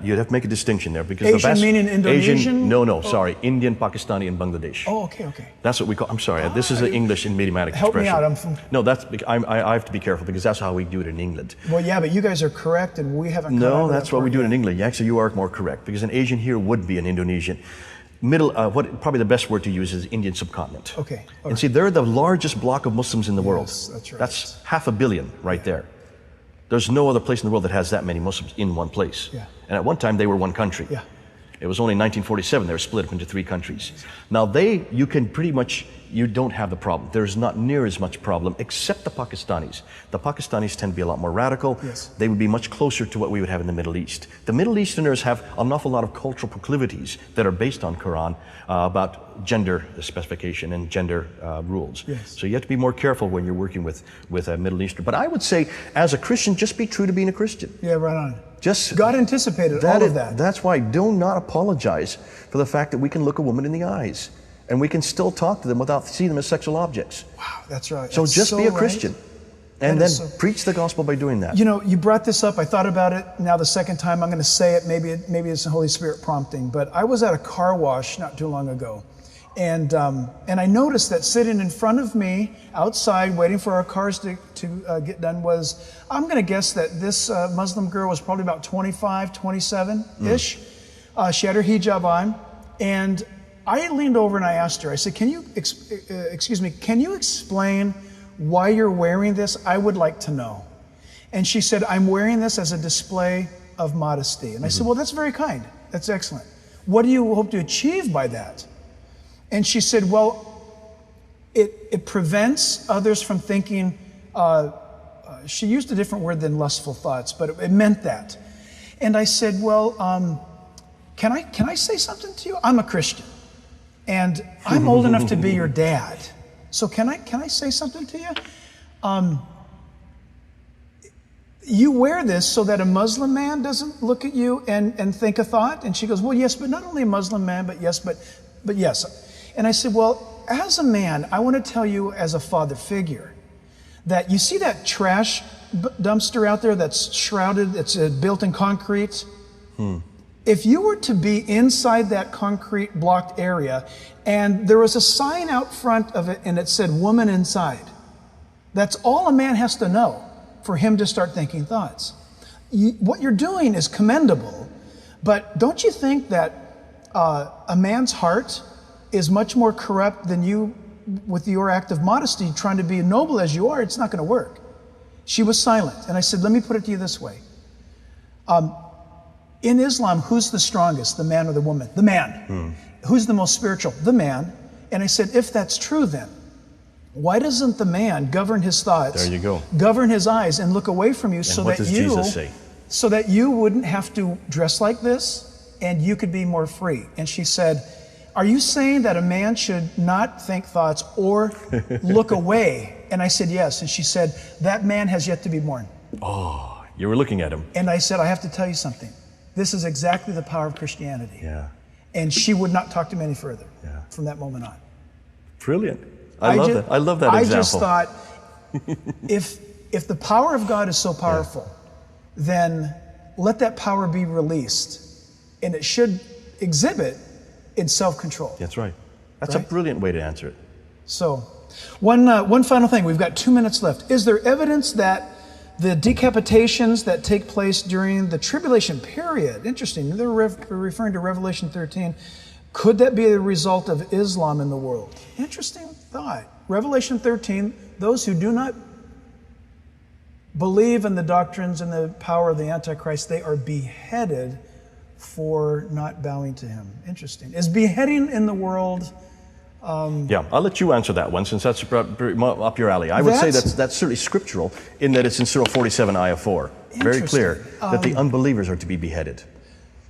Speaker 3: You'd have to make a distinction there because
Speaker 2: Asian meaning Indonesian?
Speaker 3: Sorry, Indian, Pakistani, and Bangladesh.
Speaker 2: Oh, okay.
Speaker 3: That's what we call. I'm sorry, this is an English and idiomatic
Speaker 2: help
Speaker 3: expression.
Speaker 2: Help me out.
Speaker 3: I have to be careful because that's how we do it in England.
Speaker 2: Well, yeah, but you guys are correct, and we haven't.
Speaker 3: No, that's what we do it in England. Actually, you are more correct because an Asian here would be an Indonesian. probably the best word to use is Indian subcontinent.
Speaker 2: Okay.
Speaker 3: And see, they're the largest block of Muslims in the world.
Speaker 2: That's right.
Speaker 3: That's 500 million right there. There's no other place in the world that has that many Muslims in one place.
Speaker 2: Yeah.
Speaker 3: And at one time, they were one country.
Speaker 2: Yeah.
Speaker 3: It was only in 1947 they were split up into 3 countries. Now you don't have the problem. There's not near as much problem, except the Pakistanis. The Pakistanis tend to be a lot more radical.
Speaker 2: Yes.
Speaker 3: They would be much closer to what we would have in the Middle East. The Middle Easterners have an awful lot of cultural proclivities that are based on Quran about gender specification and gender rules.
Speaker 2: Yes.
Speaker 3: So you have to be more careful when you're working with a Middle Eastern. But I would say, as a Christian, just be true to being a Christian.
Speaker 2: Yeah, right on.
Speaker 3: Just
Speaker 2: God anticipated all of that.
Speaker 3: That's why do not apologize for the fact that we can look a woman in the eyes and we can still talk to them without seeing them as sexual objects.
Speaker 2: Wow, that's right.
Speaker 3: So
Speaker 2: that's
Speaker 3: just be a
Speaker 2: right.
Speaker 3: Christian and then
Speaker 2: So,
Speaker 3: preach the gospel by doing that.
Speaker 2: you know, you brought this up. I thought about it. Now the second time I'm going to say it. Maybe it's the Holy Spirit prompting. But I was at a car wash not too long ago. And I noticed that sitting in front of me outside waiting for our cars to get done was, I'm going to guess that this Muslim girl was probably about 25, 27-ish. She had her hijab on. And I leaned over and I asked her, I said, can you explain why you're wearing this? I would like to know. And she said, I'm wearing this as a display of modesty. And I said, well, that's very kind. That's excellent. What do you hope to achieve by that? And she said, well, it prevents others from thinking, she used a different word than lustful thoughts, but it meant that. And I said, well, can I say something to you? I'm a Christian, and I'm old enough to be your dad. So can I say something to you? You wear this so that a Muslim man doesn't look at you and think a thought? And she goes, well, yes, but not only a Muslim man, but yes. And I said, well, as a man, I want to tell you as a father figure that you see that trash dumpster out there that's shrouded, it's built in concrete? If you were to be inside that concrete blocked area and there was a sign out front of it and it said woman inside, that's all a man has to know for him to start thinking thoughts. What you're doing is commendable, but don't you think that a man's heart is much more corrupt than you with your act of modesty, trying to be noble as you are? It's not going to work. She was silent. And I said, let me put it to you this way. In Islam, who's the strongest, the man or the woman? The man. Who's the most spiritual? The man. And I said, if that's true then, why doesn't the man govern his thoughts,
Speaker 3: there you go,
Speaker 2: govern his eyes and look away from you
Speaker 3: and
Speaker 2: so
Speaker 3: what
Speaker 2: that
Speaker 3: does
Speaker 2: you,
Speaker 3: Jesus say?
Speaker 2: So that you wouldn't have to dress like this and you could be more free? And she said, are you saying that a man should not think thoughts or look away? And I said, yes. And she said, that man has yet to be born.
Speaker 3: Oh, you were looking at him.
Speaker 2: And I said, I have to tell you something. This is exactly the power of Christianity.
Speaker 3: Yeah.
Speaker 2: And she would not talk to me any further from that moment on.
Speaker 3: Brilliant. I love that example.
Speaker 2: I just thought, if the power of God is so powerful, then let that power be released. And it should exhibit in self-control.
Speaker 3: That's right. That's a brilliant way to answer it.
Speaker 2: So, one final thing. We've got 2 minutes left. Is there evidence that the decapitations that take place during the tribulation period, interesting, they're referring to Revelation 13, could that be a result of Islam in the world? Interesting thought. Revelation 13, those who do not believe in the doctrines and the power of the Antichrist, they are beheaded for not bowing to him. Interesting. Is beheading in the world...
Speaker 3: yeah, I'll let you answer that one since that's up your alley. I would say that's certainly scriptural in that it's in Surah 47, Ayah 4. Very clear that the unbelievers are to be beheaded.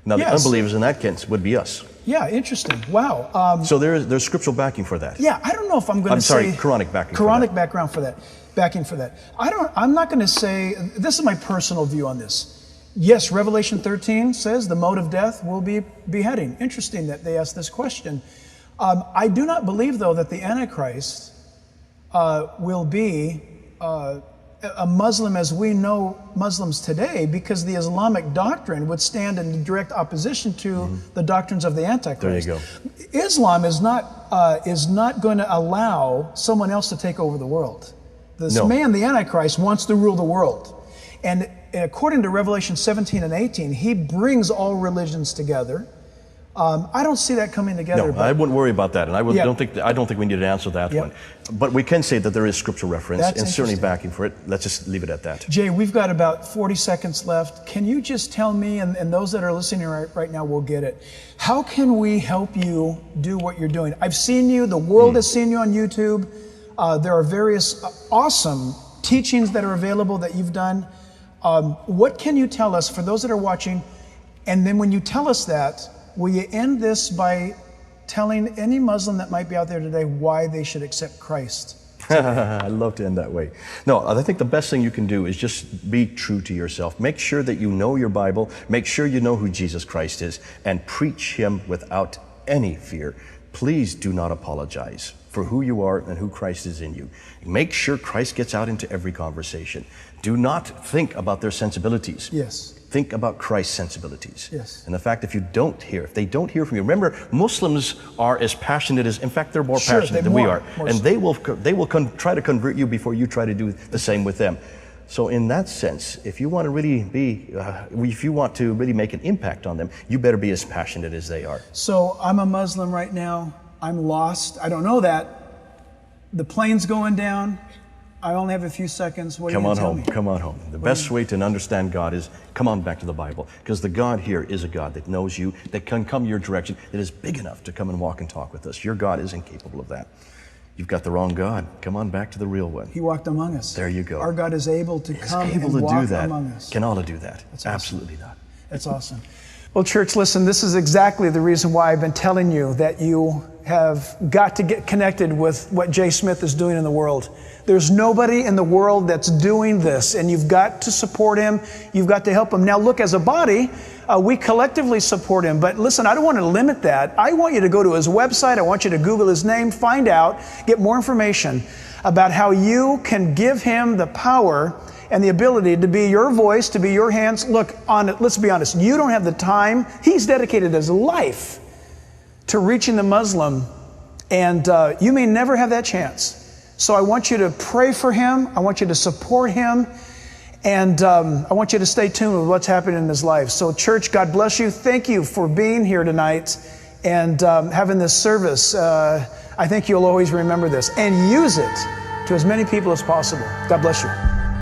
Speaker 3: Now, the unbelievers in that case would be us.
Speaker 2: Yeah, interesting. Wow.
Speaker 3: So there's scriptural backing for that.
Speaker 2: Yeah, I don't know if I'm going to say...
Speaker 3: I'm sorry, Quranic backing
Speaker 2: for that. Backing for that. I'm not going to say... This is my personal view on this. Yes, Revelation 13 says the mode of death will be beheading. Interesting that they asked this question. I do not believe, though, that the Antichrist will be a Muslim as we know Muslims today, because the Islamic doctrine would stand in direct opposition to the doctrines of the Antichrist.
Speaker 3: There you go.
Speaker 2: Islam is not going to allow someone else to take over the world. This man, the Antichrist, wants to rule the world. And according to Revelation 17 and 18, he brings all religions together. I don't see that coming together.
Speaker 3: No, I wouldn't worry about that, and I
Speaker 2: Yeah.
Speaker 3: don't think we need to answer that
Speaker 2: Yep.
Speaker 3: one. But we can say that there is scriptural reference
Speaker 2: That's
Speaker 3: and certainly
Speaker 2: interesting.
Speaker 3: backing for it. Let's just leave it at that.
Speaker 2: Jay, we've got about 40 seconds left. Can you just tell me, and those that are listening right now will get it, how can we help you do what you're doing? I've seen you, the world has seen you on YouTube. There are various awesome teachings that are available that you've done. What can you tell us for those that are watching? And then when you tell us that, will you end this by telling any Muslim that might be out there today why they should accept Christ?
Speaker 3: I love to end that way. No, I think the best thing you can do is just be true to yourself. Make sure that you know your Bible. Make sure you know who Jesus Christ is, and preach him without any fear. Please do not apologize for who you are and who Christ is in you. Make sure Christ gets out into every conversation. Do not think about their sensibilities.
Speaker 2: Yes.
Speaker 3: Think about Christ's sensibilities.
Speaker 2: Yes.
Speaker 3: And the fact if they don't hear from you. Remember, Muslims are as passionate as, in fact, they're more passionate than we are. And they will try to convert you before you try to do the same with them. So in that sense, if you want to really make an impact on them, you better be as passionate as they are.
Speaker 2: So I'm a Muslim right now. I'm lost. I don't know that. The plane's going down. I only have a few seconds. What are you going to tell me?
Speaker 3: Come on home. The best way to understand God is come on back to the Bible, because the God here is a God that knows you, that can come your direction, that is big enough to come and walk and talk with us. Your God is incapable of that. You've got the wrong God. Come on back to the real one.
Speaker 2: He walked among us.
Speaker 3: There you go.
Speaker 2: Our God is able to come and
Speaker 3: do
Speaker 2: walk
Speaker 3: that.
Speaker 2: among us.
Speaker 3: Can Allah do that?
Speaker 2: That's awesome.
Speaker 3: Absolutely not.
Speaker 2: That's awesome. Well, church, listen, this is exactly the reason why I've been telling you that you have got to get connected with what Jay Smith is doing in the world. There's nobody in the world that's doing this, and you've got to support him. You've got to help him. Now, look, as a body, we collectively support him. But listen, I don't want to limit that. I want you to go to his website. I want you to Google his name, find out, get more information about how you can give him the power and the ability to be your voice, to be your hands. Look, let's be honest, you don't have the time. He's dedicated his life to reaching the Muslim, and you may never have that chance. So I want you to pray for him. I want you to support him. And I want you to stay tuned with what's happening in his life. So church, God bless you. Thank you for being here tonight and having this service. I think you'll always remember this and use it to as many people as possible. God bless you.